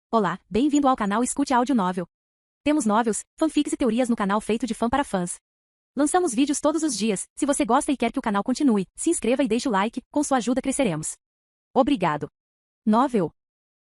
Olá, bem-vindo ao canal Escute Áudio Novel. Temos novels, fanfics e teorias no canal feito de fã para fãs. Lançamos vídeos todos os dias. Se você gosta e quer que o canal continue, se inscreva e deixe o like, com sua ajuda cresceremos. Obrigado. Novel.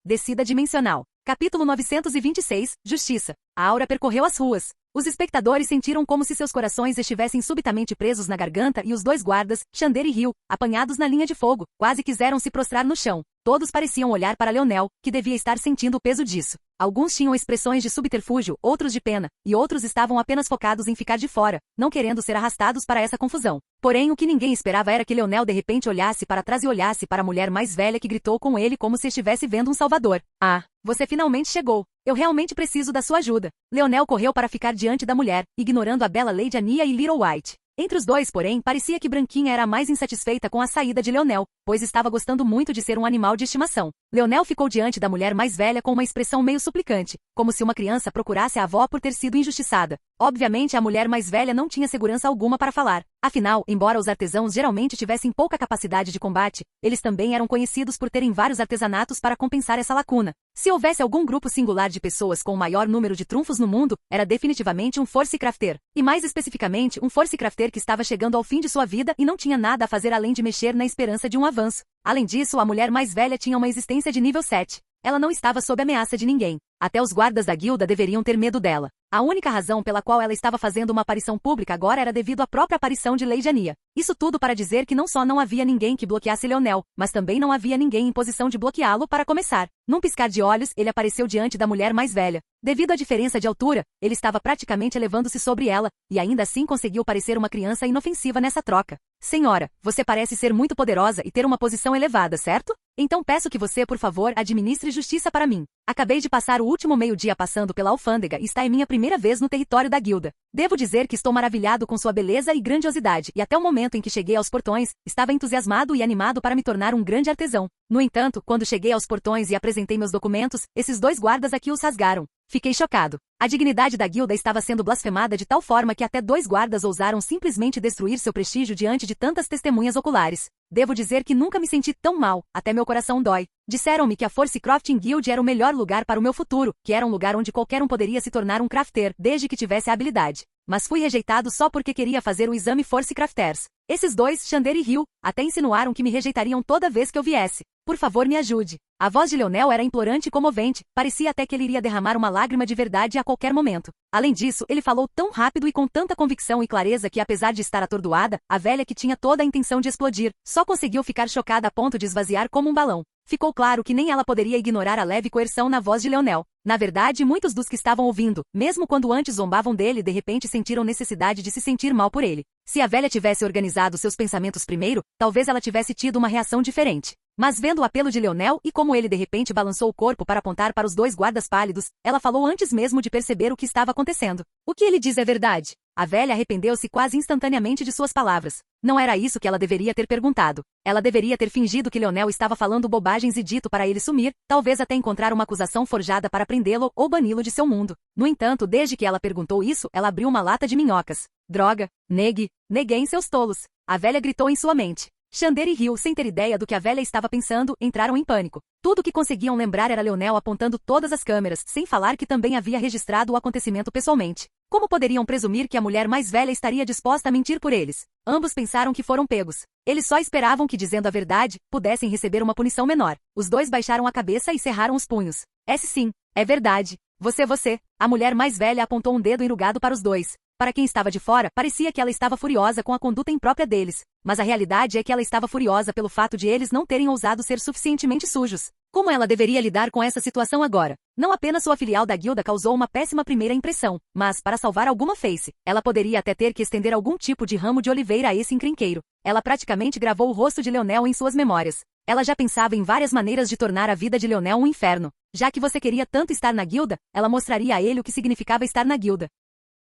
Descida Dimensional. Capítulo 926, Justiça. A aura percorreu as ruas. Os espectadores sentiram como se seus corações estivessem subitamente presos na garganta e os dois guardas, Xander e Ryu, apanhados na linha de fogo, quase quiseram se prostrar no chão. Todos pareciam olhar para Leonel, que devia estar sentindo o peso disso. Alguns tinham expressões de subterfúgio, outros de pena, e outros estavam apenas focados em ficar de fora, não querendo ser arrastados para essa confusão. Porém, o que ninguém esperava era que Leonel de repente olhasse para trás e olhasse para a mulher mais velha que gritou com ele como se estivesse vendo um salvador. Ah, você finalmente chegou. Eu realmente preciso da sua ajuda. Leonel correu para ficar diante da mulher, ignorando a bela Lady Ania e Little White. Entre os dois, porém, parecia que Branquinha era a mais insatisfeita com a saída de Leonel, pois estava gostando muito de ser um animal de estimação. Leonel ficou diante da mulher mais velha com uma expressão meio suplicante, como se uma criança procurasse a avó por ter sido injustiçada. Obviamente, a mulher mais velha não tinha segurança alguma para falar. Afinal, embora os artesãos geralmente tivessem pouca capacidade de combate, eles também eram conhecidos por terem vários artesanatos para compensar essa lacuna. Se houvesse algum grupo singular de pessoas com o maior número de trunfos no mundo, era definitivamente um Force Crafter. E mais especificamente, um Force Crafter que estava chegando ao fim de sua vida e não tinha nada a fazer além de mexer na esperança de um avanço. Além disso, a mulher mais velha tinha uma existência de nível 7. Ela não estava sob ameaça de ninguém. Até os guardas da guilda deveriam ter medo dela. A única razão pela qual ela estava fazendo uma aparição pública agora era devido à própria aparição de Lady Ania. Isso tudo para dizer que não só não havia ninguém que bloqueasse Leonel, mas também não havia ninguém em posição de bloqueá-lo para começar. Num piscar de olhos, ele apareceu diante da mulher mais velha. Devido à diferença de altura, ele estava praticamente elevando-se sobre ela, e ainda assim conseguiu parecer uma criança inofensiva nessa troca. Senhora, você parece ser muito poderosa e ter uma posição elevada, certo? Então peço que você, por favor, administre justiça para mim. Acabei de passar o último meio-dia passando pela alfândega e está em minha primeira vez no território da guilda. Devo dizer que estou maravilhado com sua beleza e grandiosidade, e até o momento em que cheguei aos portões, estava entusiasmado e animado para me tornar um grande artesão. No entanto, quando cheguei aos portões e apresentei meus documentos, esses dois guardas aqui os rasgaram. Fiquei chocado. A dignidade da guilda estava sendo blasfemada de tal forma que até dois guardas ousaram simplesmente destruir seu prestígio diante de tantas testemunhas oculares. Devo dizer que nunca me senti tão mal, até meu coração dói. Disseram-me que a Force Crafting Guild era o melhor lugar para o meu futuro, que era um lugar onde qualquer um poderia se tornar um crafter, desde que tivesse a habilidade. Mas fui rejeitado só porque queria fazer o exame Force Crafters. Esses dois, Xander e Ryu, até insinuaram que me rejeitariam toda vez que eu viesse. Por favor, me ajude. A voz de Leonel era implorante e comovente, parecia até que ele iria derramar uma lágrima de verdade a qualquer momento. Além disso, ele falou tão rápido e com tanta convicção e clareza que, apesar de estar atordoada, a velha que tinha toda a intenção de explodir, só conseguiu ficar chocada a ponto de esvaziar como um balão. Ficou claro que nem ela poderia ignorar a leve coerção na voz de Leonel. Na verdade, muitos dos que estavam ouvindo, mesmo quando antes zombavam dele, de repente sentiram necessidade de se sentir mal por ele. Se a velha tivesse organizado seus pensamentos primeiro, talvez ela tivesse tido uma reação diferente. Mas vendo o apelo de Leonel e como ele de repente balançou o corpo para apontar para os dois guardas pálidos, ela falou antes mesmo de perceber o que estava acontecendo. O que ele diz é verdade. A velha arrependeu-se quase instantaneamente de suas palavras. Não era isso que ela deveria ter perguntado. Ela deveria ter fingido que Leonel estava falando bobagens e dito para ele sumir, talvez até encontrar uma acusação forjada para prendê-lo ou bani-lo de seu mundo. No entanto, desde que ela perguntou isso, ela abriu uma lata de minhocas. Droga, neguem seus tolos. A velha gritou em sua mente. Xander e Ryu, sem ter ideia do que a velha estava pensando, entraram em pânico. Tudo o que conseguiam lembrar era Leonel apontando todas as câmeras, sem falar que também havia registrado o acontecimento pessoalmente. Como poderiam presumir que a mulher mais velha estaria disposta a mentir por eles? Ambos pensaram que foram pegos. Eles só esperavam que, dizendo a verdade, pudessem receber uma punição menor. Os dois baixaram a cabeça e cerraram os punhos. Sim, é verdade. Você. A mulher mais velha apontou um dedo enrugado para os dois. Para quem estava de fora, parecia que ela estava furiosa com a conduta imprópria deles. Mas a realidade é que ela estava furiosa pelo fato de eles não terem ousado ser suficientemente sujos. Como ela deveria lidar com essa situação agora? Não apenas sua filial da guilda causou uma péssima primeira impressão, mas, para salvar alguma face, ela poderia até ter que estender algum tipo de ramo de oliveira a esse encrenqueiro. Ela praticamente gravou o rosto de Leonel em suas memórias. Ela já pensava em várias maneiras de tornar a vida de Leonel um inferno. Já que você queria tanto estar na guilda, ela mostraria a ele o que significava estar na guilda.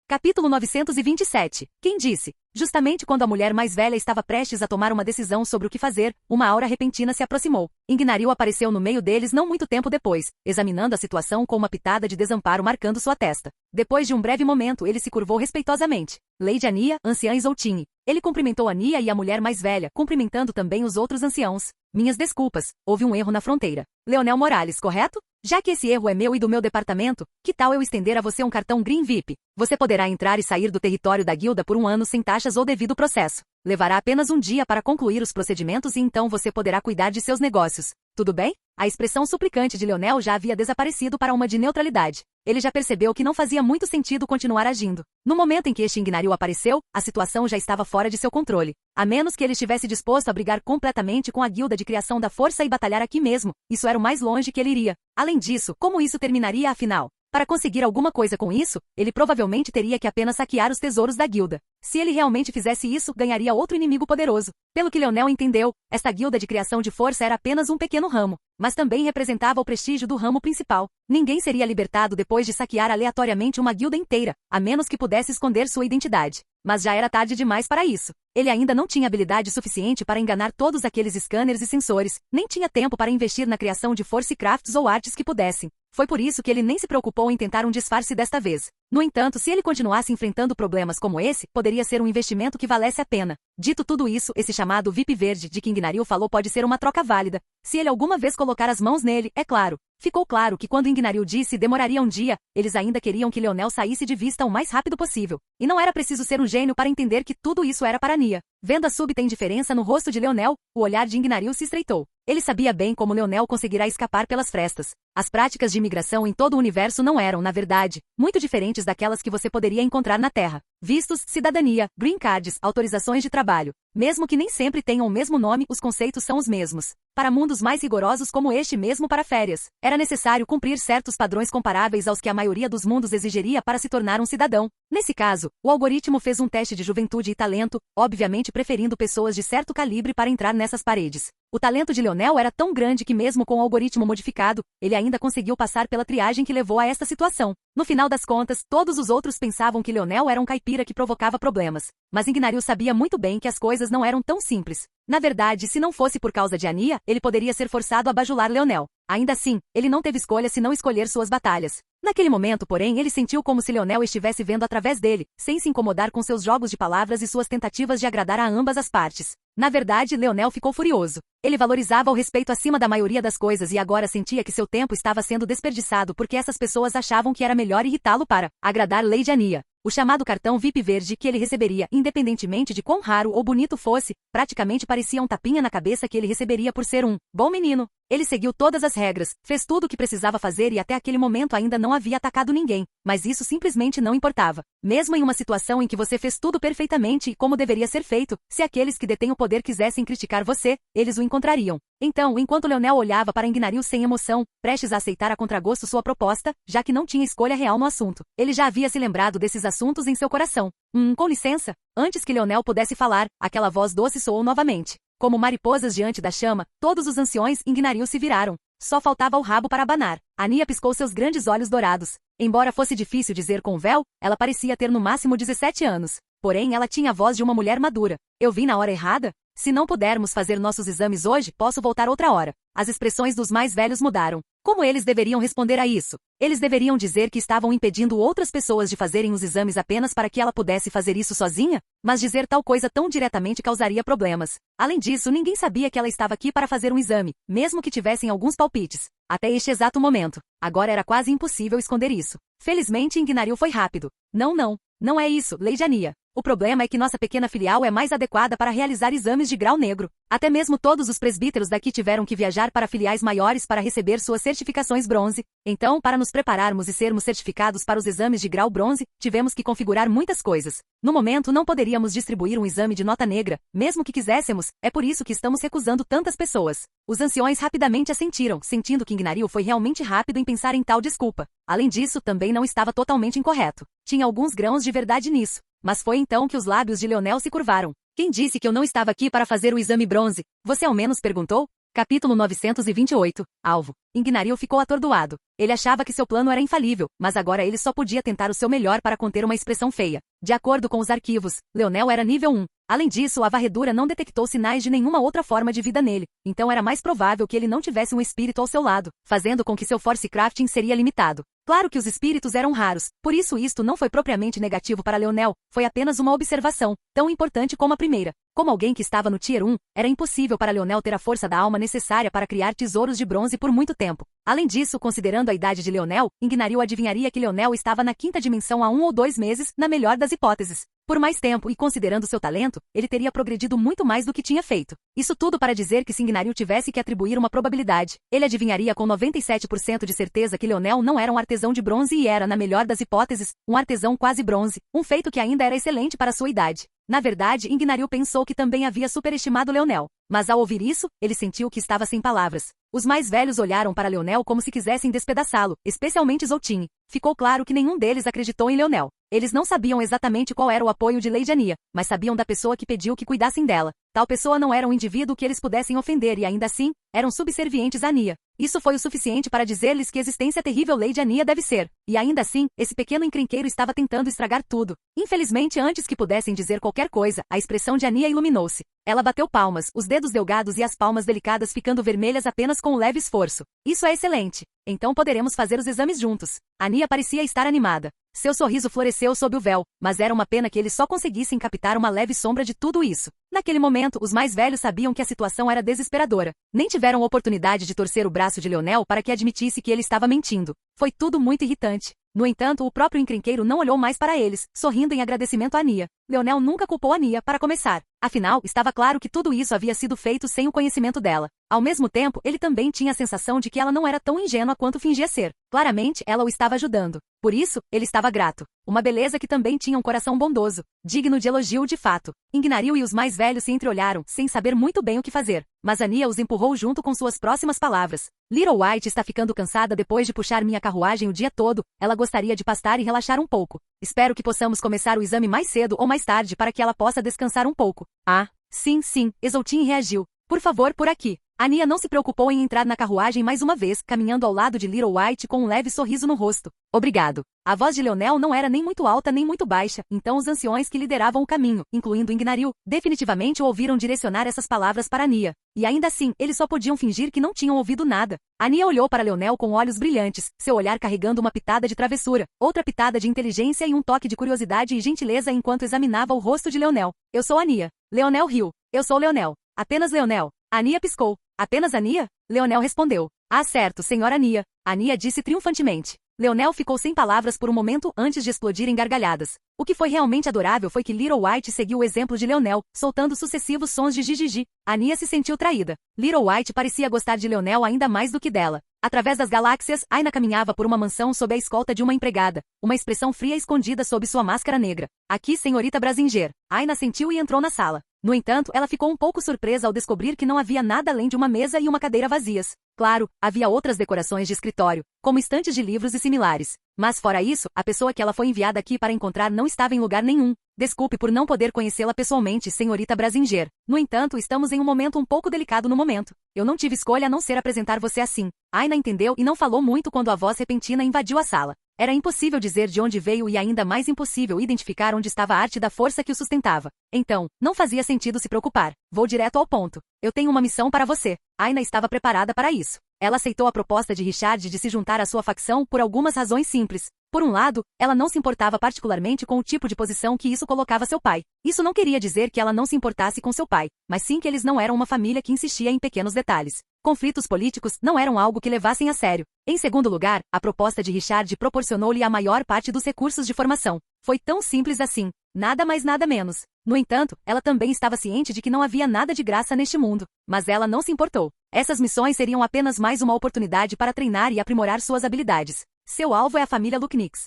Capítulo 927. Quem disse? Justamente quando a mulher mais velha estava prestes a tomar uma decisão sobre o que fazer, uma aura repentina se aproximou. Ignaril apareceu no meio deles não muito tempo depois, examinando a situação com uma pitada de desamparo marcando sua testa. Depois de um breve momento, ele se curvou respeitosamente. Lady Ania, anciã Isoltine. Ele cumprimentou Ania e a mulher mais velha, cumprimentando também os outros anciãos. Minhas desculpas, houve um erro na fronteira. Leonel Morales, correto? Já que esse erro é meu e do meu departamento, que tal eu estender a você um cartão Green VIP? Você poderá entrar e sair do território da guilda por 1 ano sem taxas ou devido processo. Levará apenas um dia para concluir os procedimentos e então você poderá cuidar de seus negócios. Tudo bem? A expressão suplicante de Leonel já havia desaparecido para uma de neutralidade. Ele já percebeu que não fazia muito sentido continuar agindo. No momento em que este Ingnariu apareceu, a situação já estava fora de seu controle. A menos que ele estivesse disposto a brigar completamente com a guilda de criação da força e batalhar aqui mesmo, isso era o mais longe que ele iria. Além disso, como isso terminaria afinal? Para conseguir alguma coisa com isso, ele provavelmente teria que apenas saquear os tesouros da guilda. Se ele realmente fizesse isso, ganharia outro inimigo poderoso. Pelo que Leonel entendeu, esta guilda de criação de força era apenas um pequeno ramo, mas também representava o prestígio do ramo principal. Ninguém seria libertado depois de saquear aleatoriamente uma guilda inteira, a menos que pudesse esconder sua identidade. Mas já era tarde demais para isso. Ele ainda não tinha habilidade suficiente para enganar todos aqueles scanners e sensores, nem tinha tempo para investir na criação de force crafts ou artes que pudessem. Foi por isso que ele nem se preocupou em tentar um disfarce desta vez. No entanto, se ele continuasse enfrentando problemas como esse, poderia ser um investimento que valesse a pena. Dito tudo isso, esse chamado VIP verde de que Ingnariu falou pode ser uma troca válida, se ele alguma vez colocar as mãos nele, é claro. Ficou claro que quando Ingnariu disse demoraria um dia, eles ainda queriam que Leonel saísse de vista o mais rápido possível. E não era preciso ser um gênio para entender que tudo isso era para Nia. Vendo a súbita indiferença no rosto de Leonel, o olhar de Ingnariu se estreitou. Ele sabia bem como Leonel conseguirá escapar pelas frestas. As práticas de imigração em todo o universo não eram, na verdade, muito diferentes daquelas que você poderia encontrar na Terra. Vistos, cidadania, green cards, autorizações de trabalho. Mesmo que nem sempre tenham o mesmo nome, os conceitos são os mesmos. Para mundos mais rigorosos como este mesmo para férias, era necessário cumprir certos padrões comparáveis aos que a maioria dos mundos exigiria para se tornar um cidadão. Nesse caso, o algoritmo fez um teste de juventude e talento, obviamente preferindo pessoas de certo calibre para entrar nessas paredes. O talento de Leonel era tão grande que mesmo com o algoritmo modificado, ele ainda conseguiu passar pela triagem que levou a esta situação. No final das contas, todos os outros pensavam que Leonel era um caipira que provocava problemas. Mas Ingnariu sabia muito bem que as coisas não eram tão simples. Na verdade, se não fosse por causa de Ania, ele poderia ser forçado a bajular Leonel. Ainda assim, ele não teve escolha senão escolher suas batalhas. Naquele momento, porém, ele sentiu como se Leonel estivesse vendo através dele, sem se incomodar com seus jogos de palavras e suas tentativas de agradar a ambas as partes. Na verdade, Leonel ficou furioso. Ele valorizava o respeito acima da maioria das coisas e agora sentia que seu tempo estava sendo desperdiçado porque essas pessoas achavam que era melhor irritá-lo para agradar Lady Ania. O chamado cartão VIP verde que ele receberia, independentemente de quão raro ou bonito fosse, praticamente parecia um tapinha na cabeça que ele receberia por ser um bom menino. Ele seguiu todas as regras, fez tudo o que precisava fazer e até aquele momento ainda não havia atacado ninguém, mas isso simplesmente não importava. Mesmo em uma situação em que você fez tudo perfeitamente e como deveria ser feito, se aqueles que detêm o poder quisessem criticar você, eles o encontrariam. Então, enquanto Leonel olhava para Ingnariu sem emoção, prestes a aceitar a contragosto sua proposta, já que não tinha escolha real no assunto, ele já havia se lembrado desses assuntos em seu coração. Com licença. Antes que Leonel pudesse falar, aquela voz doce soou novamente. Como mariposas diante da chama, todos os anciões Ingnariu se viraram. Só faltava o rabo para abanar. Ania piscou seus grandes olhos dourados. Embora fosse difícil dizer com o véu, ela parecia ter no máximo 17 anos. Porém, ela tinha a voz de uma mulher madura. Eu vim na hora errada? Se não pudermos fazer nossos exames hoje, posso voltar outra hora. As expressões dos mais velhos mudaram. Como eles deveriam responder a isso? Eles deveriam dizer que estavam impedindo outras pessoas de fazerem os exames apenas para que ela pudesse fazer isso sozinha? Mas dizer tal coisa tão diretamente causaria problemas. Além disso, ninguém sabia que ela estava aqui para fazer um exame, mesmo que tivessem alguns palpites. Até este exato momento. Agora era quase impossível esconder isso. Felizmente, Ingnariu foi rápido. Não é isso, Lady Ania. O problema é que nossa pequena filial é mais adequada para realizar exames de grau negro. Até mesmo todos os presbíteros daqui tiveram que viajar para filiais maiores para receber suas certificações bronze. Então, para nos prepararmos e sermos certificados para os exames de grau bronze, tivemos que configurar muitas coisas. No momento, não poderíamos distribuir um exame de nota negra, mesmo que quiséssemos, é por isso que estamos recusando tantas pessoas. Os anciões rapidamente assentiram, sentindo que Ingnariu foi realmente rápido em pensar em tal desculpa. Além disso, também não estava totalmente incorreto. Tinha alguns grãos de verdade nisso. Mas foi então que os lábios de Leonel se curvaram. Quem disse que eu não estava aqui para fazer o exame bronze? Você ao menos perguntou? Capítulo 928. Alvo. Ingnariu ficou atordoado. Ele achava que seu plano era infalível, mas agora ele só podia tentar o seu melhor para conter uma expressão feia. De acordo com os arquivos, Leonel era nível 1. Além disso, a varredura não detectou sinais de nenhuma outra forma de vida nele, então era mais provável que ele não tivesse um espírito ao seu lado, fazendo com que seu force crafting seria limitado. Claro que os espíritos eram raros, por isso isto não foi propriamente negativo para Leonel, foi apenas uma observação, tão importante como a primeira. Como alguém que estava no Tier 1, era impossível para Leonel ter a força da alma necessária para criar tesouros de bronze por muito tempo. Além disso, considerando a idade de Leonel, Ingnaril adivinharia que Leonel estava na quinta dimensão há 1 ou 2 meses, na melhor das hipóteses. Por mais tempo e considerando seu talento, ele teria progredido muito mais do que tinha feito. Isso tudo para dizer que se Ingnaril tivesse que atribuir uma probabilidade, ele adivinharia com 97% de certeza que Leonel não era um artesão de bronze e era, na melhor das hipóteses, um artesão quase bronze, um feito que ainda era excelente para sua idade. Na verdade, Ingnaril pensou que também havia superestimado Leonel. Mas ao ouvir isso, ele sentiu que estava sem palavras. Os mais velhos olharam para Leonel como se quisessem despedaçá-lo, especialmente Zoltyn. Ficou claro que nenhum deles acreditou em Leonel. Eles não sabiam exatamente qual era o apoio de Lady Ania, mas sabiam da pessoa que pediu que cuidassem dela. Tal pessoa não era um indivíduo que eles pudessem ofender e ainda assim, eram subservientes a Ania. Isso foi o suficiente para dizer-lhes que existência terrível Lady Ania deve ser. E ainda assim, esse pequeno encrenqueiro estava tentando estragar tudo. Infelizmente, antes que pudessem dizer qualquer coisa, a expressão de Ania iluminou-se. Ela bateu palmas, os dedos delgados e as palmas delicadas ficando vermelhas apenas com um leve esforço. Isso é excelente. Então poderemos fazer os exames juntos. Ania parecia estar animada. Seu sorriso floresceu sob o véu, mas era uma pena que eles só conseguissem captar uma leve sombra de tudo isso. Naquele momento, os mais velhos sabiam que a situação era desesperadora. Nem tiveram oportunidade de torcer o braço de Leonel para que admitisse que ele estava mentindo. Foi tudo muito irritante. No entanto, o próprio encrenqueiro não olhou mais para eles, sorrindo em agradecimento a Ania. Leonel nunca culpou Ania, para começar. Afinal, estava claro que tudo isso havia sido feito sem o conhecimento dela. Ao mesmo tempo, ele também tinha a sensação de que ela não era tão ingênua quanto fingia ser. Claramente, ela o estava ajudando. Por isso, ele estava grato. Uma beleza que também tinha um coração bondoso, digno de elogio de fato. Ingnaril e os mais velhos se entreolharam, sem saber muito bem o que fazer. Mas Ania os empurrou junto com suas próximas palavras. Little White está ficando cansada depois de puxar minha carruagem o dia todo. Ela gostaria de pastar e relaxar um pouco. Espero que possamos começar o exame mais cedo ou mais tarde para que ela possa descansar um pouco. Ah, sim, Zoltyn reagiu. Por favor, por aqui. Ania não se preocupou em entrar na carruagem mais uma vez, caminhando ao lado de Little White com um leve sorriso no rosto. Obrigado. A voz de Leonel não era nem muito alta nem muito baixa, então os anciões que lideravam o caminho, incluindo Ingnaril, definitivamente o ouviram direcionar essas palavras para Ania. E ainda assim, eles só podiam fingir que não tinham ouvido nada. Ania olhou para Leonel com olhos brilhantes, seu olhar carregando uma pitada de travessura, outra pitada de inteligência e um toque de curiosidade e gentileza enquanto examinava o rosto de Leonel. Eu sou Ania. Leonel riu. Eu sou Leonel. Apenas Leonel. Ania piscou. Apenas Ania? Leonel respondeu. Ah, certo, senhora Ania. Ania disse triunfantemente. Leonel ficou sem palavras por um momento antes de explodir em gargalhadas. O que foi realmente adorável foi que Little White seguiu o exemplo de Leonel, soltando sucessivos sons de gigigi. Ania se sentiu traída. Little White parecia gostar de Leonel ainda mais do que dela. Através das galáxias, Aina caminhava por uma mansão sob a escolta de uma empregada, uma expressão fria escondida sob sua máscara negra. Aqui, senhorita Brasinger. Aina sentiu e entrou na sala. No entanto, ela ficou um pouco surpresa ao descobrir que não havia nada além de uma mesa e uma cadeira vazias. Claro, havia outras decorações de escritório, como estantes de livros e similares. Mas fora isso, a pessoa que ela foi enviada aqui para encontrar não estava em lugar nenhum. Desculpe por não poder conhecê-la pessoalmente, senhorita Brasinger. No entanto, estamos em um momento um pouco delicado no momento. Eu não tive escolha a não ser apresentar você assim. Aina entendeu e não falou muito quando a voz repentina invadiu a sala. Era impossível dizer de onde veio e ainda mais impossível identificar onde estava a arte da força que o sustentava. Então, não fazia sentido se preocupar. Vou direto ao ponto. Eu tenho uma missão para você. Aina estava preparada para isso. Ela aceitou a proposta de Richard de se juntar à sua facção por algumas razões simples. Por um lado, ela não se importava particularmente com o tipo de posição que isso colocava seu pai. Isso não queria dizer que ela não se importasse com seu pai, mas sim que eles não eram uma família que insistia em pequenos detalhes. Conflitos políticos não eram algo que levassem a sério. Em segundo lugar, a proposta de Richard proporcionou-lhe a maior parte dos recursos de formação. Foi tão simples assim. Nada mais nada menos. No entanto, ela também estava ciente de que não havia nada de graça neste mundo. Mas ela não se importou. Essas missões seriam apenas mais uma oportunidade para treinar e aprimorar suas habilidades. Seu alvo é a família Lucknix.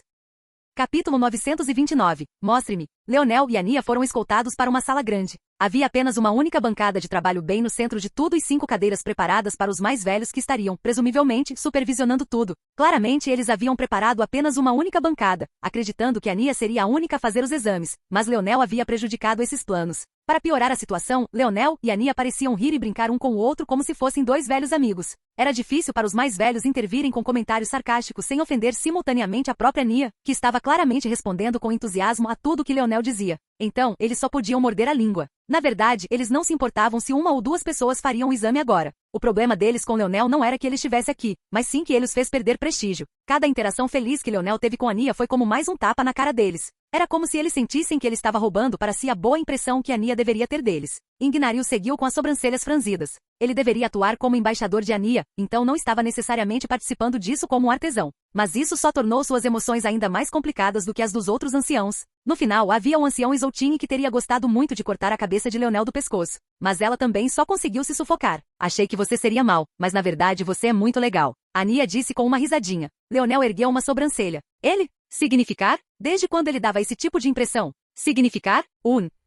Capítulo 929. Mostre-me. Leonel e Ania foram escoltados para uma sala grande. Havia apenas uma única bancada de trabalho bem no centro de tudo e 5 cadeiras preparadas para os mais velhos que estariam, presumivelmente, supervisionando tudo. Claramente eles haviam preparado apenas uma única bancada, acreditando que Ania seria a única a fazer os exames, mas Leonel havia prejudicado esses planos. Para piorar a situação, Leonel e Ania pareciam rir e brincar um com o outro como se fossem 2 velhos amigos. Era difícil para os mais velhos intervirem com comentários sarcásticos sem ofender simultaneamente a própria Ania, que estava claramente respondendo com entusiasmo a tudo que Leonel dizia. Então, eles só podiam morder a língua. Na verdade, eles não se importavam se 1 ou 2 pessoas fariam o exame agora. O problema deles com Leonel não era que ele estivesse aqui, mas sim que ele os fez perder prestígio. Cada interação feliz que Leonel teve com Ania foi como mais um tapa na cara deles. Era como se eles sentissem que ele estava roubando para si a boa impressão que Anya deveria ter deles. Ingnaril seguiu com as sobrancelhas franzidas. Ele deveria atuar como embaixador de Anya, então não estava necessariamente participando disso como um artesão. Mas isso só tornou suas emoções ainda mais complicadas do que as dos outros anciãos. No final, havia um ancião Isoltini que teria gostado muito de cortar a cabeça de Leonel do pescoço. Mas ela também só conseguiu se sufocar. Achei que você seria mal, mas na verdade você é muito legal. Anya disse com uma risadinha. Leonel ergueu uma sobrancelha. Ele? Significar? Desde quando ele dava esse tipo de impressão? Significar?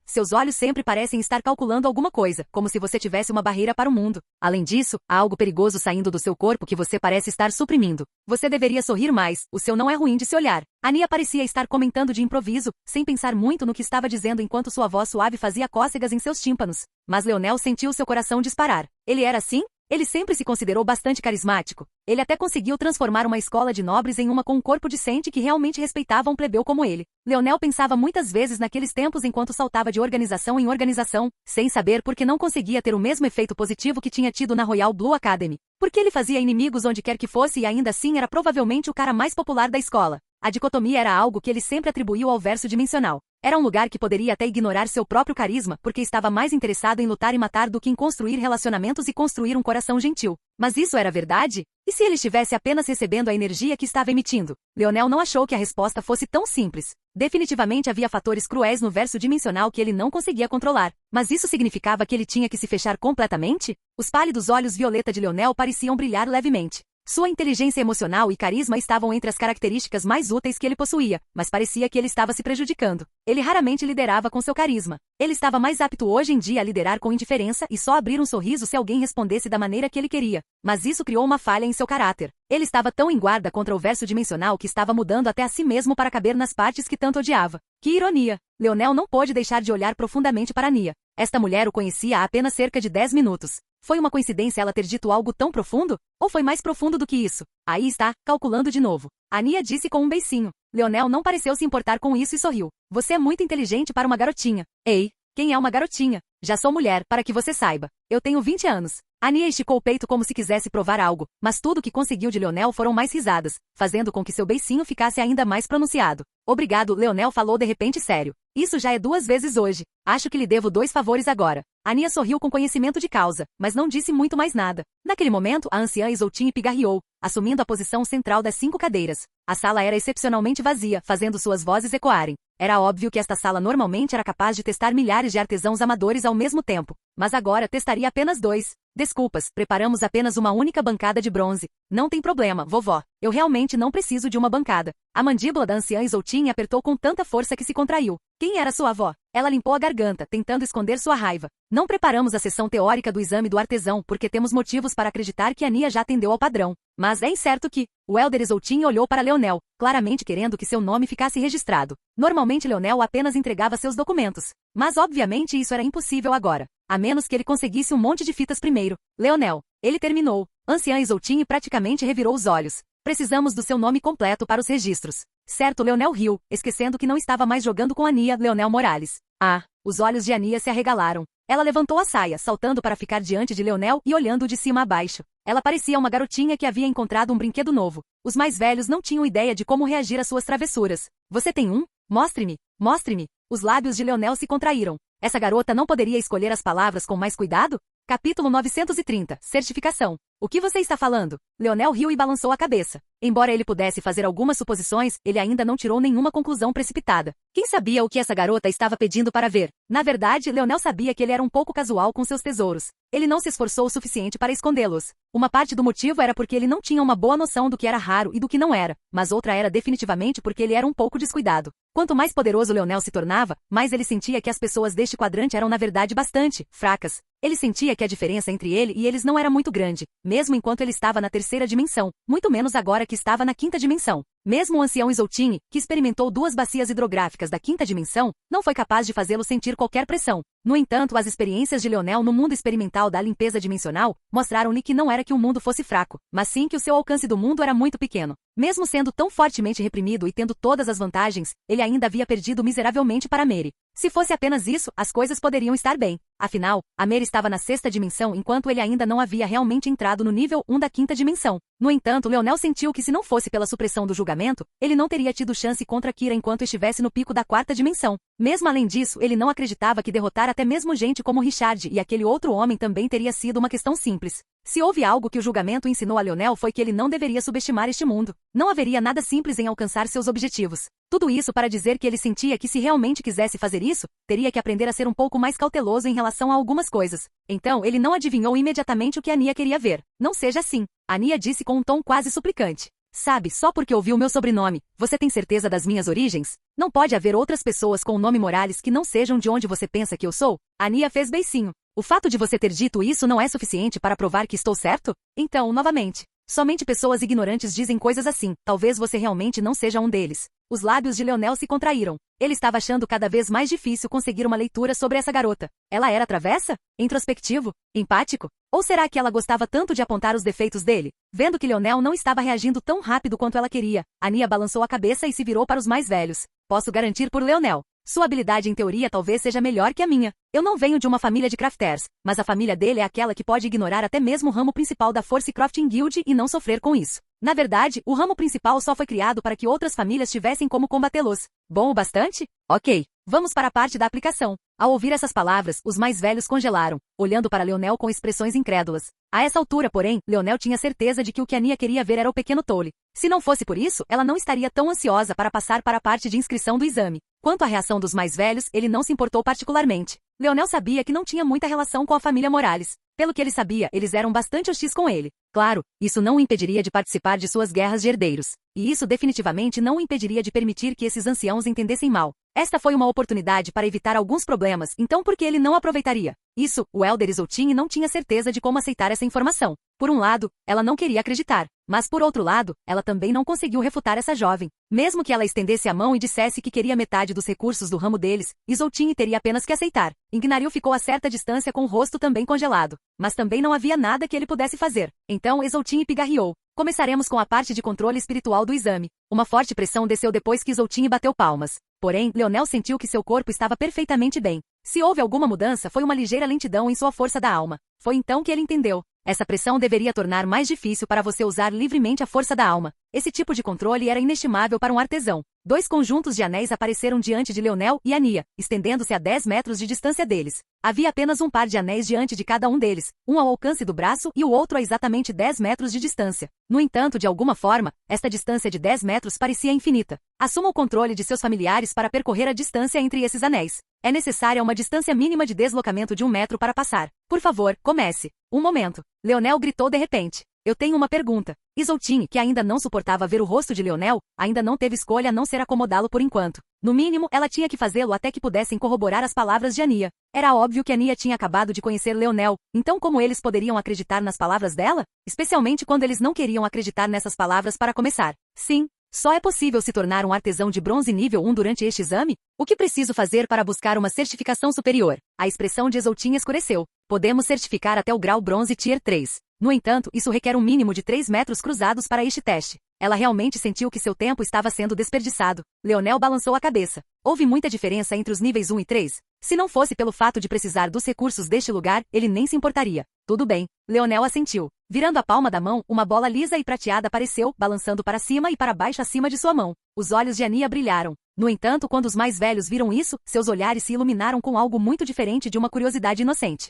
Seus olhos sempre parecem estar calculando alguma coisa, como se você tivesse uma barreira para o mundo. Além disso, há algo perigoso saindo do seu corpo que você parece estar suprimindo. Você deveria sorrir mais, o seu não é ruim de se olhar. Anya parecia estar comentando de improviso, sem pensar muito no que estava dizendo enquanto sua voz suave fazia cócegas em seus tímpanos. Mas Leonel sentiu seu coração disparar. Ele era assim? Ele sempre se considerou bastante carismático. Ele até conseguiu transformar uma escola de nobres em uma com um corpo decente que realmente respeitava um plebeu como ele. Leonel pensava muitas vezes naqueles tempos enquanto saltava de organização em organização, sem saber por que não conseguia ter o mesmo efeito positivo que tinha tido na Royal Blue Academy. Porque ele fazia inimigos onde quer que fosse e ainda assim era provavelmente o cara mais popular da escola. A dicotomia era algo que ele sempre atribuiu ao verso dimensional. Era um lugar que poderia até ignorar seu próprio carisma, porque estava mais interessado em lutar e matar do que em construir relacionamentos e construir um coração gentil. Mas isso era verdade? E se ele estivesse apenas recebendo a energia que estava emitindo? Leonel não achou que a resposta fosse tão simples. Definitivamente havia fatores cruéis no verso dimensional que ele não conseguia controlar. Mas isso significava que ele tinha que se fechar completamente? Os pálidos olhos violeta de Leonel pareciam brilhar levemente. Sua inteligência emocional e carisma estavam entre as características mais úteis que ele possuía, mas parecia que ele estava se prejudicando. Ele raramente liderava com seu carisma. Ele estava mais apto hoje em dia a liderar com indiferença e só abrir um sorriso se alguém respondesse da maneira que ele queria. Mas isso criou uma falha em seu caráter. Ele estava tão em guarda contra o verso dimensional que estava mudando até a si mesmo para caber nas partes que tanto odiava. Que ironia! Leonel não pôde deixar de olhar profundamente para Anya. Esta mulher o conhecia há apenas cerca de 10 minutos. Foi uma coincidência ela ter dito algo tão profundo? Ou foi mais profundo do que isso? Aí está, calculando de novo. Anya disse com um beicinho. Leonel não pareceu se importar com isso e sorriu. Você é muito inteligente para uma garotinha. Ei, quem é uma garotinha? Já sou mulher, para que você saiba. Eu tenho 20 anos. Anya esticou o peito como se quisesse provar algo, mas tudo que conseguiu de Leonel foram mais risadas, fazendo com que seu beicinho ficasse ainda mais pronunciado. Obrigado, Leonel falou de repente sério. Isso já é 2 vezes hoje. Acho que lhe devo 2 favores agora. Anya sorriu com conhecimento de causa, mas não disse muito mais nada. Naquele momento, a anciã Isoltini pigarreou, assumindo a posição central das 5 cadeiras. A sala era excepcionalmente vazia, fazendo suas vozes ecoarem. Era óbvio que esta sala normalmente era capaz de testar milhares de artesãos amadores ao mesmo tempo, mas agora testaria apenas 2. Desculpas, preparamos apenas uma única bancada de bronze. Não tem problema, vovó. Eu realmente não preciso de uma bancada. A mandíbula da anciã Isoltini apertou com tanta força que se contraiu. Quem era sua avó? Ela limpou a garganta, tentando esconder sua raiva. Não preparamos a sessão teórica do exame do artesão, porque temos motivos para acreditar que Anya já atendeu ao padrão. Mas é incerto que... O Elder Isoltini olhou para Leonel, claramente querendo que seu nome ficasse registrado. Normalmente Leonel apenas entregava seus documentos. Mas obviamente isso era impossível agora. A menos que ele conseguisse um monte de fitas primeiro. Leonel. Ele terminou. Anciã Isoltini praticamente revirou os olhos. Precisamos do seu nome completo para os registros. Certo, Leonel riu, esquecendo que não estava mais jogando com Anya, Leonel Morales. Ah, os olhos de Anya se arregalaram. Ela levantou a saia, saltando para ficar diante de Leonel e olhando de cima a baixo. Ela parecia uma garotinha que havia encontrado um brinquedo novo. Os mais velhos não tinham ideia de como reagir às suas travessuras. Você tem um? Mostre-me, mostre-me. Os lábios de Leonel se contraíram. Essa garota não poderia escolher as palavras com mais cuidado? Capítulo 930. Certificação. O que você está falando? Leonel riu e balançou a cabeça. Embora ele pudesse fazer algumas suposições, ele ainda não tirou nenhuma conclusão precipitada. Quem sabia o que essa garota estava pedindo para ver? Na verdade, Leonel sabia que ele era um pouco casual com seus tesouros. Ele não se esforçou o suficiente para escondê-los. Uma parte do motivo era porque ele não tinha uma boa noção do que era raro e do que não era, mas outra era definitivamente porque ele era um pouco descuidado. Quanto mais poderoso Leonel se tornava, mais ele sentia que as pessoas deste quadrante eram na verdade bastante fracas. Ele sentia que a diferença entre ele e eles não era muito grande, mesmo enquanto ele estava na 3ª dimensão, muito menos agora que estava na 5ª dimensão. Mesmo o ancião Isoltini, que experimentou 2 bacias hidrográficas da 5ª dimensão, não foi capaz de fazê-lo sentir qualquer pressão. No entanto, as experiências de Leonel no mundo experimental da limpeza dimensional mostraram-lhe que não era que o mundo fosse fraco, mas sim que o seu alcance do mundo era muito pequeno. Mesmo sendo tão fortemente reprimido e tendo todas as vantagens, ele ainda havia perdido miseravelmente para Mary. Se fosse apenas isso, as coisas poderiam estar bem. Afinal, a Mary estava na 6ª dimensão enquanto ele ainda não havia realmente entrado no nível 1 da 5ª dimensão. No entanto, Leonel sentiu que se não fosse pela supressão do julgamento julgamento, ele não teria tido chance contra Kira enquanto estivesse no pico da quarta dimensão. Mesmo além disso, ele não acreditava que derrotar até mesmo gente como Richard e aquele outro homem também teria sido uma questão simples. Se houve algo que o julgamento ensinou a Leonel foi que ele não deveria subestimar este mundo. Não haveria nada simples em alcançar seus objetivos. Tudo isso para dizer que ele sentia que se realmente quisesse fazer isso, teria que aprender a ser um pouco mais cauteloso em relação a algumas coisas. Então ele não adivinhou imediatamente o que Ania queria ver. Não seja assim. Ania disse com um tom quase suplicante. Sabe, só porque ouviu meu sobrenome, você tem certeza das minhas origens? Não pode haver outras pessoas com o nome Morales que não sejam de onde você pensa que eu sou? Ania fez beicinho. O fato de você ter dito isso não é suficiente para provar que estou certo? Então, novamente. Somente pessoas ignorantes dizem coisas assim. Talvez você realmente não seja um deles. Os lábios de Leonel se contraíram. Ele estava achando cada vez mais difícil conseguir uma leitura sobre essa garota. Ela era travessa? Introspectivo? Empático? Ou será que ela gostava tanto de apontar os defeitos dele? Vendo que Leonel não estava reagindo tão rápido quanto ela queria, Ania balançou a cabeça e se virou para os mais velhos. Posso garantir por Leonel. Sua habilidade em teoria talvez seja melhor que a minha. Eu não venho de uma família de crafters, mas a família dele é aquela que pode ignorar até mesmo o ramo principal da Force Crafting Guild e não sofrer com isso. Na verdade, o ramo principal só foi criado para que outras famílias tivessem como combatê-los. Bom o bastante? Ok. Vamos para a parte da aplicação. Ao ouvir essas palavras, os mais velhos congelaram, olhando para Leonel com expressões incrédulas. A essa altura, porém, Leonel tinha certeza de que o que Ania queria ver era o pequeno Tolle. Se não fosse por isso, ela não estaria tão ansiosa para passar para a parte de inscrição do exame. Quanto à reação dos mais velhos, ele não se importou particularmente. Leonel sabia que não tinha muita relação com a família Morales. Pelo que ele sabia, eles eram bastante hostis com ele. Claro, isso não o impediria de participar de suas guerras de herdeiros. E isso definitivamente não o impediria de permitir que esses anciãos entendessem mal. Esta foi uma oportunidade para evitar alguns problemas, então por que ele não aproveitaria? Isso, o Elder Isoltine não tinha certeza de como aceitar essa informação. Por um lado, ela não queria acreditar, mas por outro lado, ela também não conseguiu refutar essa jovem. Mesmo que ela estendesse a mão e dissesse que queria metade dos recursos do ramo deles, Isoltine teria apenas que aceitar. Ignaril ficou a certa distância com o rosto também congelado, mas também não havia nada que ele pudesse fazer. Então Isoltine pigarreou. Começaremos com a parte de controle espiritual do exame. Uma forte pressão desceu depois que Isoltine bateu palmas. Porém, Leonel sentiu que seu corpo estava perfeitamente bem. Se houve alguma mudança, foi uma ligeira lentidão em sua força da alma. Foi então que ele entendeu. Essa pressão deveria tornar mais difícil para você usar livremente a força da alma. Esse tipo de controle era inestimável para um artesão. 2 conjuntos de anéis apareceram diante de Leonel e Ania, estendendo-se a 10 metros de distância deles. Havia apenas um par de anéis diante de cada um deles, um ao alcance do braço e o outro a exatamente 10 metros de distância. No entanto, de alguma forma, esta distância de 10 metros parecia infinita. Assuma o controle de seus familiares para percorrer a distância entre esses anéis. É necessária uma distância mínima de deslocamento de 1 metro para passar. Por favor, comece. Um momento. Leonel gritou de repente. Eu tenho uma pergunta. Isoltine, que ainda não suportava ver o rosto de Leonel, ainda não teve escolha a não ser acomodá-lo por enquanto. No mínimo, ela tinha que fazê-lo até que pudessem corroborar as palavras de Ania. Era óbvio que Ania tinha acabado de conhecer Leonel, então como eles poderiam acreditar nas palavras dela? Especialmente quando eles não queriam acreditar nessas palavras para começar. Sim. Só é possível se tornar um artesão de bronze nível 1 durante este exame? O que preciso fazer para buscar uma certificação superior? A expressão de Isoltine escureceu. Podemos certificar até o grau bronze Tier 3. No entanto, isso requer um mínimo de 3 metros cruzados para este teste. Ela realmente sentiu que seu tempo estava sendo desperdiçado. Leonel balançou a cabeça. Houve muita diferença entre os níveis 1 e 3? Se não fosse pelo fato de precisar dos recursos deste lugar, ele nem se importaria. Tudo bem. Leonel assentiu. Virando a palma da mão, uma bola lisa e prateada apareceu, balançando para cima e para baixo acima de sua mão. Os olhos de Ania brilharam. No entanto, quando os mais velhos viram isso, seus olhares se iluminaram com algo muito diferente de uma curiosidade inocente.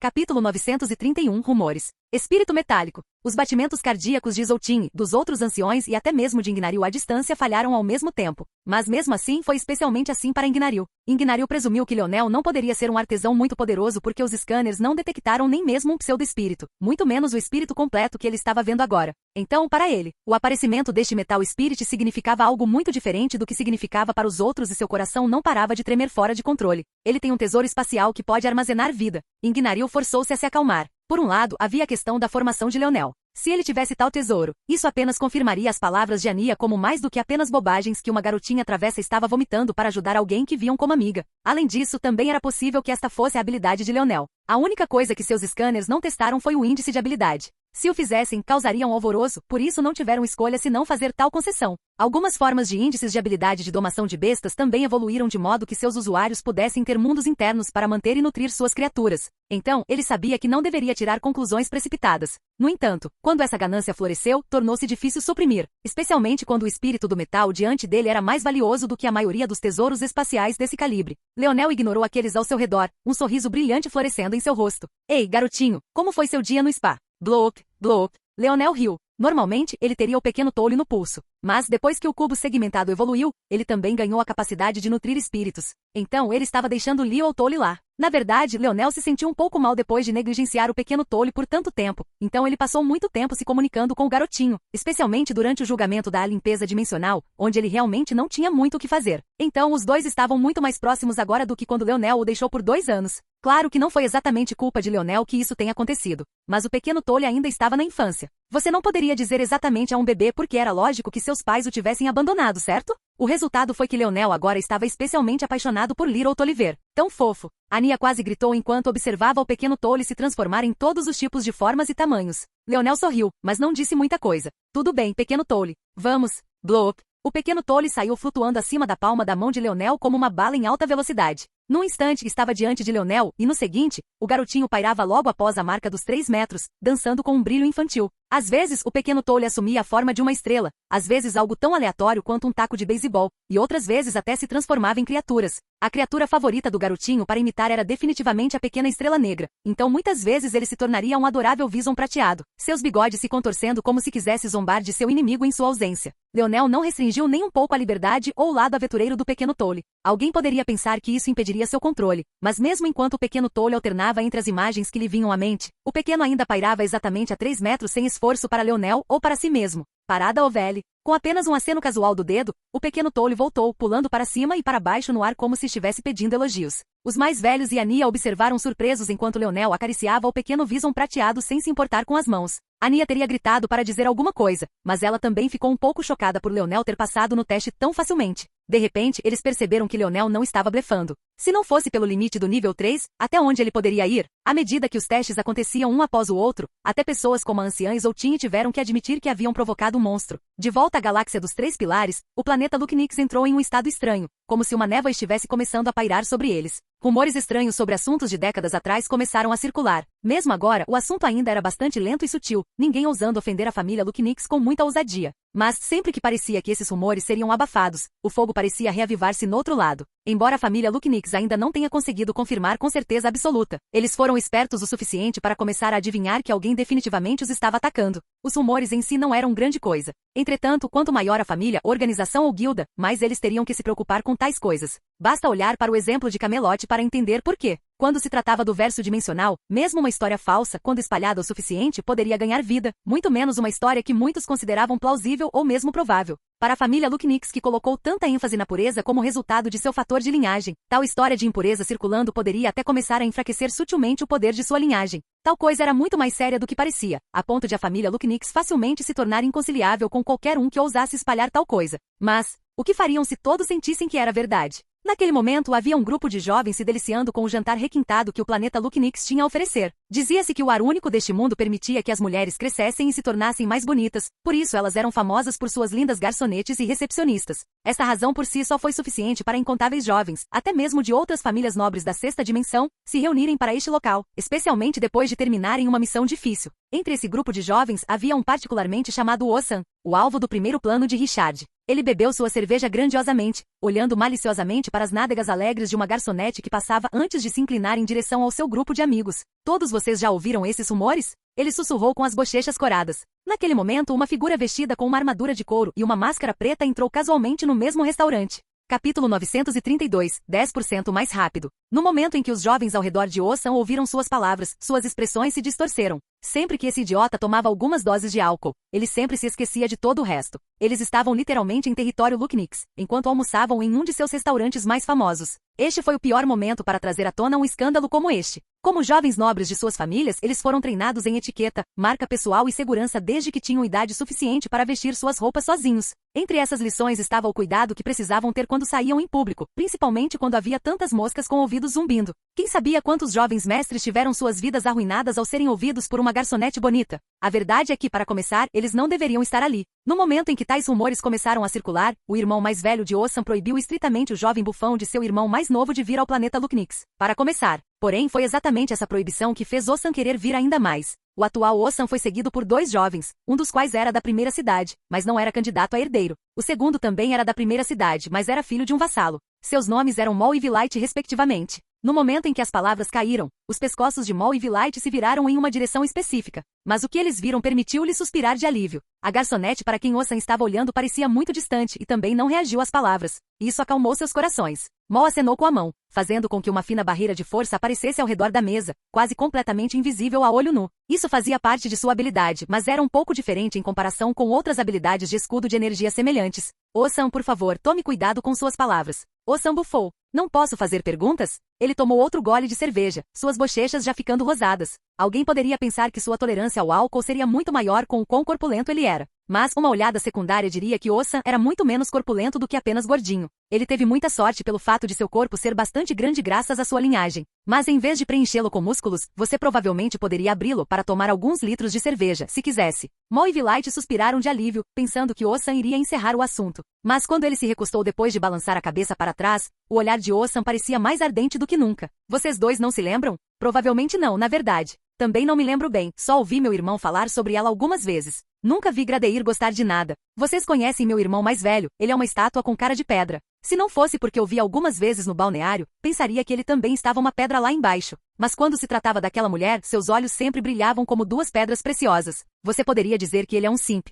Capítulo 931 Rumores. Espírito metálico. Os batimentos cardíacos de Isoltine, dos outros anciões e até mesmo de Ignaril à distância falharam ao mesmo tempo. Mas mesmo assim foi especialmente assim para Ignaril. Ignaril presumiu que Leonel não poderia ser um artesão muito poderoso porque os scanners não detectaram nem mesmo um pseudo-espírito, muito menos o espírito completo que ele estava vendo agora. Então, para ele, o aparecimento deste metal spirit significava algo muito diferente do que significava para os outros e seu coração não parava de tremer fora de controle. Ele tem um tesouro espacial que pode armazenar vida. Ignaril forçou-se a se acalmar. Por um lado, havia a questão da formação de Leonel. Se ele tivesse tal tesouro, isso apenas confirmaria as palavras de Ania como mais do que apenas bobagens que uma garotinha travessa estava vomitando para ajudar alguém que viam como amiga. Além disso, também era possível que esta fosse a habilidade de Leonel. A única coisa que seus scanners não testaram foi o índice de habilidade. Se o fizessem, causariam alvoroço, por isso não tiveram escolha senão fazer tal concessão. Algumas formas de índices de habilidade de domação de bestas também evoluíram de modo que seus usuários pudessem ter mundos internos para manter e nutrir suas criaturas. Então, ele sabia que não deveria tirar conclusões precipitadas. No entanto, quando essa ganância floresceu, tornou-se difícil suprimir, especialmente quando o espírito do metal diante dele era mais valioso do que a maioria dos tesouros espaciais desse calibre. Leonel ignorou aqueles ao seu redor, um sorriso brilhante florescendo em seu rosto. Ei, garotinho, como foi seu dia no spa? Bloop, bloop. Leonel riu. Normalmente, ele teria o pequeno Tolle no pulso. Mas, depois que o cubo segmentado evoluiu, ele também ganhou a capacidade de nutrir espíritos. Então, ele estava deixando Leo Tolle lá. Na verdade, Leonel se sentiu um pouco mal depois de negligenciar o pequeno Tolle por tanto tempo. Então ele passou muito tempo se comunicando com o garotinho, especialmente durante o julgamento da limpeza dimensional, onde ele realmente não tinha muito o que fazer. Então os dois estavam muito mais próximos agora do que quando Leonel o deixou por 2 anos. Claro que não foi exatamente culpa de Leonel que isso tenha acontecido, mas o pequeno Tolle ainda estava na infância. Você não poderia dizer exatamente a um bebê porque era lógico que seus pais o tivessem abandonado, certo? O resultado foi que Leonel agora estava especialmente apaixonado por Little Tolliver. Tão fofo. Ania quase gritou enquanto observava o pequeno Tolle se transformar em todos os tipos de formas e tamanhos. Leonel sorriu, mas não disse muita coisa. Tudo bem, pequeno Tolle. Vamos. Bloop. O pequeno Tolle saiu flutuando acima da palma da mão de Leonel como uma bala em alta velocidade. Num instante estava diante de Leonel, e no seguinte, o garotinho pairava logo após a marca dos 3 metros, dançando com um brilho infantil. Às vezes, o pequeno Tolle assumia a forma de uma estrela, às vezes algo tão aleatório quanto um taco de beisebol, e outras vezes até se transformava em criaturas. A criatura favorita do garotinho para imitar era definitivamente a pequena estrela negra, então muitas vezes ele se tornaria um adorável Vison prateado, seus bigodes se contorcendo como se quisesse zombar de seu inimigo em sua ausência. Leonel não restringiu nem um pouco a liberdade ou o lado aventureiro do pequeno Tolle. Alguém poderia pensar que isso impediria seu controle, mas mesmo enquanto o pequeno Tolle alternava entre as imagens que lhe vinham à mente, o pequeno ainda pairava exatamente a 3 metros sem esforço para Leonel ou para si mesmo. Parada Ovelle. Com apenas um aceno casual do dedo, o pequeno Tolle voltou, pulando para cima e para baixo no ar como se estivesse pedindo elogios. Os mais velhos e Ania observaram surpresos enquanto Leonel acariciava o pequeno Vison prateado sem se importar com as mãos. Ania teria gritado para dizer alguma coisa, mas ela também ficou um pouco chocada por Leonel ter passado no teste tão facilmente. De repente, eles perceberam que Leonel não estava blefando. Se não fosse pelo limite do nível 3, até onde ele poderia ir? À medida que os testes aconteciam um após o outro, até pessoas como a anciãs ou Tiny tiveram que admitir que haviam provocado um monstro. De volta à galáxia dos 3 pilares, o planeta Lucknix entrou em um estado estranho, como se uma névoa estivesse começando a pairar sobre eles. Rumores estranhos sobre assuntos de décadas atrás começaram a circular. Mesmo agora, o assunto ainda era bastante lento e sutil, ninguém ousando ofender a família Lucknix com muita ousadia. Mas, sempre que parecia que esses rumores seriam abafados, o fogo parecia reavivar-se no outro lado. Embora a família Lucknix ainda não tenha conseguido confirmar com certeza absoluta, eles foram espertos o suficiente para começar a adivinhar que alguém definitivamente os estava atacando. Os rumores em si não eram grande coisa. Entretanto, quanto maior a família, organização ou guilda, mais eles teriam que se preocupar com tais coisas. Basta olhar para o exemplo de Camelot para entender por quê. Quando se tratava do verso dimensional, mesmo uma história falsa, quando espalhada o suficiente, poderia ganhar vida, muito menos uma história que muitos consideravam plausível ou mesmo provável. Para a família Lucknix que colocou tanta ênfase na pureza como resultado de seu fator de linhagem, tal história de impureza circulando poderia até começar a enfraquecer sutilmente o poder de sua linhagem. Tal coisa era muito mais séria do que parecia, a ponto de a família Lucknix facilmente se tornar inconciliável com qualquer um que ousasse espalhar tal coisa. Mas, o que fariam se todos sentissem que era verdade? Naquele momento havia um grupo de jovens se deliciando com o jantar requintado que o planeta Lucknix tinha a oferecer. Dizia-se que o ar único deste mundo permitia que as mulheres crescessem e se tornassem mais bonitas, por isso elas eram famosas por suas lindas garçonetes e recepcionistas. Esta razão por si só foi suficiente para incontáveis jovens, até mesmo de outras famílias nobres da sexta dimensão, se reunirem para este local, especialmente depois de terminarem uma missão difícil. Entre esse grupo de jovens havia um particularmente chamado Osan, o alvo do primeiro plano de Richard. Ele bebeu sua cerveja grandiosamente, olhando maliciosamente para as nádegas alegres de uma garçonete que passava antes de se inclinar em direção ao seu grupo de amigos. Todos vocês já ouviram esses rumores? Ele sussurrou com as bochechas coradas. Naquele momento, uma figura vestida com uma armadura de couro e uma máscara preta entrou casualmente no mesmo restaurante. Capítulo 932, 10% mais rápido. No momento em que os jovens ao redor de Osan ouviram suas palavras, suas expressões se distorceram. Sempre que esse idiota tomava algumas doses de álcool, ele sempre se esquecia de todo o resto. Eles estavam literalmente em território Lucknix, enquanto almoçavam em um de seus restaurantes mais famosos. Este foi o pior momento para trazer à tona um escândalo como este. Como jovens nobres de suas famílias, eles foram treinados em etiqueta, marca pessoal e segurança desde que tinham idade suficiente para vestir suas roupas sozinhos. Entre essas lições estava o cuidado que precisavam ter quando saíam em público, principalmente quando havia tantas moscas com ouvidos zumbindo. Quem sabia quantos jovens mestres tiveram suas vidas arruinadas ao serem ouvidos por uma garçonete bonita. A verdade é que, para começar, eles não deveriam estar ali. No momento em que tais rumores começaram a circular, o irmão mais velho de Osam proibiu estritamente o jovem bufão de seu irmão mais novo de vir ao planeta Luknix. Para começar. Porém, foi exatamente essa proibição que fez Osam querer vir ainda mais. O atual Osam foi seguido por 2 jovens, um dos quais era da primeira cidade, mas não era candidato a herdeiro. O segundo também era da primeira cidade, mas era filho de um vassalo. Seus nomes eram Mol e Vilite respectivamente. No momento em que as palavras caíram, os pescoços de Mol e Vilite se viraram em uma direção específica. Mas o que eles viram permitiu-lhe suspirar de alívio. A garçonete para quem Osam estava olhando parecia muito distante e também não reagiu às palavras. Isso acalmou seus corações. Mol acenou com a mão, fazendo com que uma fina barreira de força aparecesse ao redor da mesa, quase completamente invisível a olho nu. Isso fazia parte de sua habilidade, mas era um pouco diferente em comparação com outras habilidades de escudo de energia semelhantes. Osam, por favor, tome cuidado com suas palavras. Osam bufou. Não posso fazer perguntas? Ele tomou outro gole de cerveja, suas bochechas já ficando rosadas. Alguém poderia pensar que sua tolerância ao álcool seria muito maior com o quão corpulento ele era. Mas uma olhada secundária diria que Osam era muito menos corpulento do que apenas gordinho. Ele teve muita sorte pelo fato de seu corpo ser bastante grande graças à sua linhagem. Mas em vez de preenchê-lo com músculos, você provavelmente poderia abri-lo para tomar alguns litros de cerveja, se quisesse. Mol e Vilite suspiraram de alívio, pensando que Osam iria encerrar o assunto. Mas quando ele se recostou depois de balançar a cabeça para trás, o olhar de Osam parecia mais ardente do que nunca. Vocês dois não se lembram? Provavelmente não, na verdade. Também não me lembro bem, só ouvi meu irmão falar sobre ela algumas vezes. Nunca vi Gradeir gostar de nada. Vocês conhecem meu irmão mais velho, ele é uma estátua com cara de pedra. Se não fosse porque eu vi algumas vezes no balneário, pensaria que ele também estava uma pedra lá embaixo. Mas quando se tratava daquela mulher, seus olhos sempre brilhavam como 2 pedras preciosas. Você poderia dizer que ele é um simp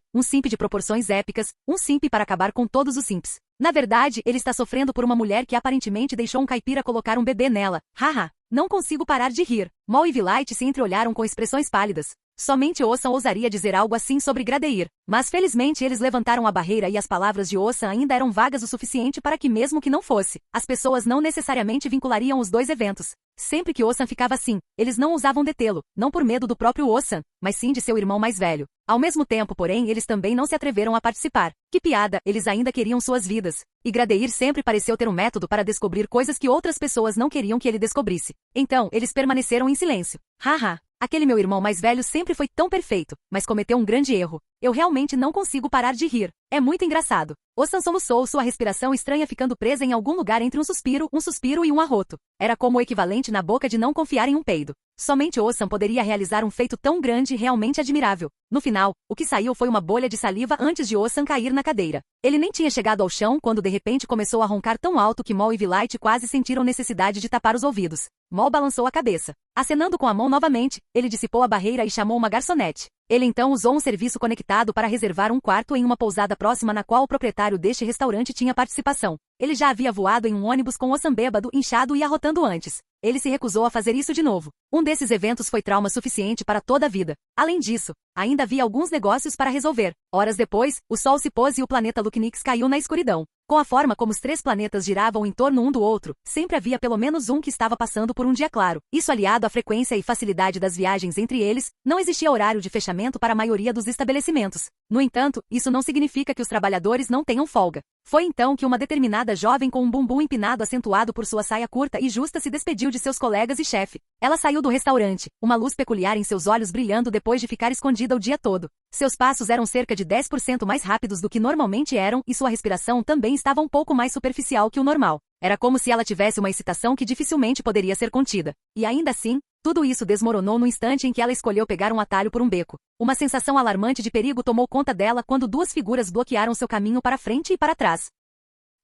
de proporções épicas, um simp para acabar com todos os simps. Na verdade, ele está sofrendo por uma mulher que aparentemente deixou um caipira colocar um bebê nela. Haha, não consigo parar de rir. Mol e Vilite se entreolharam com expressões pálidas. Somente Osam ousaria dizer algo assim sobre Gradeir. Mas felizmente eles levantaram a barreira e as palavras de Osam ainda eram vagas o suficiente para que mesmo que não fosse, as pessoas não necessariamente vinculariam os 2 eventos. Sempre que Osam ficava assim, eles não ousavam detê-lo, não por medo do próprio Osam, mas sim de seu irmão mais velho. Ao mesmo tempo, porém, eles também não se atreveram a participar. Que piada, eles ainda queriam suas vidas. E Gradeir sempre pareceu ter um método para descobrir coisas que outras pessoas não queriam que ele descobrisse. Então, eles permaneceram em silêncio. Haha. Aquele meu irmão mais velho sempre foi tão perfeito, mas cometeu um grande erro. Eu realmente não consigo parar de rir. É muito engraçado. Osam soluçou, sua respiração estranha ficando presa em algum lugar entre um suspiro e um arroto. Era como o equivalente na boca de não confiar em um peido. Somente Osam poderia realizar um feito tão grande e realmente admirável. No final, o que saiu foi uma bolha de saliva antes de Osam cair na cadeira. Ele nem tinha chegado ao chão quando de repente começou a roncar tão alto que Mol e Vilite quase sentiram necessidade de tapar os ouvidos. Mol balançou a cabeça. Acenando com a mão novamente, ele dissipou a barreira e chamou uma garçonete. Ele então usou um serviço conectado para reservar um quarto em uma pousada próxima na qual o proprietário deste restaurante tinha participação. Ele já havia voado em um ônibus com Osam bêbado, inchado e arrotando antes. Ele se recusou a fazer isso de novo. Um desses eventos foi trauma suficiente para toda a vida. Além disso, ainda havia alguns negócios para resolver. Horas depois, o sol se pôs e o planeta Luknix caiu na escuridão. Com a forma como os 3 planetas giravam em torno um do outro, sempre havia pelo menos um que estava passando por um dia claro. Isso aliado à frequência e facilidade das viagens entre eles, não existia horário de fechamento para a maioria dos estabelecimentos. No entanto, isso não significa que os trabalhadores não tenham folga. Foi então que uma determinada jovem com um bumbum empinado acentuado por sua saia curta e justa se despediu de seus colegas e chefe. Ela saiu do restaurante, uma luz peculiar em seus olhos brilhando depois de ficar escondida o dia todo. Seus passos eram cerca de 10% mais rápidos do que normalmente eram e sua respiração também estava um pouco mais superficial que o normal. Era como se ela tivesse uma excitação que dificilmente poderia ser contida. E ainda assim, tudo isso desmoronou no instante em que ela escolheu pegar um atalho por um beco. Uma sensação alarmante de perigo tomou conta dela quando 2 figuras bloquearam seu caminho para frente e para trás.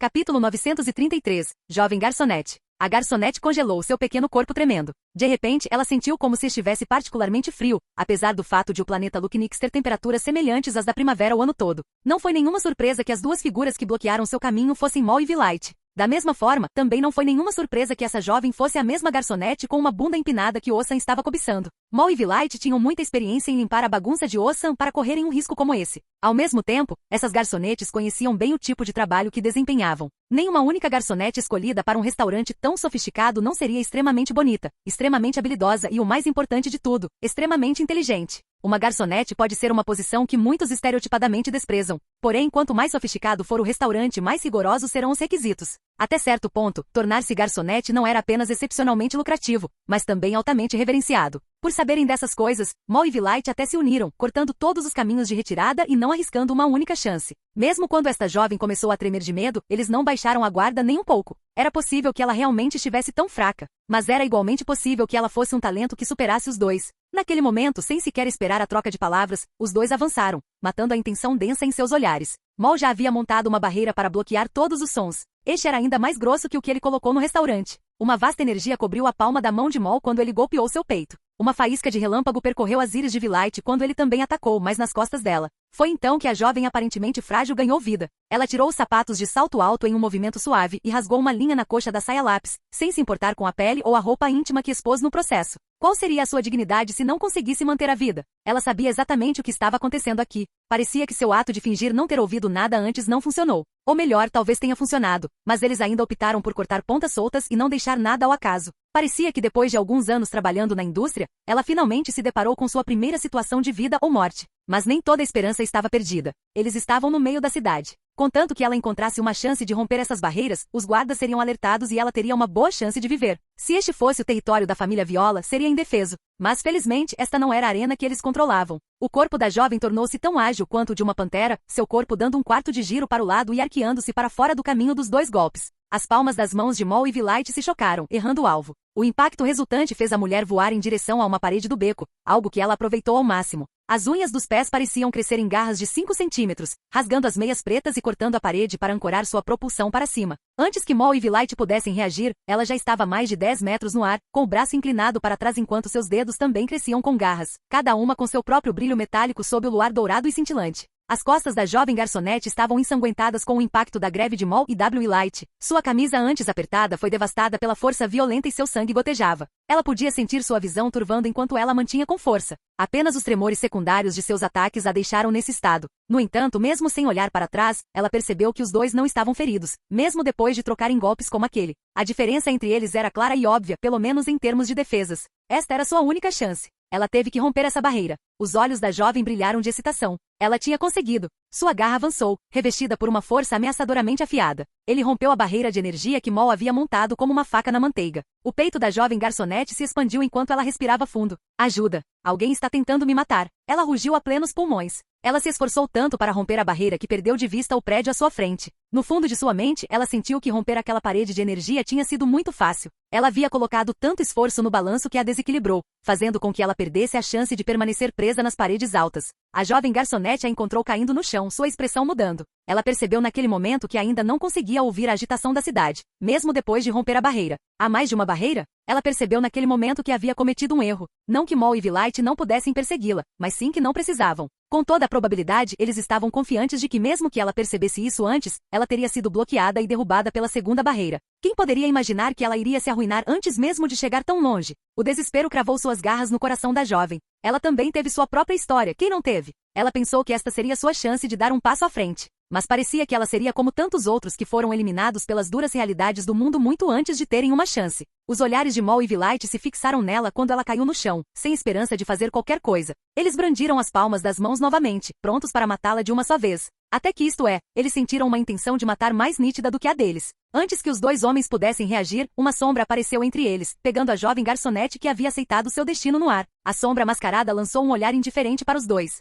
Capítulo 933. Jovem garçonete. A garçonete congelou seu pequeno corpo tremendo. De repente, ela sentiu como se estivesse particularmente frio, apesar do fato de o planeta Luknix ter temperaturas semelhantes às da primavera o ano todo. Não foi nenhuma surpresa que as 2 figuras que bloquearam seu caminho fossem Mol e Vilite. Da mesma forma, também não foi nenhuma surpresa que essa jovem fosse a mesma garçonete com uma bunda empinada que Osam estava cobiçando. Mol e Vilite tinham muita experiência em limpar a bagunça de Osam para correrem um risco como esse. Ao mesmo tempo, essas garçonetes conheciam bem o tipo de trabalho que desempenhavam. Nenhuma única garçonete escolhida para um restaurante tão sofisticado não seria extremamente bonita, extremamente habilidosa e, o mais importante de tudo, extremamente inteligente. Uma garçonete pode ser uma posição que muitos estereotipadamente desprezam. Porém, quanto mais sofisticado for o restaurante, mais rigorosos serão os requisitos. Até certo ponto, tornar-se garçonete não era apenas excepcionalmente lucrativo, mas também altamente reverenciado. Por saberem dessas coisas, Mal e Vlight até se uniram, cortando todos os caminhos de retirada e não arriscando uma única chance. Mesmo quando esta jovem começou a tremer de medo, eles não baixaram a guarda nem um pouco. Era possível que ela realmente estivesse tão fraca, mas era igualmente possível que ela fosse um talento que superasse os dois. Naquele momento, sem sequer esperar a troca de palavras, os dois avançaram, matando a intenção densa em seus olhares. Mal já havia montado uma barreira para bloquear todos os sons. Este era ainda mais grosso que o que ele colocou no restaurante. Uma vasta energia cobriu a palma da mão de Mal quando ele golpeou seu peito. Uma faísca de relâmpago percorreu as íris de Vlight quando ele também atacou, mas nas costas dela. Foi então que a jovem aparentemente frágil ganhou vida. Ela tirou os sapatos de salto alto em um movimento suave e rasgou uma linha na coxa da saia lápis, sem se importar com a pele ou a roupa íntima que expôs no processo. Qual seria a sua dignidade se não conseguisse manter a vida? Ela sabia exatamente o que estava acontecendo aqui. Parecia que seu ato de fingir não ter ouvido nada antes não funcionou. Ou melhor, talvez tenha funcionado, mas eles ainda optaram por cortar pontas soltas e não deixar nada ao acaso. Parecia que depois de alguns anos trabalhando na indústria, ela finalmente se deparou com sua primeira situação de vida ou morte. Mas nem toda a esperança estava perdida. Eles estavam no meio da cidade. Contanto que ela encontrasse uma chance de romper essas barreiras, os guardas seriam alertados e ela teria uma boa chance de viver. Se este fosse o território da família Viola, seria indefeso. Mas felizmente, esta não era a arena que eles controlavam. O corpo da jovem tornou-se tão ágil quanto o de uma pantera, seu corpo dando um quarto de giro para o lado e arqueando-se para fora do caminho dos dois golpes. As palmas das mãos de Mal e Vlight se chocaram, errando o alvo. O impacto resultante fez a mulher voar em direção a uma parede do beco, algo que ela aproveitou ao máximo. As unhas dos pés pareciam crescer em garras de 5 centímetros, rasgando as meias pretas e cortando a parede para ancorar sua propulsão para cima. Antes que Mal e Vlight pudessem reagir, ela já estava a mais de 10 metros no ar, com o braço inclinado para trás enquanto seus dedos também cresciam com garras, cada uma com seu próprio brilho metálico sob o luar dourado e cintilante. As costas da jovem garçonete estavam ensanguentadas com o impacto da greve de Mal e Vlight. Sua camisa antes apertada foi devastada pela força violenta e seu sangue gotejava. Ela podia sentir sua visão turvando enquanto ela mantinha com força. Apenas os tremores secundários de seus ataques a deixaram nesse estado. No entanto, mesmo sem olhar para trás, ela percebeu que os dois não estavam feridos, mesmo depois de trocarem golpes como aquele. A diferença entre eles era clara e óbvia, pelo menos em termos de defesas. Esta era sua única chance. Ela teve que romper essa barreira. Os olhos da jovem brilharam de excitação. Ela tinha conseguido. Sua garra avançou, revestida por uma força ameaçadoramente afiada. Ele rompeu a barreira de energia que Mal havia montado como uma faca na manteiga. O peito da jovem garçonete se expandiu enquanto ela respirava fundo. Ajuda! Alguém está tentando me matar. Ela rugiu a plenos pulmões. Ela se esforçou tanto para romper a barreira que perdeu de vista o prédio à sua frente. No fundo de sua mente, ela sentiu que romper aquela parede de energia tinha sido muito fácil. Ela havia colocado tanto esforço no balanço que a desequilibrou, fazendo com que ela perdesse a chance de permanecer presa nas paredes altas. A jovem garçonete a encontrou caindo no chão, sua expressão mudando. Ela percebeu naquele momento que ainda não conseguia ouvir a agitação da cidade, mesmo depois de romper a barreira. Há mais de uma barreira? Ela percebeu naquele momento que havia cometido um erro. Não que Mal e Vlight não pudessem persegui-la, mas sim que não precisavam. Com toda a probabilidade, eles estavam confiantes de que mesmo que ela percebesse isso antes, ela teria sido bloqueada e derrubada pela segunda barreira. Quem poderia imaginar que ela iria se arruinar antes mesmo de chegar tão longe? O desespero cravou suas garras no coração da jovem. Ela também teve sua própria história, quem não teve? Ela pensou que esta seria sua chance de dar um passo à frente. Mas parecia que ela seria como tantos outros que foram eliminados pelas duras realidades do mundo muito antes de terem uma chance. Os olhares de Mal e Vlight se fixaram nela quando ela caiu no chão, sem esperança de fazer qualquer coisa. Eles brandiram as palmas das mãos novamente, prontos para matá-la de uma só vez. Até que isto é, eles sentiram uma intenção de matar mais nítida do que a deles. Antes que os dois homens pudessem reagir, uma sombra apareceu entre eles, pegando a jovem garçonete que havia aceitado seu destino no ar. A sombra mascarada lançou um olhar indiferente para os dois.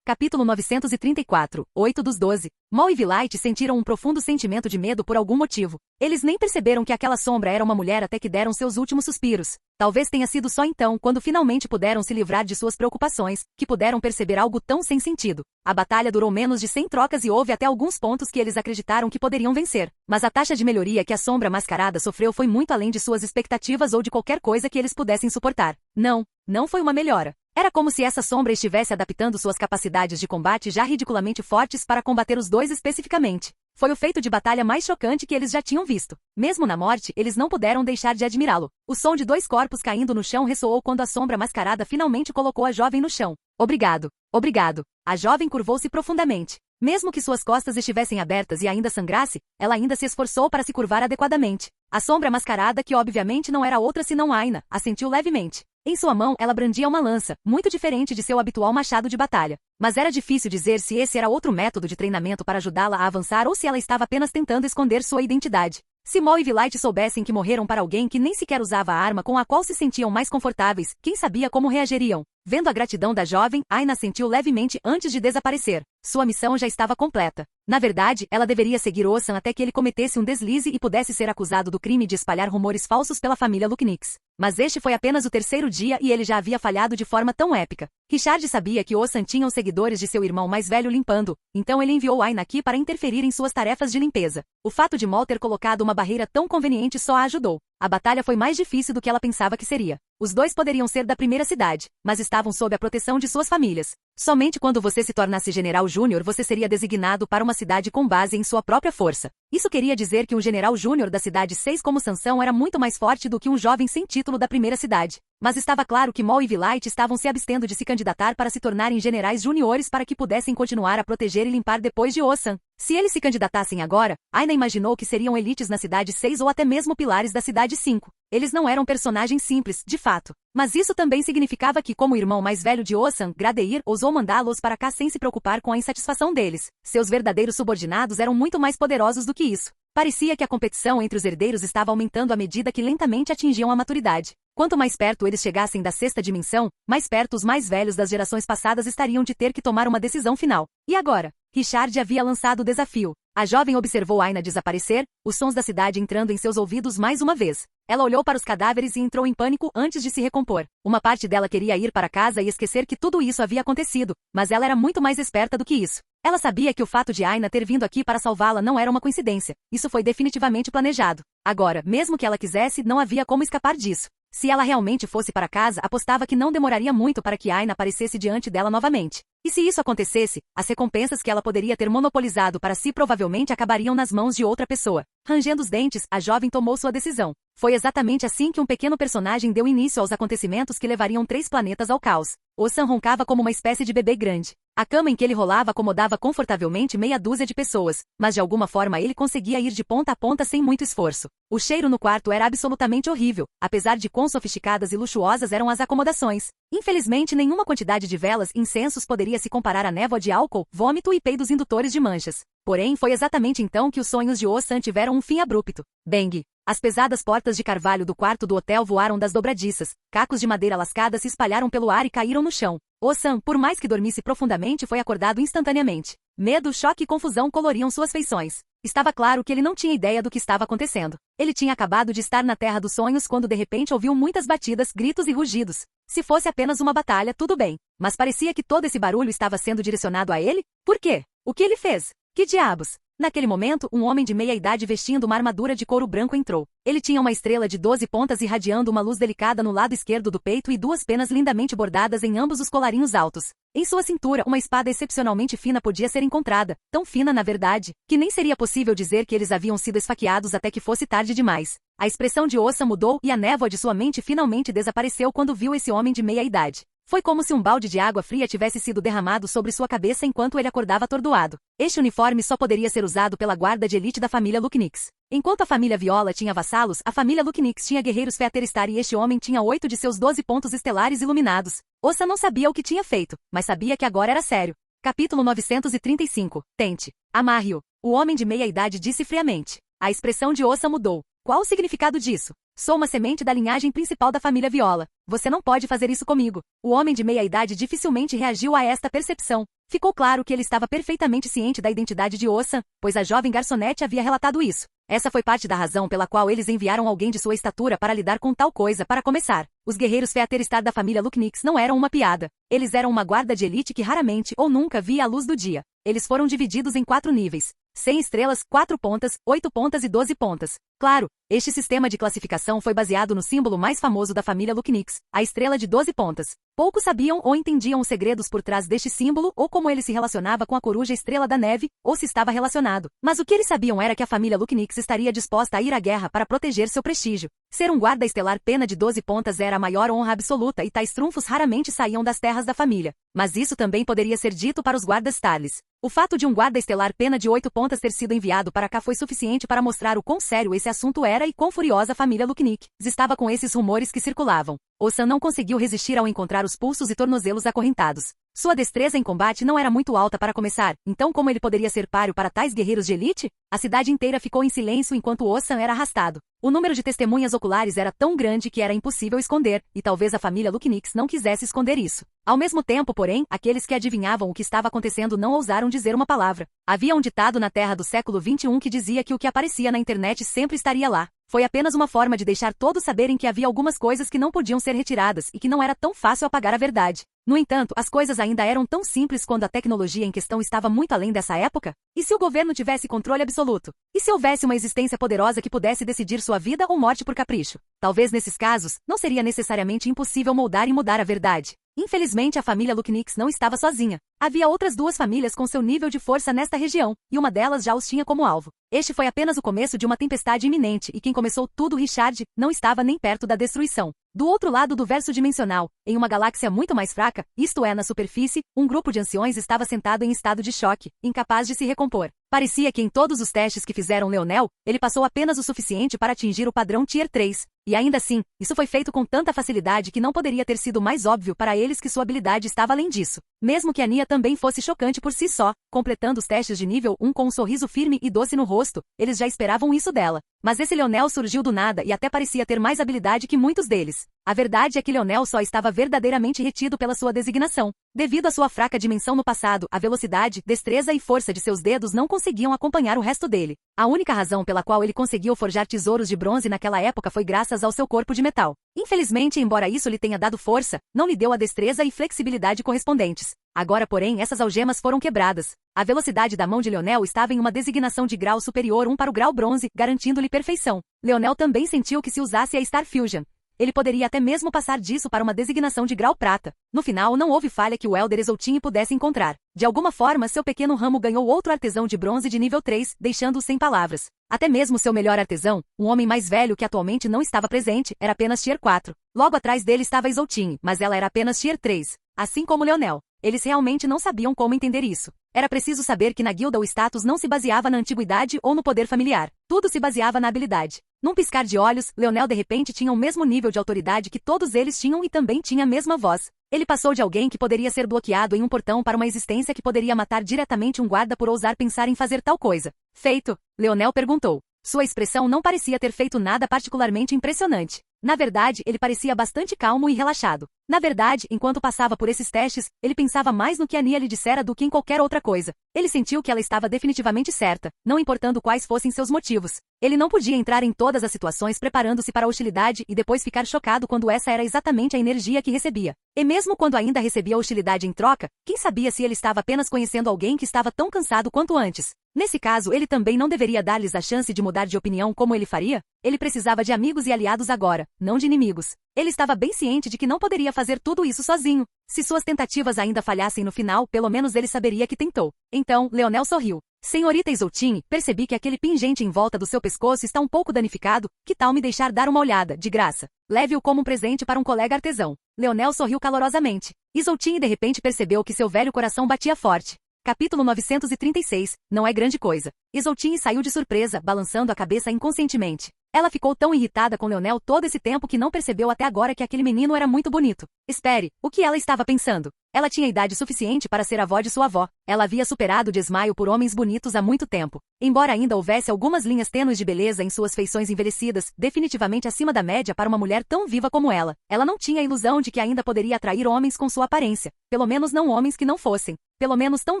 Capítulo 934, 8 dos 12. Mal e Vlight sentiram um profundo sentimento de medo por algum motivo. Eles nem perceberam que aquela sombra era uma mulher até que deram seus últimos suspiros. Talvez tenha sido só então, quando finalmente puderam se livrar de suas preocupações, que puderam perceber algo tão sem sentido. A batalha durou menos de 100 trocas e houve até alguns pontos que eles acreditaram que poderiam vencer. Mas a taxa de melhoria que a sombra mascarada sofreu foi muito além de suas expectativas ou de qualquer coisa que eles pudessem suportar. Não foi uma melhora. Era como se essa sombra estivesse adaptando suas capacidades de combate já ridiculamente fortes para combater os dois especificamente. Foi o feito de batalha mais chocante que eles já tinham visto. Mesmo na morte, eles não puderam deixar de admirá-lo. O som de dois corpos caindo no chão ressoou quando a sombra mascarada finalmente colocou a jovem no chão. Obrigado. Obrigado. A jovem curvou-se profundamente. Mesmo que suas costas estivessem abertas e ainda sangrasse, ela ainda se esforçou para se curvar adequadamente. A sombra mascarada, que obviamente não era outra senão Aina, assentiu levemente. Em sua mão, ela brandia uma lança, muito diferente de seu habitual machado de batalha. Mas era difícil dizer se esse era outro método de treinamento para ajudá-la a avançar ou se ela estava apenas tentando esconder sua identidade. Se Maul e Vlight soubessem que morreram para alguém que nem sequer usava a arma com a qual se sentiam mais confortáveis, quem sabia como reagiriam? Vendo a gratidão da jovem, Aina sentiu levemente antes de desaparecer. Sua missão já estava completa. Na verdade, ela deveria seguir Osan até que ele cometesse um deslize e pudesse ser acusado do crime de espalhar rumores falsos pela família Luknix. Mas este foi apenas o terceiro dia e ele já havia falhado de forma tão épica. Richard sabia que Osan tinha os seguidores de seu irmão mais velho limpando, então ele enviou Aina aqui para interferir em suas tarefas de limpeza. O fato de Maul ter colocado uma barreira tão conveniente só a ajudou. A batalha foi mais difícil do que ela pensava que seria. Os dois poderiam ser da primeira cidade, mas estavam sob a proteção de suas famílias. Somente quando você se tornasse general júnior você seria designado para uma cidade com base em sua própria força. Isso queria dizer que um general júnior da cidade 6 como Sansão era muito mais forte do que um jovem sem título da primeira cidade. Mas estava claro que Maul e Vlight estavam se abstendo de se candidatar para se tornarem generais juniores para que pudessem continuar a proteger e limpar depois de Osan. Se eles se candidatassem agora, Aina imaginou que seriam elites na cidade 6 ou até mesmo pilares da cidade 5. Eles não eram personagens simples, de fato. Mas isso também significava que, como o irmão mais velho de Osan, Gradeir, ousou mandá-los para cá sem se preocupar com a insatisfação deles. Seus verdadeiros subordinados eram muito mais poderosos do que isso. Parecia que a competição entre os herdeiros estava aumentando à medida que lentamente atingiam a maturidade. Quanto mais perto eles chegassem da sexta dimensão, mais perto os mais velhos das gerações passadas estariam de ter que tomar uma decisão final. E agora? Richard havia lançado o desafio. A jovem observou Aina desaparecer, os sons da cidade entrando em seus ouvidos mais uma vez. Ela olhou para os cadáveres e entrou em pânico antes de se recompor. Uma parte dela queria ir para casa e esquecer que tudo isso havia acontecido, mas ela era muito mais esperta do que isso. Ela sabia que o fato de Aina ter vindo aqui para salvá-la não era uma coincidência. Isso foi definitivamente planejado. Agora, mesmo que ela quisesse, não havia como escapar disso. Se ela realmente fosse para casa, apostava que não demoraria muito para que Aina aparecesse diante dela novamente. E se isso acontecesse, as recompensas que ela poderia ter monopolizado para si provavelmente acabariam nas mãos de outra pessoa. Rangendo os dentes, a jovem tomou sua decisão. Foi exatamente assim que um pequeno personagem deu início aos acontecimentos que levariam 3 planetas ao caos. Osan roncava como uma espécie de bebê grande. A cama em que ele rolava acomodava confortavelmente meia dúzia de pessoas, mas de alguma forma ele conseguia ir de ponta a ponta sem muito esforço. O cheiro no quarto era absolutamente horrível, apesar de quão sofisticadas e luxuosas eram as acomodações. Infelizmente, nenhuma quantidade de velas e incensos poderia se comparar à névoa de álcool, vômito e peidos indutores de manchas. Porém, foi exatamente então que os sonhos de Osan tiveram um fim abrupto. Bang! As pesadas portas de carvalho do quarto do hotel voaram das dobradiças, cacos de madeira lascada se espalharam pelo ar e caíram no chão. Osan, por mais que dormisse profundamente, foi acordado instantaneamente. Medo, choque e confusão coloriam suas feições. Estava claro que ele não tinha ideia do que estava acontecendo. Ele tinha acabado de estar na Terra dos Sonhos quando de repente ouviu muitas batidas, gritos e rugidos. Se fosse apenas uma batalha, tudo bem. Mas parecia que todo esse barulho estava sendo direcionado a ele? Por quê? O que ele fez? Que diabos? Naquele momento, um homem de meia-idade vestindo uma armadura de couro branco entrou. Ele tinha uma estrela de 12 pontas irradiando uma luz delicada no lado esquerdo do peito e 2 penas lindamente bordadas em ambos os colarinhos altos. Em sua cintura, uma espada excepcionalmente fina podia ser encontrada, tão fina na verdade, que nem seria possível dizer que eles haviam sido esfaqueados até que fosse tarde demais. A expressão de Osan mudou e a névoa de sua mente finalmente desapareceu quando viu esse homem de meia-idade. Foi como se um balde de água fria tivesse sido derramado sobre sua cabeça enquanto ele acordava atordoado. Este uniforme só poderia ser usado pela guarda de elite da família Luknix. Enquanto a família Viola tinha vassalos, a família Luknix tinha guerreiros Featherstar e este homem tinha 8 de seus 12 pontos estelares iluminados. Osan não sabia o que tinha feito, mas sabia que agora era sério. Capítulo 935. Tente. Amarre-o. O homem de meia-idade disse friamente. A expressão de Osan mudou. Qual o significado disso? Sou uma semente da linhagem principal da família Viola. Você não pode fazer isso comigo. O homem de meia-idade dificilmente reagiu a esta percepção. Ficou claro que ele estava perfeitamente ciente da identidade de Osan, pois a jovem garçonete havia relatado isso. Essa foi parte da razão pela qual eles enviaram alguém de sua estatura para lidar com tal coisa. Para começar, os guerreiros Featherstar da família Luknix não eram uma piada. Eles eram uma guarda de elite que raramente ou nunca via a luz do dia. Eles foram divididos em 4 níveis. 100 estrelas, 4 pontas, 8 pontas e 12 pontas. Claro, este sistema de classificação foi baseado no símbolo mais famoso da família Luknix, a estrela de 12 pontas. Poucos sabiam ou entendiam os segredos por trás deste símbolo ou como ele se relacionava com a coruja estrela da neve, ou se estava relacionado. Mas o que eles sabiam era que a família Luknix estaria disposta a ir à guerra para proteger seu prestígio. Ser um guarda estelar pena de 12 pontas era a maior honra absoluta e tais trunfos raramente saíam das terras da família. Mas isso também poderia ser dito para os guardas Starlis. O fato de um guarda estelar pena de 8 pontas ter sido enviado para cá foi suficiente para mostrar o quão sério esse assunto era e quão furiosa a família Luknix estava com esses rumores que circulavam. Osan não conseguiu resistir ao encontrar os pulsos e tornozelos acorrentados. Sua destreza em combate não era muito alta para começar, então como ele poderia ser páreo para tais guerreiros de elite? A cidade inteira ficou em silêncio enquanto Ossan era arrastado. O número de testemunhas oculares era tão grande que era impossível esconder, e talvez a família Lucknix não quisesse esconder isso. Ao mesmo tempo, porém, aqueles que adivinhavam o que estava acontecendo não ousaram dizer uma palavra. Havia um ditado na Terra do século XXI que dizia que o que aparecia na internet sempre estaria lá. Foi apenas uma forma de deixar todos saberem que havia algumas coisas que não podiam ser retiradas e que não era tão fácil apagar a verdade. No entanto, as coisas ainda eram tão simples quando a tecnologia em questão estava muito além dessa época? E se o governo tivesse controle absoluto? E se houvesse uma existência poderosa que pudesse decidir sua vida ou morte por capricho? Talvez nesses casos, não seria necessariamente impossível moldar e mudar a verdade. Infelizmente, a família Lucknix não estava sozinha. Havia outras duas famílias com seu nível de força nesta região, e uma delas já os tinha como alvo. Este foi apenas o começo de uma tempestade iminente e quem começou tudo, Richard, não estava nem perto da destruição. Do outro lado do verso dimensional, em uma galáxia muito mais fraca, isto é, na superfície, um grupo de anciões estava sentado em estado de choque, incapaz de se recompor. Parecia que em todos os testes que fizeram Leonel, ele passou apenas o suficiente para atingir o padrão Tier 3. E ainda assim, isso foi feito com tanta facilidade que não poderia ter sido mais óbvio para eles que sua habilidade estava além disso. Mesmo que Ania também fosse chocante por si só, completando os testes de nível 1 com um sorriso firme e doce no rosto, eles já esperavam isso dela. Mas esse Leonel surgiu do nada e até parecia ter mais habilidade que muitos deles. A verdade é que Leonel só estava verdadeiramente retido pela sua designação. Devido à sua fraca dimensão no passado, a velocidade, destreza e força de seus dedos não conseguiam acompanhar o resto dele. A única razão pela qual ele conseguiu forjar tesouros de bronze naquela época foi graças ao seu corpo de metal. Infelizmente, embora isso lhe tenha dado força, não lhe deu a destreza e flexibilidade correspondentes. Agora, porém, essas algemas foram quebradas. A velocidade da mão de Leonel estava em uma designação de grau superior 1 para o grau bronze, garantindo-lhe perfeição. Leonel também sentiu que se usasse a Star Fusion, ele poderia até mesmo passar disso para uma designação de grau prata. No final, não houve falha que o Elder Exaltine pudesse encontrar. De alguma forma, seu pequeno ramo ganhou outro artesão de bronze de nível 3, deixando-o sem palavras. Até mesmo seu melhor artesão, um homem mais velho que atualmente não estava presente, era apenas Tier 4. Logo atrás dele estava Exaltine, mas ela era apenas Tier 3. Assim como Leonel. Eles realmente não sabiam como entender isso. Era preciso saber que na guilda o status não se baseava na antiguidade ou no poder familiar. Tudo se baseava na habilidade. Num piscar de olhos, Leonel de repente tinha o mesmo nível de autoridade que todos eles tinham e também tinha a mesma voz. Ele passou de alguém que poderia ser bloqueado em um portão para uma existência que poderia matar diretamente um guarda por ousar pensar em fazer tal coisa. Feito? Leonel perguntou. Sua expressão não parecia ter feito nada particularmente impressionante. Na verdade, ele parecia bastante calmo e relaxado. Na verdade, enquanto passava por esses testes, ele pensava mais no que Ania lhe dissera do que em qualquer outra coisa. Ele sentiu que ela estava definitivamente certa, não importando quais fossem seus motivos. Ele não podia entrar em todas as situações preparando-se para a hostilidade e depois ficar chocado quando essa era exatamente a energia que recebia. E mesmo quando ainda recebia hostilidade em troca, quem sabia se ele estava apenas conhecendo alguém que estava tão cansado quanto antes? Nesse caso, ele também não deveria dar-lhes a chance de mudar de opinião como ele faria? Ele precisava de amigos e aliados agora, não de inimigos. Ele estava bem ciente de que não poderia fazer tudo isso sozinho. Se suas tentativas ainda falhassem no final, pelo menos ele saberia que tentou. Então, Leonel sorriu. Senhorita Exaltine, percebi que aquele pingente em volta do seu pescoço está um pouco danificado. Que tal me deixar dar uma olhada, de graça? Leve-o como um presente para um colega artesão. Leonel sorriu calorosamente. Exaltine de repente percebeu que seu velho coração batia forte. Capítulo 936, não é grande coisa. Exaltine saiu de surpresa, balançando a cabeça inconscientemente. Ela ficou tão irritada com Leonel todo esse tempo que não percebeu até agora que aquele menino era muito bonito. Espere, o que ela estava pensando? Ela tinha idade suficiente para ser avó de sua avó. Ela havia superado o desmaio por homens bonitos há muito tempo. Embora ainda houvesse algumas linhas tênues de beleza em suas feições envelhecidas, definitivamente acima da média para uma mulher tão viva como ela não tinha a ilusão de que ainda poderia atrair homens com sua aparência. Pelo menos não homens que não fossem. Pelo menos tão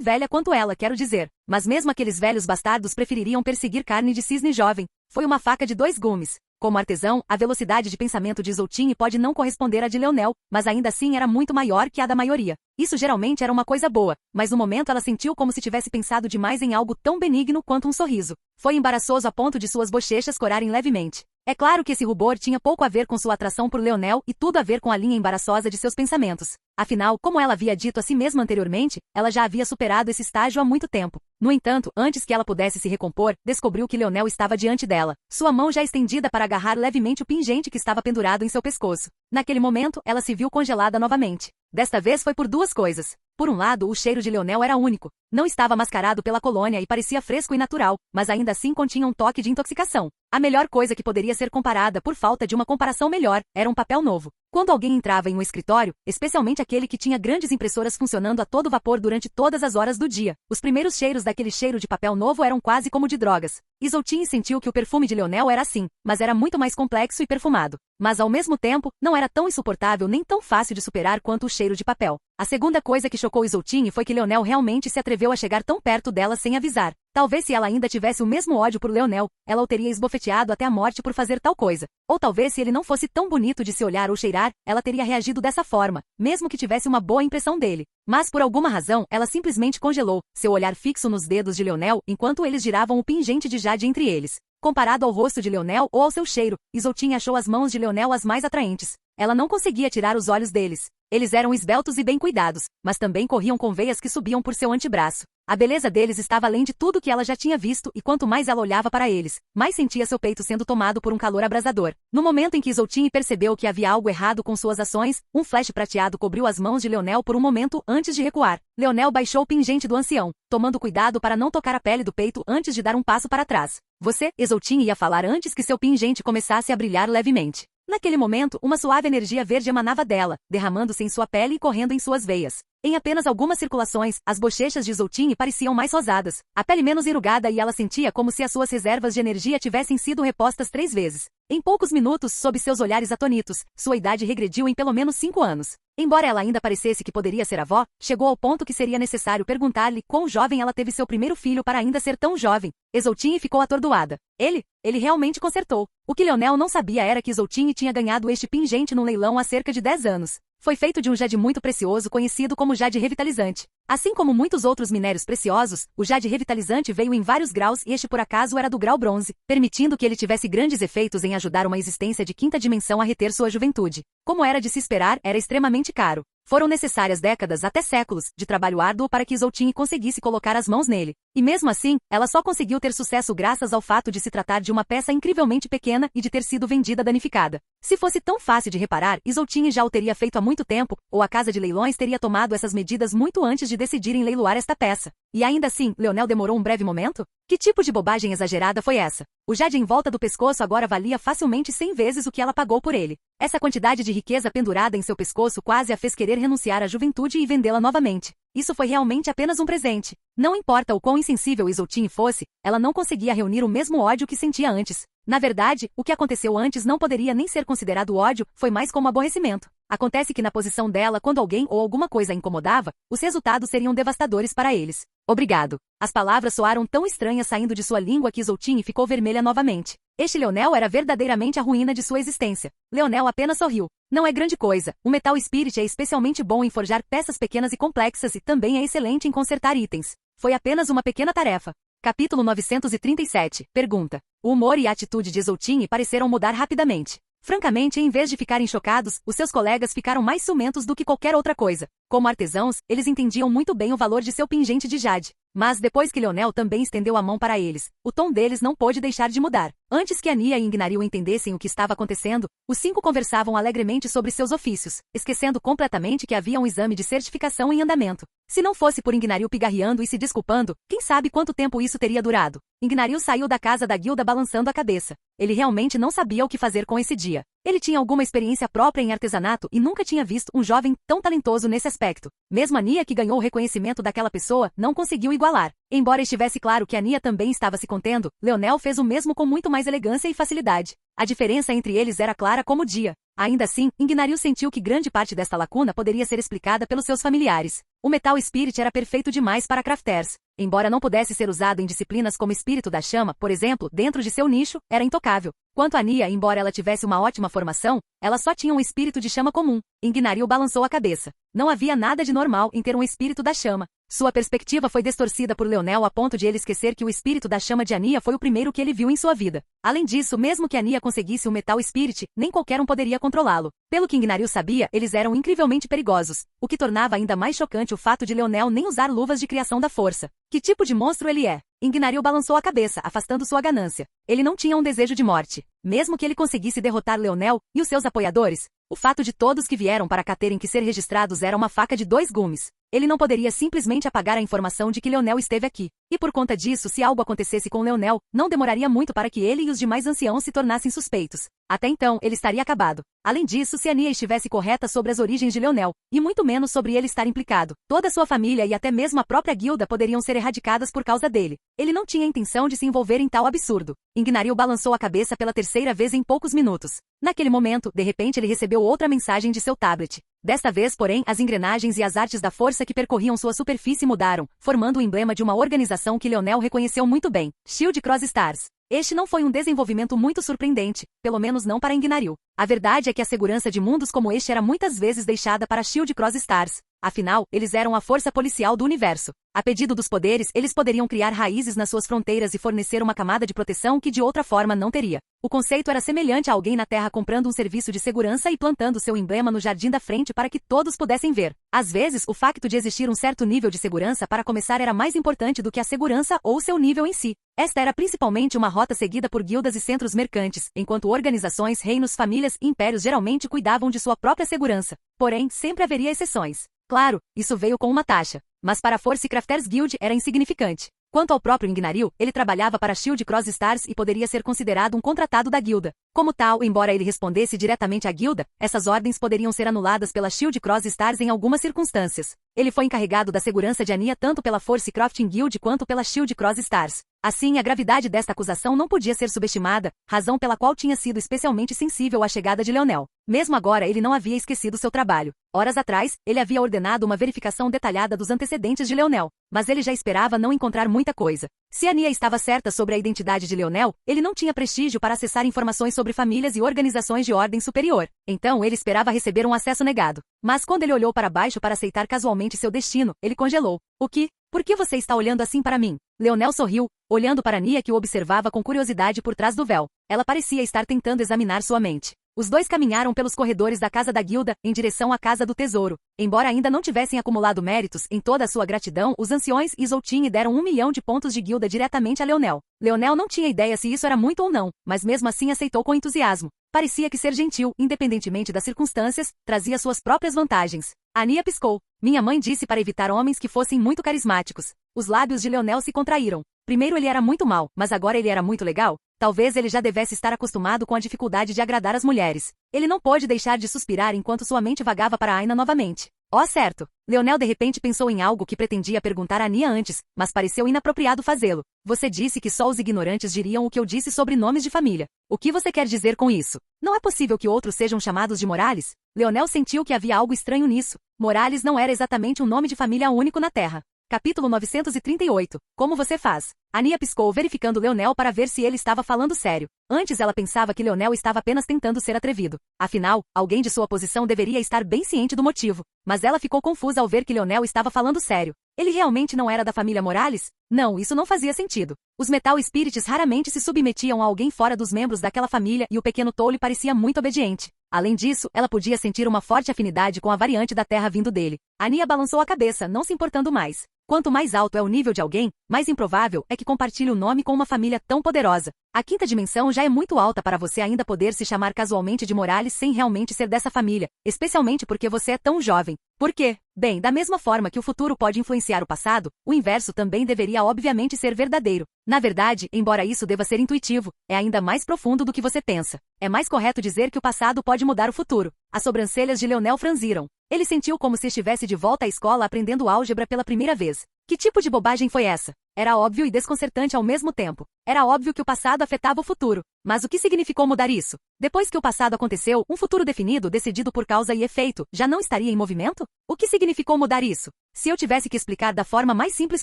velha quanto ela, quero dizer. Mas mesmo aqueles velhos bastardos prefeririam perseguir carne de cisne jovem. Foi uma faca de dois gumes. Como artesão, a velocidade de pensamento de Exaltine pode não corresponder à de Leonel, mas ainda assim era muito maior que a da maioria. Isso geralmente era uma coisa boa, mas no momento ela sentiu como se tivesse pensado demais em algo tão benigno quanto um sorriso. Foi embaraçoso a ponto de suas bochechas corarem levemente. É claro que esse rubor tinha pouco a ver com sua atração por Leonel e tudo a ver com a linha embaraçosa de seus pensamentos. Afinal, como ela havia dito a si mesma anteriormente, ela já havia superado esse estágio há muito tempo. No entanto, antes que ela pudesse se recompor, descobriu que Leonel estava diante dela, sua mão já estendida para agarrar levemente o pingente que estava pendurado em seu pescoço. Naquele momento, ela se viu congelada novamente. Desta vez foi por duas coisas. Por um lado, o cheiro de Leonel era único. Não estava mascarado pela colônia e parecia fresco e natural, mas ainda assim continha um toque de intoxicação. A melhor coisa que poderia ser comparada por falta de uma comparação melhor era um papel novo. Quando alguém entrava em um escritório, especialmente aquele que tinha grandes impressoras funcionando a todo vapor durante todas as horas do dia, os primeiros cheiros daquele cheiro de papel novo eram quase como de drogas. Isoltine sentiu que o perfume de Leonel era assim, mas era muito mais complexo e perfumado. Mas ao mesmo tempo, não era tão insuportável nem tão fácil de superar quanto o cheiro de papel. A segunda coisa que chocou Isoltine foi que Leonel realmente se atreveu a chegar tão perto dela sem avisar. Talvez se ela ainda tivesse o mesmo ódio por Leonel, ela o teria esbofeteado até a morte por fazer tal coisa. Ou talvez se ele não fosse tão bonito de se olhar ou cheirar, ela teria reagido dessa forma, mesmo que tivesse uma boa impressão dele. Mas por alguma razão, ela simplesmente congelou, seu olhar fixo nos dedos de Leonel enquanto eles giravam o pingente de jade entre eles. Comparado ao rosto de Leonel ou ao seu cheiro, Isoltine achou as mãos de Leonel as mais atraentes. Ela não conseguia tirar os olhos deles. Eles eram esbeltos e bem cuidados, mas também corriam com veias que subiam por seu antebraço. A beleza deles estava além de tudo que ela já tinha visto e quanto mais ela olhava para eles, mais sentia seu peito sendo tomado por um calor abrasador. No momento em que Isoltine percebeu que havia algo errado com suas ações, um flash prateado cobriu as mãos de Leonel por um momento antes de recuar. Leonel baixou o pingente do ancião, tomando cuidado para não tocar a pele do peito antes de dar um passo para trás. Você, Isoltine ia falar antes que seu pingente começasse a brilhar levemente. Naquele momento, uma suave energia verde emanava dela, derramando-se em sua pele e correndo em suas veias. Em apenas algumas circulações, as bochechas de Isoltine pareciam mais rosadas, a pele menos enrugada e ela sentia como se as suas reservas de energia tivessem sido repostas 3 vezes. Em poucos minutos, sob seus olhares atônitos, sua idade regrediu em pelo menos 5 anos. Embora ela ainda parecesse que poderia ser avó, chegou ao ponto que seria necessário perguntar-lhe quão jovem ela teve seu primeiro filho para ainda ser tão jovem. Isoltine ficou atordoada. Ele realmente consertou. O que Leonel não sabia era que Isoltine tinha ganhado este pingente num leilão há cerca de 10 anos. Foi feito de um jade muito precioso conhecido como jade revitalizante. Assim como muitos outros minérios preciosos, o jade revitalizante veio em vários graus e este por acaso era do grau bronze, permitindo que ele tivesse grandes efeitos em ajudar uma existência de quinta dimensão a reter sua juventude. Como era de se esperar, era extremamente caro. Foram necessárias décadas, até séculos, de trabalho árduo para que Isoltine conseguisse colocar as mãos nele. E mesmo assim, ela só conseguiu ter sucesso graças ao fato de se tratar de uma peça incrivelmente pequena e de ter sido vendida danificada. Se fosse tão fácil de reparar, Isoltine já o teria feito há muito tempo, ou a casa de leilões teria tomado essas medidas muito antes de decidirem leiloar esta peça. E ainda assim, Leonel demorou um breve momento? Que tipo de bobagem exagerada foi essa? O jade em volta do pescoço agora valia facilmente 100 vezes o que ela pagou por ele. Essa quantidade de riqueza pendurada em seu pescoço quase a fez querer renunciar à juventude e vendê-la novamente. Isso foi realmente apenas um presente. Não importa o quão insensível Isoltine fosse, ela não conseguia reunir o mesmo ódio que sentia antes. Na verdade, o que aconteceu antes não poderia nem ser considerado ódio, foi mais como aborrecimento. Acontece que na posição dela, quando alguém ou alguma coisa a incomodava, os resultados seriam devastadores para eles. Obrigado. As palavras soaram tão estranhas saindo de sua língua que Isoltine ficou vermelha novamente. Este Leonel era verdadeiramente a ruína de sua existência. Leonel apenas sorriu. Não é grande coisa. O Metal Spirit é especialmente bom em forjar peças pequenas e complexas e também é excelente em consertar itens. Foi apenas uma pequena tarefa. Capítulo 937. Pergunta. O humor e a atitude de Isoltine pareceram mudar rapidamente. Francamente, em vez de ficarem chocados, os seus colegas ficaram mais ciumentos do que qualquer outra coisa. Como artesãos, eles entendiam muito bem o valor de seu pingente de jade. Mas depois que Leonel também estendeu a mão para eles, o tom deles não pôde deixar de mudar. Antes que Ania e Ingnaril entendessem o que estava acontecendo, os 5 conversavam alegremente sobre seus ofícios, esquecendo completamente que havia um exame de certificação em andamento. Se não fosse por Ingnaril pigarreando e se desculpando, quem sabe quanto tempo isso teria durado. Ingnaril saiu da casa da guilda balançando a cabeça. Ele realmente não sabia o que fazer com esse dia. Ele tinha alguma experiência própria em artesanato e nunca tinha visto um jovem tão talentoso nesse aspecto. Mesmo Ania, que ganhou o reconhecimento daquela pessoa, não conseguiu igualar. Embora estivesse claro que Ania também estava se contendo, Leonel fez o mesmo com muito mais elegância e facilidade. A diferença entre eles era clara como o dia. Ainda assim, Ingnaril sentiu que grande parte desta lacuna poderia ser explicada pelos seus familiares. O Metal Spirit era perfeito demais para crafters. Embora não pudesse ser usado em disciplinas como espírito da chama, por exemplo, dentro de seu nicho, era intocável. Quanto a Ania, embora ela tivesse uma ótima formação, ela só tinha um espírito de chama comum. Ingnaril balançou a cabeça. Não havia nada de normal em ter um espírito da chama. Sua perspectiva foi distorcida por Leonel a ponto de ele esquecer que o espírito da chama de Ania foi o primeiro que ele viu em sua vida. Além disso, mesmo que Ania conseguisse o Metal Spirit, nem qualquer um poderia controlá-lo. Pelo que Ingnaril sabia, eles eram incrivelmente perigosos, o que tornava ainda mais chocante o fato de Leonel nem usar luvas de criação da força. Que tipo de monstro ele é? Ingnaril balançou a cabeça, afastando sua ganância. Ele não tinha um desejo de morte. Mesmo que ele conseguisse derrotar Leonel e os seus apoiadores, o fato de todos que vieram para cá terem que ser registrados era uma faca de 2 gumes. Ele não poderia simplesmente apagar a informação de que Leonel esteve aqui. E por conta disso, se algo acontecesse com Leonel, não demoraria muito para que ele e os demais anciãos se tornassem suspeitos. Até então, ele estaria acabado. Além disso, se Ania estivesse correta sobre as origens de Leonel, e muito menos sobre ele estar implicado, toda sua família e até mesmo a própria guilda poderiam ser erradicadas por causa dele. Ele não tinha intenção de se envolver em tal absurdo. Ingnaril balançou a cabeça pela terceira vez em poucos minutos. Naquele momento, de repente ele recebeu outra mensagem de seu tablet. Desta vez, porém, as engrenagens e as artes da força que percorriam sua superfície mudaram, formando o emblema de uma organização que Leonel reconheceu muito bem, Shield Cross Stars. Este não foi um desenvolvimento muito surpreendente, pelo menos não para Ingnaril. A verdade é que a segurança de mundos como este era muitas vezes deixada para Shield Cross Stars. Afinal, eles eram a força policial do universo. A pedido dos poderes, eles poderiam criar raízes nas suas fronteiras e fornecer uma camada de proteção que de outra forma não teria. O conceito era semelhante a alguém na Terra comprando um serviço de segurança e plantando seu emblema no jardim da frente para que todos pudessem ver. Às vezes, o facto de existir um certo nível de segurança para começar era mais importante do que a segurança ou seu nível em si. Esta era principalmente uma rota seguida por guildas e centros mercantes, enquanto organizações, reinos, famílias e impérios geralmente cuidavam de sua própria segurança. Porém, sempre haveria exceções. Claro, isso veio com uma taxa. Mas para a Force Crafters Guild era insignificante. Quanto ao próprio Ingnaril, ele trabalhava para Shield Cross Stars e poderia ser considerado um contratado da guilda. Como tal, embora ele respondesse diretamente à guilda, essas ordens poderiam ser anuladas pela Shield Cross Stars em algumas circunstâncias. Ele foi encarregado da segurança de Ania tanto pela Force Crafting Guild quanto pela Shield Cross Stars. Assim, a gravidade desta acusação não podia ser subestimada, razão pela qual tinha sido especialmente sensível à chegada de Leonel. Mesmo agora, ele não havia esquecido seu trabalho. Horas atrás, ele havia ordenado uma verificação detalhada dos antecedentes de Leonel, mas ele já esperava não encontrar muita coisa. Se Ania estava certa sobre a identidade de Leonel, ele não tinha prestígio para acessar informações sobre famílias e organizações de ordem superior. Então, ele esperava receber um acesso negado. Mas quando ele olhou para baixo para aceitar casualmente seu destino, ele congelou. O que? Por que você está olhando assim para mim? Leonel sorriu, olhando para Ania que o observava com curiosidade por trás do véu. Ela parecia estar tentando examinar sua mente. Os dois caminharam pelos corredores da Casa da Guilda, em direção à Casa do Tesouro. Embora ainda não tivessem acumulado méritos, em toda a sua gratidão, os anciões e Zoltine deram 1 milhão de pontos de guilda diretamente a Leonel. Leonel não tinha ideia se isso era muito ou não, mas mesmo assim aceitou com entusiasmo. Parecia que ser gentil, independentemente das circunstâncias, trazia suas próprias vantagens. Ania piscou. Minha mãe disse para evitar homens que fossem muito carismáticos. Os lábios de Leonel se contraíram. Primeiro ele era muito mau, mas agora ele era muito legal? Talvez ele já devesse estar acostumado com a dificuldade de agradar as mulheres. Ele não pôde deixar de suspirar enquanto sua mente vagava para Aina novamente. Oh, certo. Leonel de repente pensou em algo que pretendia perguntar a Ania antes, mas pareceu inapropriado fazê-lo. Você disse que só os ignorantes diriam o que eu disse sobre nomes de família. O que você quer dizer com isso? Não é possível que outros sejam chamados de Morales? Leonel sentiu que havia algo estranho nisso. Morales não era exatamente um nome de família único na Terra. Capítulo 938. Como você faz? Ania piscou verificando Leonel para ver se ele estava falando sério. Antes ela pensava que Leonel estava apenas tentando ser atrevido. Afinal, alguém de sua posição deveria estar bem ciente do motivo. Mas ela ficou confusa ao ver que Leonel estava falando sério. Ele realmente não era da família Morales? Não, isso não fazia sentido. Os Metal Spirits raramente se submetiam a alguém fora dos membros daquela família e o pequeno Tolle parecia muito obediente. Além disso, ela podia sentir uma forte afinidade com a variante da Terra vindo dele. Ania balançou a cabeça, não se importando mais. Quanto mais alto é o nível de alguém, mais improvável é que compartilhe o nome com uma família tão poderosa. A quinta dimensão já é muito alta para você ainda poder se chamar casualmente de Morales sem realmente ser dessa família, especialmente porque você é tão jovem. Por quê? Bem, da mesma forma que o futuro pode influenciar o passado, o inverso também deveria obviamente ser verdadeiro. Na verdade, embora isso deva ser intuitivo, é ainda mais profundo do que você pensa. É mais correto dizer que o passado pode mudar o futuro. As sobrancelhas de Leonel franziram. Ele sentiu como se estivesse de volta à escola aprendendo álgebra pela primeira vez. Que tipo de bobagem foi essa? Era óbvio e desconcertante ao mesmo tempo. Era óbvio que o passado afetava o futuro. Mas o que significou mudar isso? Depois que o passado aconteceu, um futuro definido, decidido por causa e efeito, já não estaria em movimento? O que significou mudar isso? Se eu tivesse que explicar da forma mais simples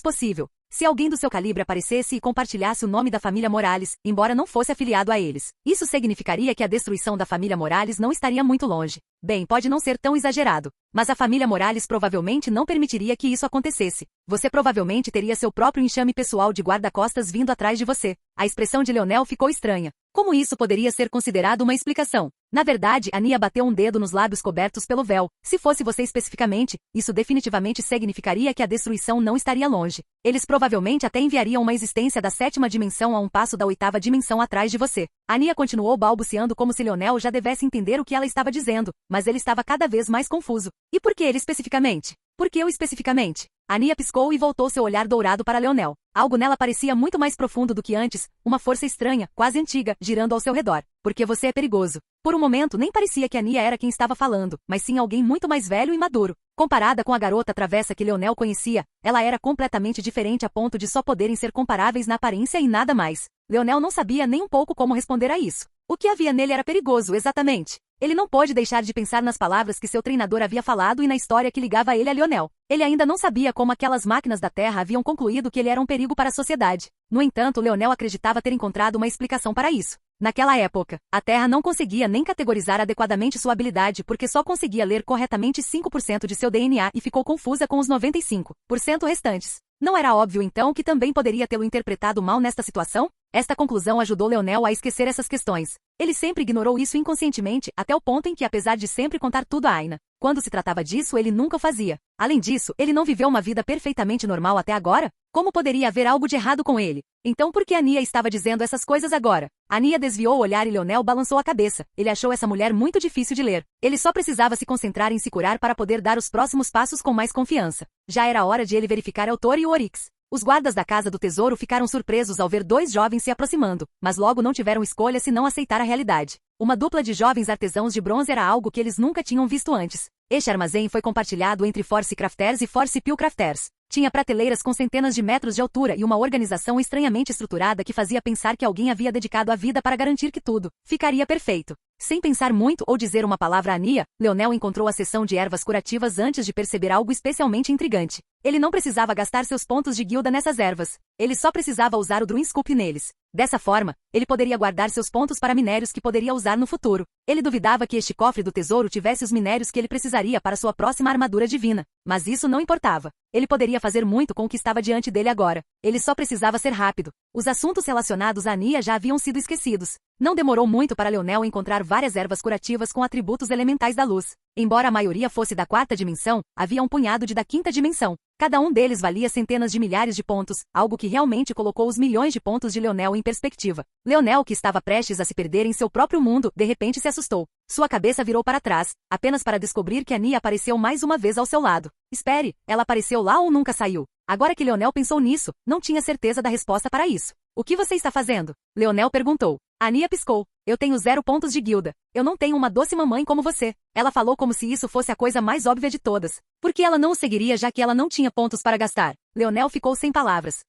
possível, se alguém do seu calibre aparecesse e compartilhasse o nome da família Morales, embora não fosse afiliado a eles, isso significaria que a destruição da família Morales não estaria muito longe. Bem, pode não ser tão exagerado, mas a família Morales provavelmente não permitiria que isso acontecesse. Você provavelmente teria seu próprio enxame pessoal de guarda-costas vindo atrás de você. A expressão de Leonel ficou estranha. Como isso poderia ser considerado uma explicação? Na verdade, Ania bateu um dedo nos lábios cobertos pelo véu. Se fosse você especificamente, isso definitivamente significaria que a destruição não estaria longe. Eles provavelmente até enviariam uma existência da 7ª dimensão a um passo da 8ª dimensão atrás de você. Ania continuou balbuciando como se Leonel já devesse entender o que ela estava dizendo, mas ele estava cada vez mais confuso. E por que ele especificamente? Por que eu especificamente? Ania piscou e voltou seu olhar dourado para Leonel. Algo nela parecia muito mais profundo do que antes, uma força estranha, quase antiga, girando ao seu redor. Porque você é perigoso. Por um momento nem parecia que Ania era quem estava falando, mas sim alguém muito mais velho e maduro. Comparada com a garota travessa que Leonel conhecia, ela era completamente diferente a ponto de só poderem ser comparáveis na aparência e nada mais. Leonel não sabia nem um pouco como responder a isso. O que havia nele era perigoso, exatamente. Ele não pôde deixar de pensar nas palavras que seu treinador havia falado e na história que ligava ele a Leonel. Ele ainda não sabia como aquelas máquinas da Terra haviam concluído que ele era um perigo para a sociedade. No entanto, Leonel acreditava ter encontrado uma explicação para isso. Naquela época, a Terra não conseguia nem categorizar adequadamente sua habilidade porque só conseguia ler corretamente 5% de seu DNA e ficou confusa com os 95% restantes. Não era óbvio então que também poderia tê-lo interpretado mal nesta situação? Esta conclusão ajudou Leonel a esquecer essas questões. Ele sempre ignorou isso inconscientemente, até o ponto em que, apesar de sempre contar tudo a Aina, quando se tratava disso ele nunca o fazia. Além disso, ele não viveu uma vida perfeitamente normal até agora? Como poderia haver algo de errado com ele? Então por que Ania estava dizendo essas coisas agora? Ania desviou o olhar e Leonel balançou a cabeça. Ele achou essa mulher muito difícil de ler. Ele só precisava se concentrar em se curar para poder dar os próximos passos com mais confiança. Já era hora de ele verificar Eltor e o Oryx. Os guardas da Casa do Tesouro ficaram surpresos ao ver dois jovens se aproximando, mas logo não tiveram escolha senão aceitar a realidade. Uma dupla de jovens artesãos de bronze era algo que eles nunca tinham visto antes. Este armazém foi compartilhado entre Force Crafters e Force Pill Crafters. Tinha prateleiras com centenas de metros de altura e uma organização estranhamente estruturada que fazia pensar que alguém havia dedicado a vida para garantir que tudo ficaria perfeito. Sem pensar muito ou dizer uma palavra a Ania, Leonel encontrou a seção de ervas curativas antes de perceber algo especialmente intrigante. Ele não precisava gastar seus pontos de guilda nessas ervas. Ele só precisava usar o Druin Scoop neles. Dessa forma, ele poderia guardar seus pontos para minérios que poderia usar no futuro. Ele duvidava que este cofre do tesouro tivesse os minérios que ele precisaria para sua próxima armadura divina. Mas isso não importava. Ele poderia fazer muito com o que estava diante dele agora. Ele só precisava ser rápido. Os assuntos relacionados a Ania já haviam sido esquecidos. Não demorou muito para Leonel encontrar várias ervas curativas com atributos elementais da luz. Embora a maioria fosse da quarta dimensão, havia um punhado de da quinta dimensão. Cada um deles valia centenas de milhares de pontos, algo que realmente colocou os milhões de pontos de Leonel em perspectiva. Leonel, que estava prestes a se perder em seu próprio mundo, de repente se assustou. Sua cabeça virou para trás, apenas para descobrir que Ania apareceu mais uma vez ao seu lado. Espere, ela apareceu lá ou nunca saiu? Agora que Leonel pensou nisso, não tinha certeza da resposta para isso. O que você está fazendo? Leonel perguntou. Ania piscou. Eu tenho 0 pontos de guilda. Eu não tenho uma doce mamãe como você. Ela falou como se isso fosse a coisa mais óbvia de todas. Por que ela não o seguiria já que ela não tinha pontos para gastar? Leonel ficou sem palavras.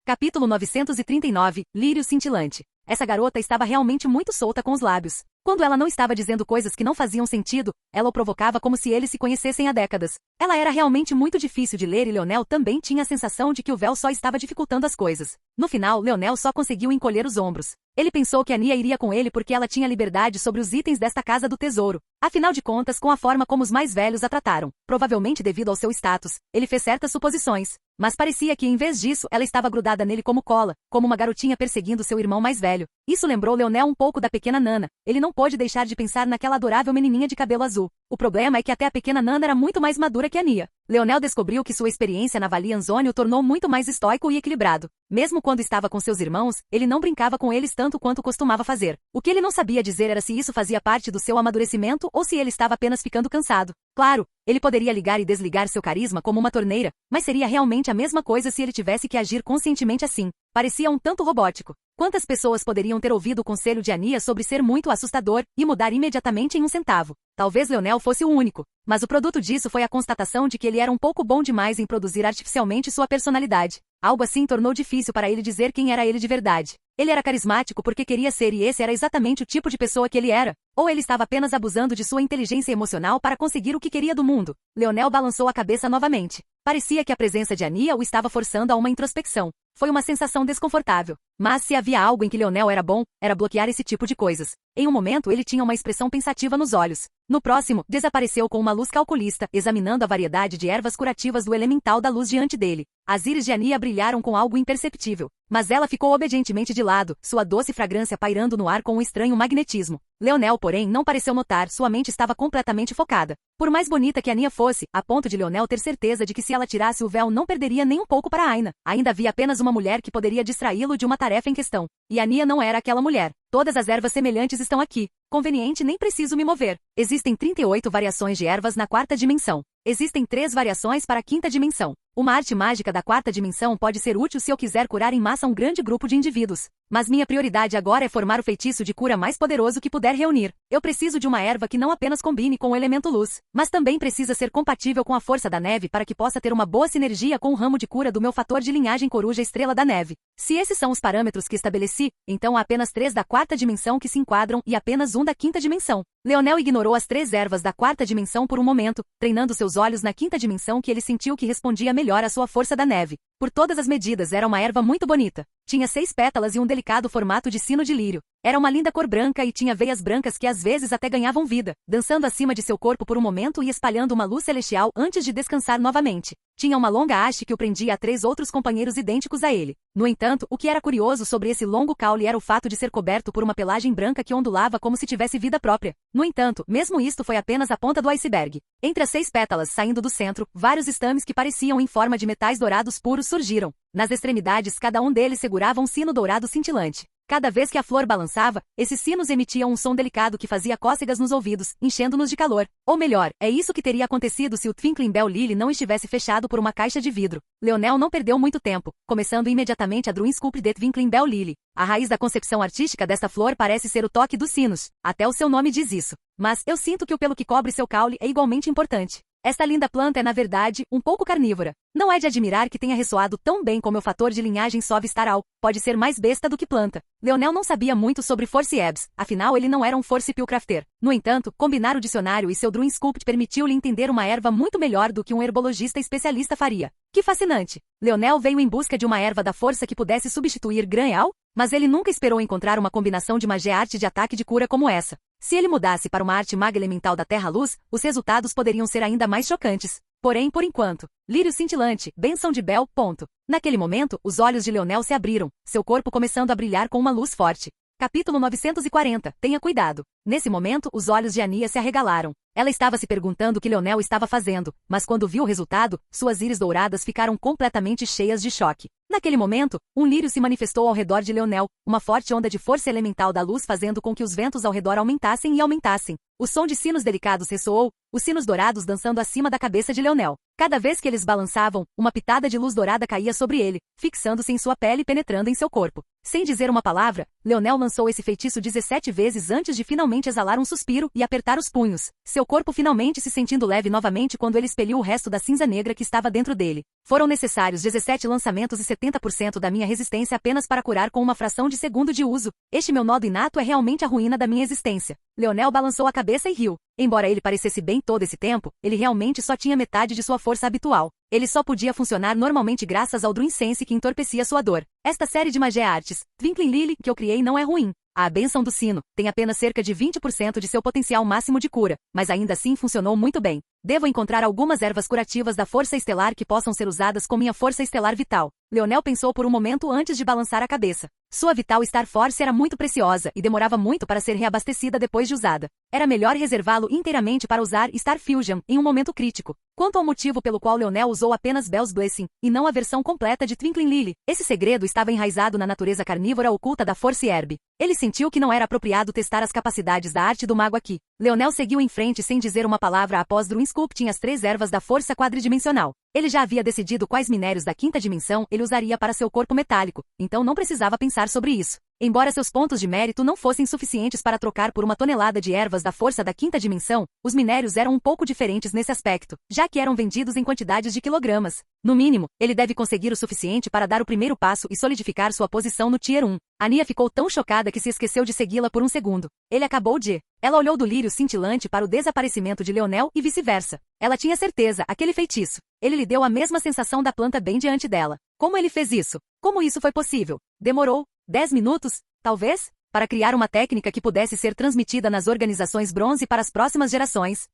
Capítulo 939, Lírio Cintilante. Essa garota estava realmente muito solta com os lábios. Quando ela não estava dizendo coisas que não faziam sentido, ela o provocava como se eles se conhecessem há décadas. Ela era realmente muito difícil de ler e Leonel também tinha a sensação de que o véu só estava dificultando as coisas. No final, Leonel só conseguiu encolher os ombros. Ele pensou que Ania iria com ele porque ela tinha liberdade sobre os itens desta casa do tesouro. Afinal de contas, com a forma como os mais velhos a trataram, provavelmente devido ao seu status, ele fez certas suposições. Mas parecia que, em vez disso, ela estava grudada nele como cola, como uma garotinha perseguindo seu irmão mais velho. Isso lembrou Leonel um pouco da pequena Nana. Ele não pôde deixar de pensar naquela adorável menininha de cabelo azul. O problema é que até a pequena Nana era muito mais madura que Ania. Leonel descobriu que sua experiência na Valianzone o tornou muito mais estoico e equilibrado. Mesmo quando estava com seus irmãos, ele não brincava com eles tanto quanto costumava fazer. O que ele não sabia dizer era se isso fazia parte do seu amadurecimento ou se ele estava apenas ficando cansado. Claro, ele poderia ligar e desligar seu carisma como uma torneira, mas seria realmente a mesma coisa se ele tivesse que agir conscientemente assim. Parecia um tanto robótico. Quantas pessoas poderiam ter ouvido o conselho de Ania sobre ser muito assustador e mudar imediatamente em um centavo? Talvez Leonel fosse o único. Mas o produto disso foi a constatação de que ele era um pouco bom demais em produzir artificialmente sua personalidade. Algo assim tornou difícil para ele dizer quem era ele de verdade. Ele era carismático porque queria ser e esse era exatamente o tipo de pessoa que ele era. Ou ele estava apenas abusando de sua inteligência emocional para conseguir o que queria do mundo. Leonel balançou a cabeça novamente. Parecia que a presença de Ania o estava forçando a uma introspecção. Foi uma sensação desconfortável. Mas se havia algo em que Leonel era bom, era bloquear esse tipo de coisas. Em um momento ele tinha uma expressão pensativa nos olhos. No próximo, desapareceu com uma luz calculista, examinando a variedade de ervas curativas do elemental da luz diante dele. As íris de Ania brilharam com algo imperceptível. Mas ela ficou obedientemente de lado, sua doce fragrância pairando no ar com um estranho magnetismo. Leonel, porém, não pareceu notar, sua mente estava completamente focada. Por mais bonita que Ania fosse, a ponto de Leonel ter certeza de que se ela tirasse o véu não perderia nem um pouco para Aina. Ainda havia apenas uma mulher que poderia distraí-lo de uma tarefa em questão. E Ania não era aquela mulher. Todas as ervas semelhantes estão aqui. Conveniente, nem preciso me mover. Existem 38 variações de ervas na quarta dimensão. Existem 3 variações para a quinta dimensão. Uma arte mágica da quarta dimensão pode ser útil se eu quiser curar em massa um grande grupo de indivíduos. Mas minha prioridade agora é formar o feitiço de cura mais poderoso que puder reunir. Eu preciso de uma erva que não apenas combine com o elemento luz, mas também precisa ser compatível com a força da neve para que possa ter uma boa sinergia com o ramo de cura do meu fator de linhagem coruja estrela da neve. Se esses são os parâmetros que estabeleci, então há apenas 3 da quarta dimensão que se enquadram e apenas 1 da quinta dimensão. Leonel ignorou as 3 ervas da quarta dimensão por um momento, treinando seus olhos na quinta dimensão que ele sentiu que respondia melhor à sua força da neve. Por todas as medidas era uma erva muito bonita. Tinha 6 pétalas e um delicado formato de sino de lírio. Era uma linda cor branca e tinha veias brancas que às vezes até ganhavam vida, dançando acima de seu corpo por um momento e espalhando uma luz celestial antes de descansar novamente. Tinha uma longa haste que o prendia a 3 outros companheiros idênticos a ele. No entanto, o que era curioso sobre esse longo caule era o fato de ser coberto por uma pelagem branca que ondulava como se tivesse vida própria. No entanto, mesmo isto foi apenas a ponta do iceberg. Entre as 6 pétalas saindo do centro, vários estames que pareciam em forma de metais dourados puros surgiram. Nas extremidades, cada um deles segurava um sino dourado cintilante. Cada vez que a flor balançava, esses sinos emitiam um som delicado que fazia cócegas nos ouvidos, enchendo-nos de calor. Ou melhor, é isso que teria acontecido se o Twinkling Bell Lily não estivesse fechado por uma caixa de vidro. Leonel não perdeu muito tempo, começando imediatamente a Druin Sculpt de Twinkling Bell Lily. A raiz da concepção artística desta flor parece ser o toque dos sinos. Até o seu nome diz isso. Mas eu sinto que o pelo que cobre seu caule é igualmente importante. Esta linda planta é, na verdade, um pouco carnívora. Não é de admirar que tenha ressoado tão bem com meu fator de linhagem Sov Staral. Pode ser mais besta do que planta. Leonel não sabia muito sobre Force Herbs, afinal ele não era um Force Crafter. No entanto, combinar o dicionário e seu Druin Sculpt permitiu-lhe entender uma erva muito melhor do que um herbologista especialista faria. Que fascinante! Leonel veio em busca de uma erva da força que pudesse substituir Gran-Eal, mas ele nunca esperou encontrar uma combinação de magia arte de ataque de cura como essa. Se ele mudasse para uma arte maga elemental da Terra-Luz, os resultados poderiam ser ainda mais chocantes. Porém, por enquanto, lírio cintilante, bênção de Bel, ponto. Naquele momento, os olhos de Leonel se abriram, seu corpo começando a brilhar com uma luz forte. Capítulo 940, tenha cuidado. Nesse momento, os olhos de Ania se arregalaram. Ela estava se perguntando o que Leonel estava fazendo, mas quando viu o resultado, suas íris douradas ficaram completamente cheias de choque. Naquele momento, um lírio se manifestou ao redor de Leonel, uma forte onda de força elemental da luz fazendo com que os ventos ao redor aumentassem e aumentassem. O som de sinos delicados ressoou, os sinos dourados dançando acima da cabeça de Leonel. Cada vez que eles balançavam, uma pitada de luz dourada caía sobre ele, fixando-se em sua pele e penetrando em seu corpo. Sem dizer uma palavra, Leonel lançou esse feitiço 17 vezes antes de finalmente exalar um suspiro e apertar os punhos. Seu corpo finalmente se sentindo leve novamente quando ele expeliu o resto da cinza negra que estava dentro dele. Foram necessários 17 lançamentos e 70% da minha resistência apenas para curar com uma fração de segundo de uso. Este meu nodo inato é realmente a ruína da minha existência. Leonel balançou a cabeça e riu. Embora ele parecesse bem todo esse tempo, ele realmente só tinha metade de sua força habitual. Ele só podia funcionar normalmente graças ao Druin Sense que entorpecia sua dor. Esta série de magia artes, Twinkling Lily, que eu criei não é ruim. A bênção do sino tem apenas cerca de 20% de seu potencial máximo de cura, mas ainda assim funcionou muito bem. Devo encontrar algumas ervas curativas da força estelar que possam ser usadas com minha força estelar vital. Leonel pensou por um momento antes de balançar a cabeça. Sua Vital Star Force era muito preciosa e demorava muito para ser reabastecida depois de usada. Era melhor reservá-lo inteiramente para usar Star Fusion em um momento crítico. Quanto ao motivo pelo qual Leonel usou apenas Bell's Blessing, e não a versão completa de Twinkling Lily, esse segredo estava enraizado na natureza carnívora oculta da Force Herb. Ele sentiu que não era apropriado testar as capacidades da arte do mago aqui. Leonel seguiu em frente sem dizer uma palavra após Druin Sculpting as 3 ervas da força quadridimensional. Ele já havia decidido quais minérios da quinta dimensão ele usaria para seu corpo metálico, então não precisava pensar sobre isso. Embora seus pontos de mérito não fossem suficientes para trocar por uma tonelada de ervas da força da quinta dimensão, os minérios eram um pouco diferentes nesse aspecto, já que eram vendidos em quantidades de quilogramas. No mínimo, ele deve conseguir o suficiente para dar o primeiro passo e solidificar sua posição no Tier 1. Ania ficou tão chocada que se esqueceu de segui-la por um segundo. Ele acabou de... Ela olhou do lírio cintilante para o desaparecimento de Leonel e vice-versa. Ela tinha certeza, aquele feitiço. Ele lhe deu a mesma sensação da planta bem diante dela. Como ele fez isso? Como isso foi possível? Demorou 10 minutos, talvez, para criar uma técnica que pudesse ser transmitida nas organizações bronze para as próximas gerações.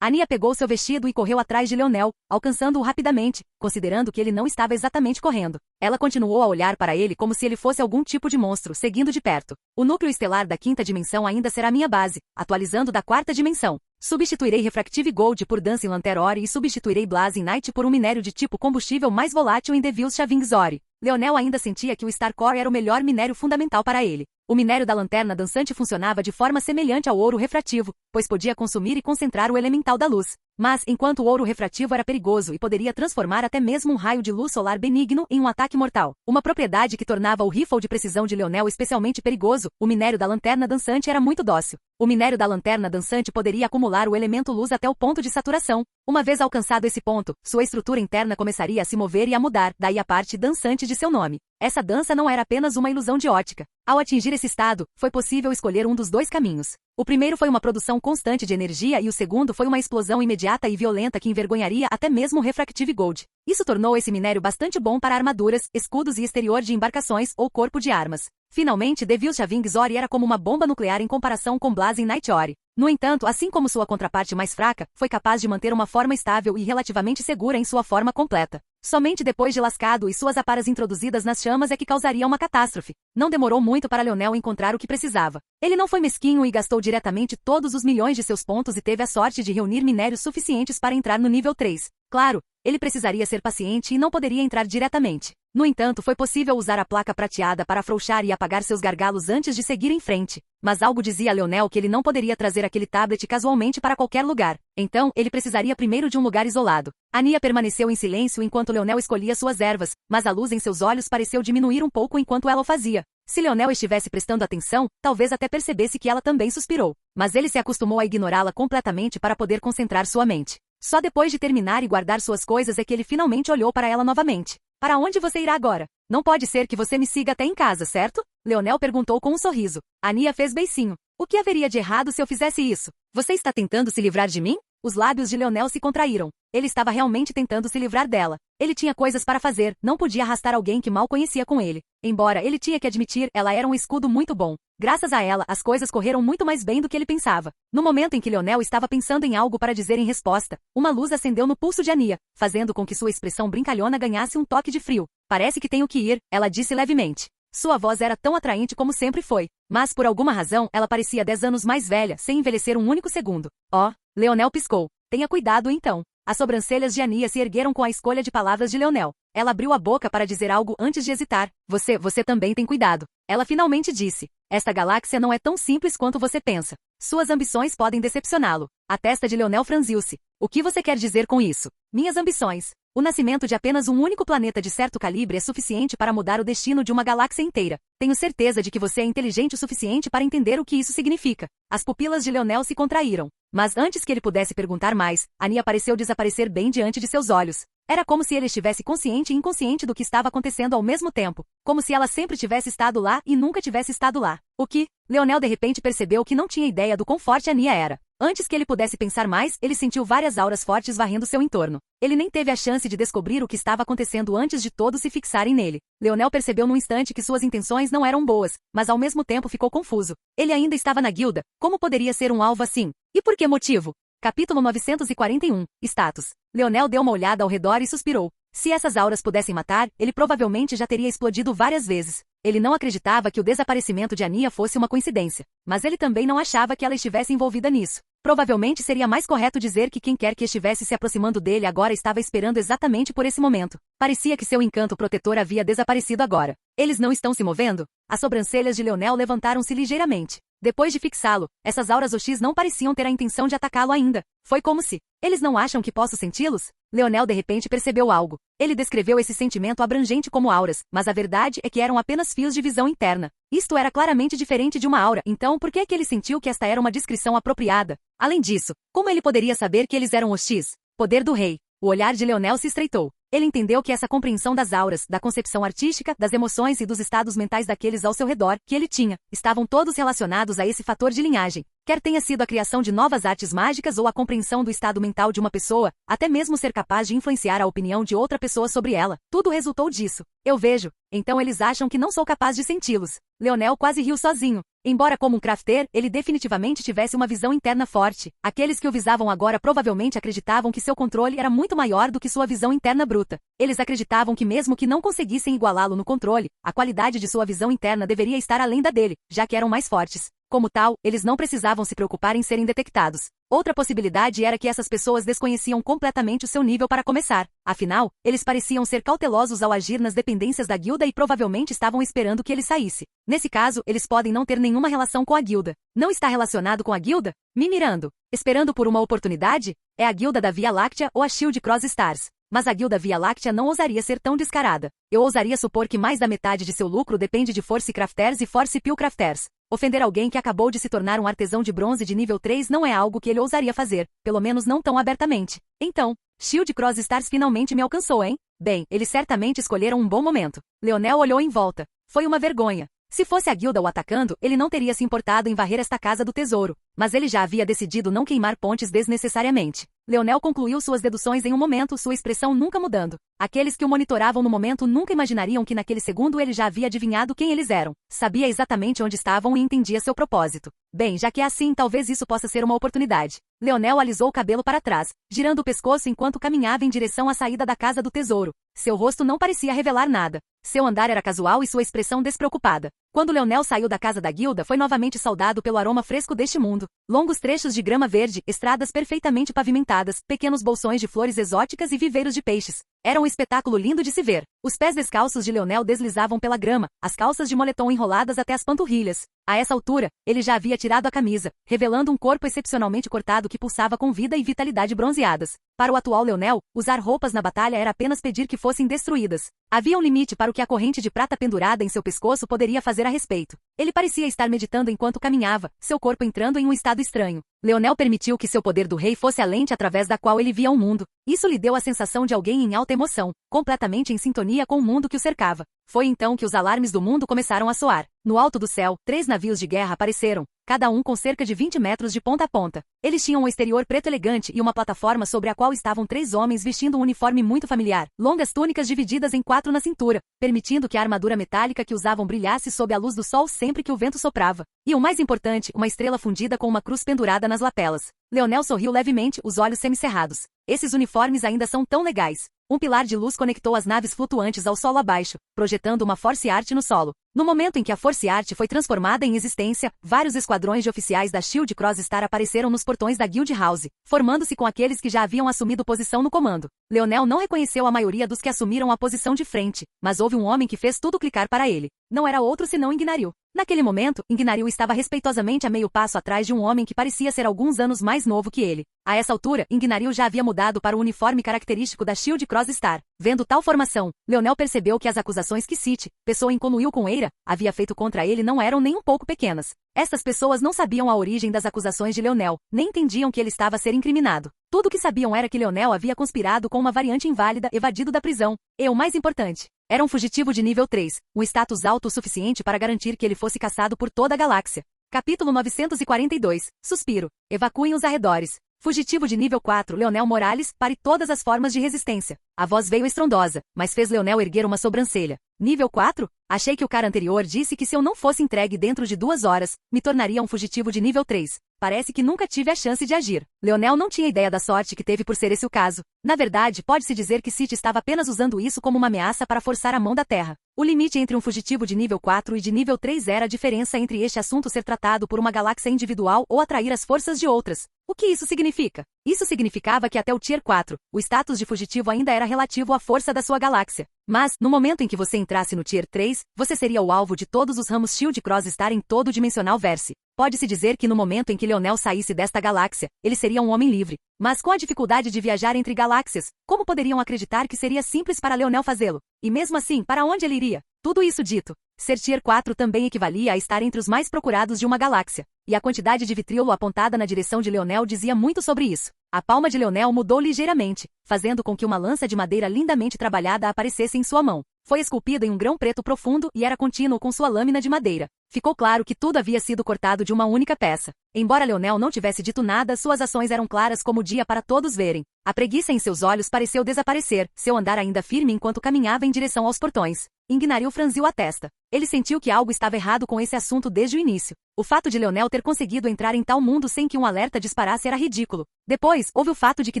Ania pegou seu vestido e correu atrás de Leonel, alcançando-o rapidamente, considerando que ele não estava exatamente correndo. Ela continuou a olhar para ele como se ele fosse algum tipo de monstro, seguindo de perto. O núcleo estelar da quinta dimensão ainda será minha base, atualizando da quarta dimensão. Substituirei Refractive Gold por Dancing Lantern Ore e substituirei Blazing Night por um minério de tipo combustível mais volátil em Devil's Shavings Ore. Leonel ainda sentia que o Star Core era o melhor minério fundamental para ele. O minério da lanterna dançante funcionava de forma semelhante ao ouro refrativo, pois podia consumir e concentrar o elemental da luz. Mas, enquanto o ouro refrativo era perigoso e poderia transformar até mesmo um raio de luz solar benigno em um ataque mortal, uma propriedade que tornava o rifle de precisão de Leonel especialmente perigoso, o minério da lanterna dançante era muito dócil. O minério da lanterna dançante poderia acumular o elemento luz até o ponto de saturação. Uma vez alcançado esse ponto, sua estrutura interna começaria a se mover e a mudar, daí a parte dançante de seu nome. Essa dança não era apenas uma ilusão de ótica. Ao atingir esse estado, foi possível escolher um dos dois caminhos. O primeiro foi uma produção constante de energia e o segundo foi uma explosão imediata e violenta que envergonharia até mesmo o Refractive Gold. Isso tornou esse minério bastante bom para armaduras, escudos e exterior de embarcações ou corpo de armas. Finalmente, Devil Chaving Ori era como uma bomba nuclear em comparação com Blazing Night Ori. No entanto, assim como sua contraparte mais fraca, foi capaz de manter uma forma estável e relativamente segura em sua forma completa. Somente depois de lascado e suas aparas introduzidas nas chamas é que causaria uma catástrofe. Não demorou muito para Leonel encontrar o que precisava. Ele não foi mesquinho e gastou diretamente todos os milhões de seus pontos e teve a sorte de reunir minérios suficientes para entrar no nível 3. Claro, ele precisaria ser paciente e não poderia entrar diretamente. No entanto, foi possível usar a placa prateada para afrouxar e apagar seus gargalos antes de seguir em frente. Mas algo dizia a Leonel que ele não poderia trazer aquele tablet casualmente para qualquer lugar. Então, ele precisaria primeiro de um lugar isolado. Ania permaneceu em silêncio enquanto Leonel escolhia suas ervas, mas a luz em seus olhos pareceu diminuir um pouco enquanto ela o fazia. Se Leonel estivesse prestando atenção, talvez até percebesse que ela também suspirou. Mas ele se acostumou a ignorá-la completamente para poder concentrar sua mente. Só depois de terminar e guardar suas coisas é que ele finalmente olhou para ela novamente. Para onde você irá agora? Não pode ser que você me siga até em casa, certo? Leonel perguntou com um sorriso. Ania fez beicinho. O que haveria de errado se eu fizesse isso? Você está tentando se livrar de mim? Os lábios de Leonel se contraíram. Ele estava realmente tentando se livrar dela. Ele tinha coisas para fazer, não podia arrastar alguém que mal conhecia com ele. Embora ele tinha que admitir, ela era um escudo muito bom. Graças a ela, as coisas correram muito mais bem do que ele pensava. No momento em que Leonel estava pensando em algo para dizer em resposta, uma luz acendeu no pulso de Ania, fazendo com que sua expressão brincalhona ganhasse um toque de frio. Parece que tenho que ir, ela disse levemente. Sua voz era tão atraente como sempre foi, mas por alguma razão ela parecia 10 anos mais velha, sem envelhecer um único segundo. Oh, Leonel piscou. Tenha cuidado então. As sobrancelhas de Ania se ergueram com a escolha de palavras de Leonel. Ela abriu a boca para dizer algo antes de hesitar. Você também tem cuidado. Ela finalmente disse. Esta galáxia não é tão simples quanto você pensa. Suas ambições podem decepcioná-lo. A testa de Leonel franziu-se. O que você quer dizer com isso? Minhas ambições. O nascimento de apenas um único planeta de certo calibre é suficiente para mudar o destino de uma galáxia inteira. Tenho certeza de que você é inteligente o suficiente para entender o que isso significa. As pupilas de Leonel se contraíram. Mas antes que ele pudesse perguntar mais, Ania pareceu desaparecer bem diante de seus olhos. Era como se ele estivesse consciente e inconsciente do que estava acontecendo ao mesmo tempo. Como se ela sempre tivesse estado lá e nunca tivesse estado lá. O que? Leonel de repente percebeu que não tinha ideia do quão forte Ania era. Antes que ele pudesse pensar mais, ele sentiu várias auras fortes varrendo seu entorno. Ele nem teve a chance de descobrir o que estava acontecendo antes de todos se fixarem nele. Leonel percebeu num instante que suas intenções não eram boas, mas ao mesmo tempo ficou confuso. Ele ainda estava na guilda. Como poderia ser um alvo assim? E por que motivo? Capítulo 941. Status. Leonel deu uma olhada ao redor e suspirou. Se essas auras pudessem matar, ele provavelmente já teria explodido várias vezes. Ele não acreditava que o desaparecimento de Ania fosse uma coincidência, mas ele também não achava que ela estivesse envolvida nisso. Provavelmente seria mais correto dizer que quem quer que estivesse se aproximando dele agora estava esperando exatamente por esse momento. Parecia que seu encanto protetor havia desaparecido agora. Eles não estão se movendo? As sobrancelhas de Leonel levantaram-se ligeiramente. Depois de fixá-lo, essas auras OX não pareciam ter a intenção de atacá-lo ainda. Foi como se... Eles não acham que posso senti-los? Leonel de repente percebeu algo. Ele descreveu esse sentimento abrangente como auras, mas a verdade é que eram apenas fios de visão interna. Isto era claramente diferente de uma aura, então por que é que ele sentiu que esta era uma descrição apropriada? Além disso, como ele poderia saber que eles eram OX? Poder do rei. O olhar de Leonel se estreitou. Ele entendeu que essa compreensão das auras, da concepção artística, das emoções e dos estados mentais daqueles ao seu redor, que ele tinha, estavam todos relacionados a esse fator de linhagem. Quer tenha sido a criação de novas artes mágicas ou a compreensão do estado mental de uma pessoa, até mesmo ser capaz de influenciar a opinião de outra pessoa sobre ela, tudo resultou disso. Eu vejo. Então eles acham que não sou capaz de senti-los. Leonel quase riu sozinho. Embora como um crafter, ele definitivamente tivesse uma visão interna forte. Aqueles que o visavam agora provavelmente acreditavam que seu controle era muito maior do que sua visão interna bruta. Eles acreditavam que mesmo que não conseguissem igualá-lo no controle, a qualidade de sua visão interna deveria estar além da dele, já que eram mais fortes. Como tal, eles não precisavam se preocupar em serem detectados. Outra possibilidade era que essas pessoas desconheciam completamente o seu nível para começar. Afinal, eles pareciam ser cautelosos ao agir nas dependências da guilda e provavelmente estavam esperando que ele saísse. Nesse caso, eles podem não ter nenhuma relação com a guilda. Não está relacionado com a guilda? Me mirando. Esperando por uma oportunidade? É a guilda da Via Láctea ou a Shield Cross Stars. Mas a guilda Via Láctea não ousaria ser tão descarada. Eu ousaria supor que mais da metade de seu lucro depende de Force Crafters e Force Pill Crafters. Ofender alguém que acabou de se tornar um artesão de bronze de nível 3 não é algo que ele ousaria fazer, pelo menos não tão abertamente. Então, Shield Cross Stars finalmente me alcançou, hein? Bem, eles certamente escolheram um bom momento. Leonel olhou em volta. Foi uma vergonha. Se fosse a guilda o atacando, ele não teria se importado em varrer esta casa do tesouro. Mas ele já havia decidido não queimar pontes desnecessariamente. Leonel concluiu suas deduções em um momento, sua expressão nunca mudando. Aqueles que o monitoravam no momento nunca imaginariam que naquele segundo ele já havia adivinhado quem eles eram. Sabia exatamente onde estavam e entendia seu propósito. Bem, já que é assim, talvez isso possa ser uma oportunidade. Leonel alisou o cabelo para trás, girando o pescoço enquanto caminhava em direção à saída da casa do tesouro. Seu rosto não parecia revelar nada. Seu andar era casual e sua expressão despreocupada. Quando Leonel saiu da casa da guilda, foi novamente saudado pelo aroma fresco deste mundo. Longos trechos de grama verde, estradas perfeitamente pavimentadas, pequenos bolsões de flores exóticas e viveiros de peixes. Era um espetáculo lindo de se ver. Os pés descalços de Leonel deslizavam pela grama, as calças de moletom enroladas até as panturrilhas. A essa altura, ele já havia tirado a camisa, revelando um corpo excepcionalmente cortado que pulsava com vida e vitalidade bronzeadas. Para o atual Leonel, usar roupas na batalha era apenas pedir que fossem destruídas. Havia um limite para o que a corrente de prata pendurada em seu pescoço poderia fazer a respeito. Ele parecia estar meditando enquanto caminhava, seu corpo entrando em um estado estranho. Leonel permitiu que seu poder do rei fosse a lente através da qual ele via o mundo. Isso lhe deu a sensação de alguém em alta emoção, completamente em sintonia com o mundo que o cercava. Foi então que os alarmes do mundo começaram a soar. No alto do céu, 3 navios de guerra apareceram, cada um com cerca de 20 metros de ponta a ponta. Eles tinham um exterior preto elegante e uma plataforma sobre a qual estavam 3 homens vestindo um uniforme muito familiar, longas túnicas divididas em 4 na cintura, permitindo que a armadura metálica que usavam brilhasse sob a luz do sol sempre que o vento soprava. E o mais importante, uma estrela fundida com uma cruz pendurada nas lapelas. Leonel sorriu levemente, os olhos semicerrados. Esses uniformes ainda são tão legais. Um pilar de luz conectou as naves flutuantes ao solo abaixo, projetando uma Force Art no solo. No momento em que a Force Art foi transformada em existência, vários esquadrões de oficiais da Shield Cross Star apareceram nos portões da Guild House, formando-se com aqueles que já haviam assumido posição no comando. Leonel não reconheceu a maioria dos que assumiram a posição de frente, mas houve um homem que fez tudo clicar para ele. Não era outro senão Ingnaril. Naquele momento, Ingnaril estava respeitosamente a meio passo atrás de um homem que parecia ser alguns anos mais novo que ele. A essa altura, Ingnaril já havia mudado para o uniforme característico da Shield Cross Star. Vendo tal formação, Leonel percebeu que as acusações que Cite, pessoa incoluiu com Eira, havia feito contra ele não eram nem um pouco pequenas. Essas pessoas não sabiam a origem das acusações de Leonel, nem entendiam que ele estava a ser incriminado. Tudo o que sabiam era que Leonel havia conspirado com uma variante inválida, evadido da prisão. E o mais importante, era um fugitivo de nível 3, um status alto o suficiente para garantir que ele fosse caçado por toda a galáxia. Capítulo 942. Suspiro. Evacuem os arredores. Fugitivo de nível 4, Leonel Morales, pare todas as formas de resistência. A voz veio estrondosa, mas fez Leonel erguer uma sobrancelha. Nível 4? Achei que o cara anterior disse que se eu não fosse entregue dentro de 2 horas, me tornaria um fugitivo de nível 3. Parece que nunca tive a chance de agir. Leonel não tinha ideia da sorte que teve por ser esse o caso. Na verdade, pode-se dizer que Cite estava apenas usando isso como uma ameaça para forçar a mão da terra. O limite entre um fugitivo de nível 4 e de nível 3 era a diferença entre este assunto ser tratado por uma galáxia individual ou atrair as forças de outras. O que isso significa? Isso significava que até o Tier 4, o status de fugitivo ainda era relativo à força da sua galáxia. Mas, no momento em que você entrasse no Tier 3, você seria o alvo de todos os ramos Shield Cross Star em todo o Dimensional Verse. Pode-se dizer que no momento em que Leonel saísse desta galáxia, ele seria um homem livre. Mas com a dificuldade de viajar entre galáxias, como poderiam acreditar que seria simples para Leonel fazê-lo? E mesmo assim, para onde ele iria? Tudo isso dito, ser Tier 4 também equivalia a estar entre os mais procurados de uma galáxia. E a quantidade de vitriolo apontada na direção de Leonel dizia muito sobre isso. A palma de Leonel mudou ligeiramente, fazendo com que uma lança de madeira lindamente trabalhada aparecesse em sua mão. Foi esculpida em um grão preto profundo e era contínuo com sua lâmina de madeira. Ficou claro que tudo havia sido cortado de uma única peça. Embora Leonel não tivesse dito nada, suas ações eram claras como o dia para todos verem. A preguiça em seus olhos pareceu desaparecer, seu andar ainda firme enquanto caminhava em direção aos portões. Ingnaril franziu a testa. Ele sentiu que algo estava errado com esse assunto desde o início. O fato de Leonel ter conseguido entrar em tal mundo sem que um alerta disparasse era ridículo. Depois, houve o fato de que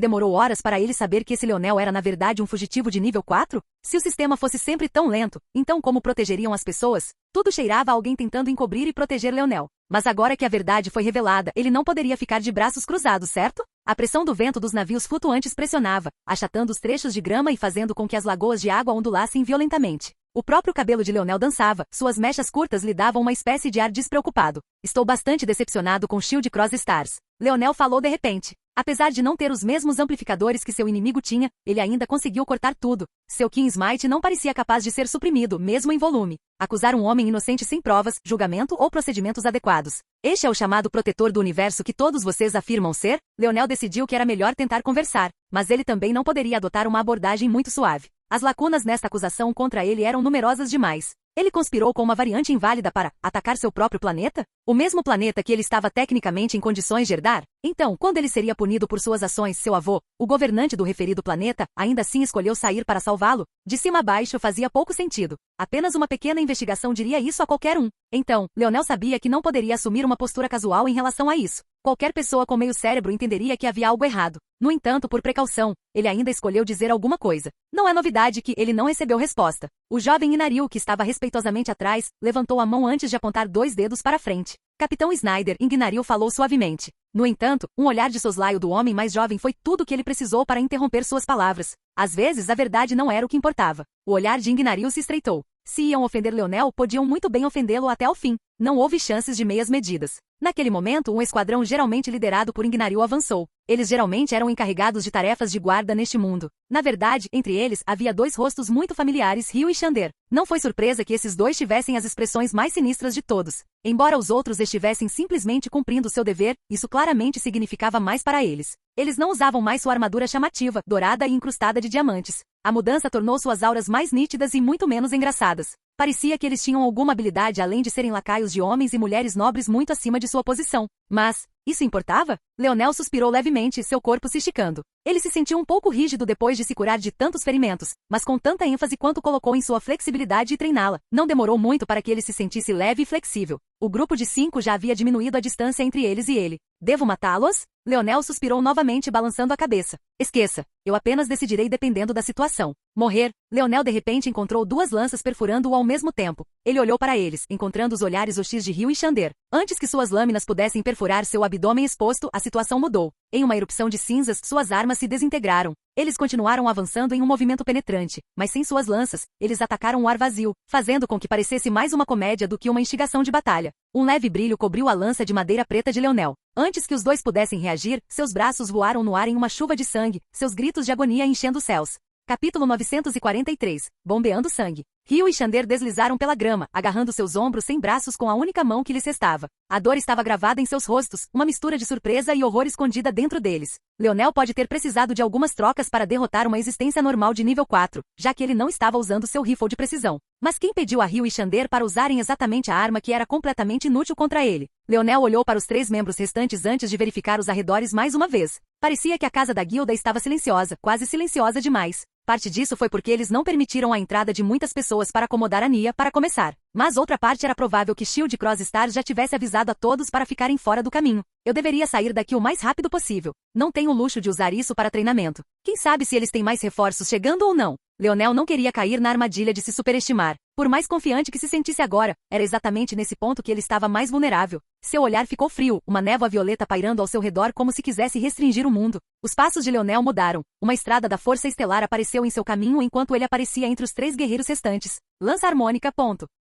demorou horas para ele saber que esse Leonel era na verdade um fugitivo de nível 4? Se o sistema fosse sempre tão lento, então como protegeriam as pessoas? Tudo cheirava a alguém tentando encobrir e proteger Leonel. Mas agora que a verdade foi revelada, ele não poderia ficar de braços cruzados, certo? A pressão do vento dos navios flutuantes pressionava, achatando os trechos de grama e fazendo com que as lagoas de água ondulassem violentamente. O próprio cabelo de Leonel dançava, suas mechas curtas lhe davam uma espécie de ar despreocupado. Estou bastante decepcionado com Shield Cross Stars. Leonel falou de repente. Apesar de não ter os mesmos amplificadores que seu inimigo tinha, ele ainda conseguiu cortar tudo. Seu King Smite não parecia capaz de ser suprimido, mesmo em volume. Acusar um homem inocente sem provas, julgamento ou procedimentos adequados. Este é o chamado protetor do universo que todos vocês afirmam ser? Leonel decidiu que era melhor tentar conversar, mas ele também não poderia adotar uma abordagem muito suave. As lacunas nesta acusação contra ele eram numerosas demais. Ele conspirou com uma variante inválida para atacar seu próprio planeta? O mesmo planeta que ele estava tecnicamente em condições de herdar? Então, quando ele seria punido por suas ações, seu avô, o governante do referido planeta, ainda assim escolheu sair para salvá-lo? De cima a baixo fazia pouco sentido. Apenas uma pequena investigação diria isso a qualquer um. Então, Leonel sabia que não poderia assumir uma postura casual em relação a isso. Qualquer pessoa com meio cérebro entenderia que havia algo errado. No entanto, por precaução, ele ainda escolheu dizer alguma coisa. Não é novidade que ele não recebeu resposta. O jovem Ingnaril, que estava respeitosamente atrás, levantou a mão antes de apontar 2 dedos para frente. Capitão Snyder, Ingnaril falou suavemente. No entanto, um olhar de soslaio do homem mais jovem foi tudo o que ele precisou para interromper suas palavras. Às vezes a verdade não era o que importava. O olhar de Ingnaril se estreitou. Se iam ofender Leonel, podiam muito bem ofendê-lo até ao fim. Não houve chances de meias medidas. Naquele momento, um esquadrão geralmente liderado por Ingnaril avançou. Eles geralmente eram encarregados de tarefas de guarda neste mundo. Na verdade, entre eles, havia 2 rostos muito familiares, Ryu e Xander. Não foi surpresa que esses 2 tivessem as expressões mais sinistras de todos. Embora os outros estivessem simplesmente cumprindo seu dever, isso claramente significava mais para eles. Eles não usavam mais sua armadura chamativa, dourada e incrustada de diamantes. A mudança tornou suas auras mais nítidas e muito menos engraçadas. Parecia que eles tinham alguma habilidade além de serem lacaios de homens e mulheres nobres muito acima de sua posição. Mas, isso importava? Leonel suspirou levemente, seu corpo se esticando. Ele se sentiu um pouco rígido depois de se curar de tantos ferimentos, mas com tanta ênfase quanto colocou em sua flexibilidade e treiná-la. Não demorou muito para que ele se sentisse leve e flexível. O grupo de 5 já havia diminuído a distância entre eles e ele. Devo matá-los? Leonel suspirou novamente, balançando a cabeça. Esqueça. Eu apenas decidirei dependendo da situação. Morrer. Leonel de repente encontrou 2 lanças perfurando-o ao mesmo tempo. Ele olhou para eles, encontrando os olhares hostis de Ryu e Xander. Antes que suas lâminas pudessem perfurar seu abdômen exposto, a situação mudou. Em uma erupção de cinzas, suas armas se desintegraram. Eles continuaram avançando em um movimento penetrante, mas sem suas lanças, eles atacaram o ar vazio, fazendo com que parecesse mais uma comédia do que uma instigação de batalha. Um leve brilho cobriu a lança de madeira preta de Leonel. Antes que os 2 pudessem reagir, seus braços voaram no ar em uma chuva de sangue, seus gritos de agonia enchendo os céus. Capítulo 943. Bombeando sangue. Ryu e Xander deslizaram pela grama, agarrando seus ombros sem braços com a única mão que lhes restava. A dor estava gravada em seus rostos, uma mistura de surpresa e horror escondida dentro deles. Leonel pode ter precisado de algumas trocas para derrotar uma existência normal de nível 4, já que ele não estava usando seu rifle de precisão. Mas quem pediu a Ryu e Xander para usarem exatamente a arma que era completamente inútil contra ele? Leonel olhou para os 3 membros restantes antes de verificar os arredores mais uma vez. Parecia que a casa da guilda estava silenciosa, quase silenciosa demais. Parte disso foi porque eles não permitiram a entrada de muitas pessoas para acomodar a Nia para começar. Mas outra parte era provável que Shield Cross Stars já tivesse avisado a todos para ficarem fora do caminho. Eu deveria sair daqui o mais rápido possível. Não tenho o luxo de usar isso para treinamento. Quem sabe se eles têm mais reforços chegando ou não? Leonel não queria cair na armadilha de se superestimar. Por mais confiante que se sentisse agora, era exatamente nesse ponto que ele estava mais vulnerável. Seu olhar ficou frio, uma névoa violeta pairando ao seu redor como se quisesse restringir o mundo. Os passos de Leonel mudaram. Uma estrada da Força Estelar apareceu em seu caminho enquanto ele aparecia entre os 3 guerreiros restantes. Lança harmônica.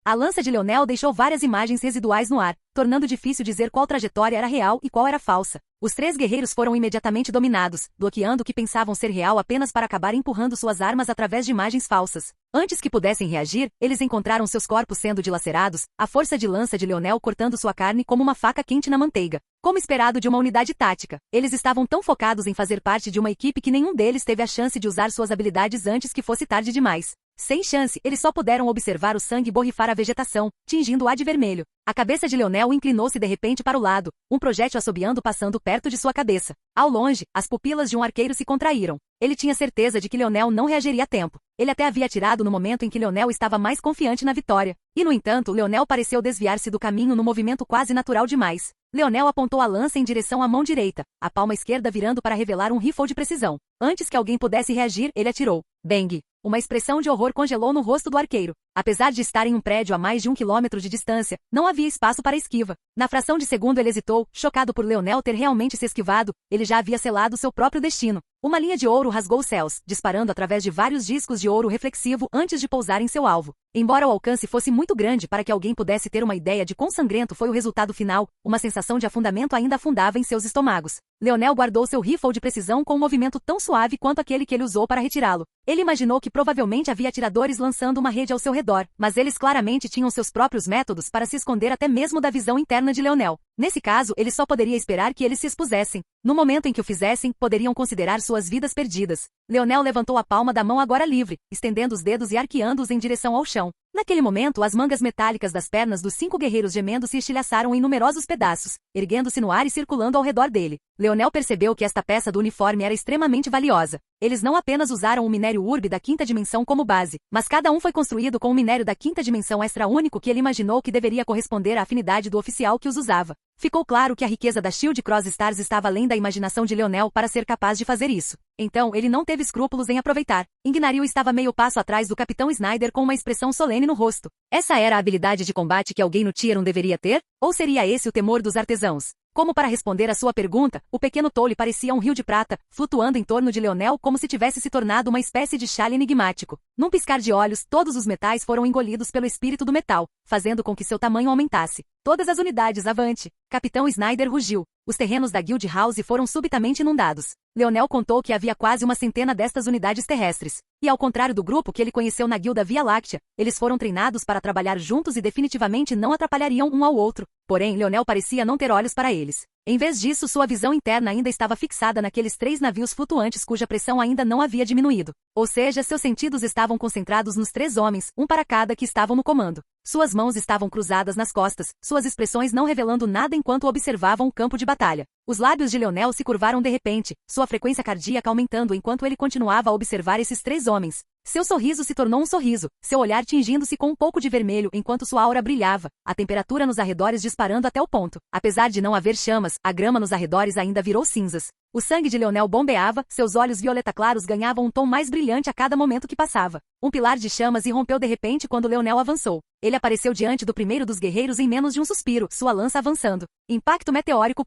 A lança de Leonel deixou várias imagens residuais no ar, tornando difícil dizer qual trajetória era real e qual era falsa. Os 3 guerreiros foram imediatamente dominados, bloqueando o que pensavam ser real apenas para acabar empurrando suas armas através de imagens falsas. Antes que pudessem reagir, eles encontraram seus corpos sendo dilacerados, a força de lança de Leonel cortando sua carne como uma faca quente na manteiga. Como esperado de uma unidade tática, eles estavam tão focados em fazer parte de uma equipe que nenhum deles teve a chance de usar suas habilidades antes que fosse tarde demais. Sem chance, eles só puderam observar o sangue borrifar a vegetação, tingindo-a de vermelho. A cabeça de Leonel inclinou-se de repente para o lado, um projétil assobiando passando perto de sua cabeça. Ao longe, as pupilas de um arqueiro se contraíram. Ele tinha certeza de que Leonel não reagiria a tempo. Ele até havia atirado no momento em que Leonel estava mais confiante na vitória. E, no entanto, Leonel pareceu desviar-se do caminho num movimento quase natural demais. Leonel apontou a lança em direção à mão direita, a palma esquerda virando para revelar um rifle de precisão. Antes que alguém pudesse reagir, ele atirou. Bang! Uma expressão de horror congelou no rosto do arqueiro. Apesar de estar em um prédio a mais de 1 quilômetro de distância, não havia espaço para esquiva. Na fração de segundo ele hesitou, chocado por Leonel ter realmente se esquivado, ele já havia selado seu próprio destino. Uma linha de ouro rasgou os céus, disparando através de vários discos de ouro reflexivo antes de pousar em seu alvo. Embora o alcance fosse muito grande para que alguém pudesse ter uma ideia de quão sangrento foi o resultado final, uma sensação de afundamento ainda afundava em seus estômagos. Leonel guardou seu rifle de precisão com um movimento tão suave quanto aquele que ele usou para retirá-lo. Ele imaginou que provavelmente havia atiradores lançando uma rede ao seu redor, mas eles claramente tinham seus próprios métodos para se esconder até mesmo da visão interna de Leonel. Nesse caso, ele só poderia esperar que eles se expusessem. No momento em que o fizessem, poderiam considerar suas vidas perdidas. Leonel levantou a palma da mão agora livre, estendendo os dedos e arqueando-os em direção ao chão. Naquele momento, as mangas metálicas das pernas dos 5 guerreiros gemendo se estilhaçaram em numerosos pedaços, erguendo-se no ar e circulando ao redor dele. Leonel percebeu que esta peça do uniforme era extremamente valiosa. Eles não apenas usaram o minério urbe da quinta dimensão como base, mas cada um foi construído com o minério da quinta dimensão extra único que ele imaginou que deveria corresponder à afinidade do oficial que os usava. Ficou claro que a riqueza da Shield Cross Stars estava além da imaginação de Leonel para ser capaz de fazer isso. Então, ele não teve escrúpulos em aproveitar. Ignaril estava meio passo atrás do Capitão Snyder com uma expressão solene no rosto. Essa era a habilidade de combate que alguém no Tier 1 deveria ter? Ou seria esse o temor dos artesãos? Como para responder à sua pergunta, o pequeno tole parecia um rio de prata, flutuando em torno de Leonel como se tivesse se tornado uma espécie de chale enigmático. Num piscar de olhos, todos os metais foram engolidos pelo espírito do metal, fazendo com que seu tamanho aumentasse. Todas as unidades, avante! Capitão Snyder rugiu. Os terrenos da Guild House foram subitamente inundados. Leonel contou que havia quase uma centena destas unidades terrestres. E ao contrário do grupo que ele conheceu na Guilda Via Láctea, eles foram treinados para trabalhar juntos e definitivamente não atrapalhariam um ao outro. Porém, Leonel parecia não ter olhos para eles. Em vez disso, sua visão interna ainda estava fixada naqueles 3 navios flutuantes cuja pressão ainda não havia diminuído. Ou seja, seus sentidos estavam concentrados nos 3 homens, um para cada, que estavam no comando. Suas mãos estavam cruzadas nas costas, suas expressões não revelando nada enquanto observavam o campo de batalha. Os lábios de Leonel se curvaram de repente, sua frequência cardíaca aumentando enquanto ele continuava a observar esses 3 homens. Seu sorriso se tornou um sorriso, seu olhar tingindo-se com um pouco de vermelho enquanto sua aura brilhava, a temperatura nos arredores disparando até o ponto. Apesar de não haver chamas, a grama nos arredores ainda virou cinzas. O sangue de Leonel bombeava, seus olhos violeta claros ganhavam um tom mais brilhante a cada momento que passava. Um pilar de chamas irrompeu de repente quando Leonel avançou. Ele apareceu diante do primeiro dos guerreiros em menos de um suspiro, sua lança avançando. Impacto meteórico.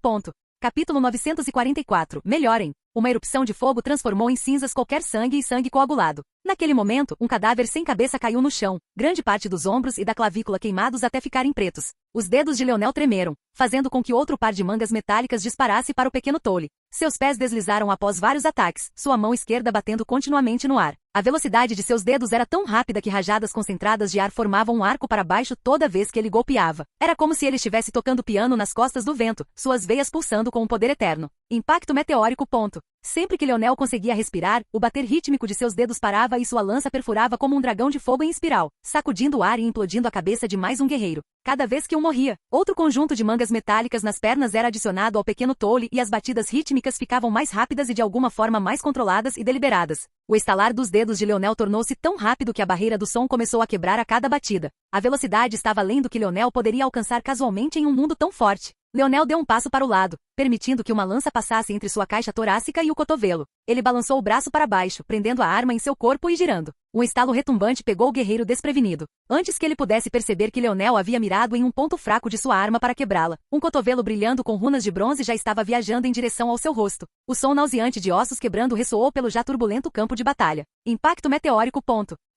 Capítulo 944. Melhorem. Uma erupção de fogo transformou em cinzas qualquer sangue e sangue coagulado. Naquele momento, um cadáver sem cabeça caiu no chão, grande parte dos ombros e da clavícula queimados até ficarem pretos. Os dedos de Leonel tremeram, fazendo com que outro par de mangas metálicas disparasse para o pequeno tole. Seus pés deslizaram após vários ataques, sua mão esquerda batendo continuamente no ar. A velocidade de seus dedos era tão rápida que rajadas concentradas de ar formavam um arco para baixo toda vez que ele golpeava. Era como se ele estivesse tocando piano nas costas do vento, suas veias pulsando com um poder eterno. Impacto meteórico. Sempre que Leonel conseguia respirar, o bater rítmico de seus dedos parava e sua lança perfurava como um dragão de fogo em espiral, sacudindo o ar e implodindo a cabeça de mais um guerreiro. Cada vez que um morria, outro conjunto de mangas metálicas nas pernas era adicionado ao pequeno tole e as batidas rítmicas ficavam mais rápidas e de alguma forma mais controladas e deliberadas. O estalar dos dedos de Leonel tornou-se tão rápido que a barreira do som começou a quebrar a cada batida. A velocidade estava além do que Leonel poderia alcançar casualmente em um mundo tão forte. Leonel deu um passo para o lado, permitindo que uma lança passasse entre sua caixa torácica e o cotovelo. Ele balançou o braço para baixo, prendendo a arma em seu corpo e girando. Um estalo retumbante pegou o guerreiro desprevenido. Antes que ele pudesse perceber que Leonel havia mirado em um ponto fraco de sua arma para quebrá-la, um cotovelo brilhando com runas de bronze já estava viajando em direção ao seu rosto. O som nauseante de ossos quebrando ressoou pelo já turbulento campo de batalha. Impacto meteórico.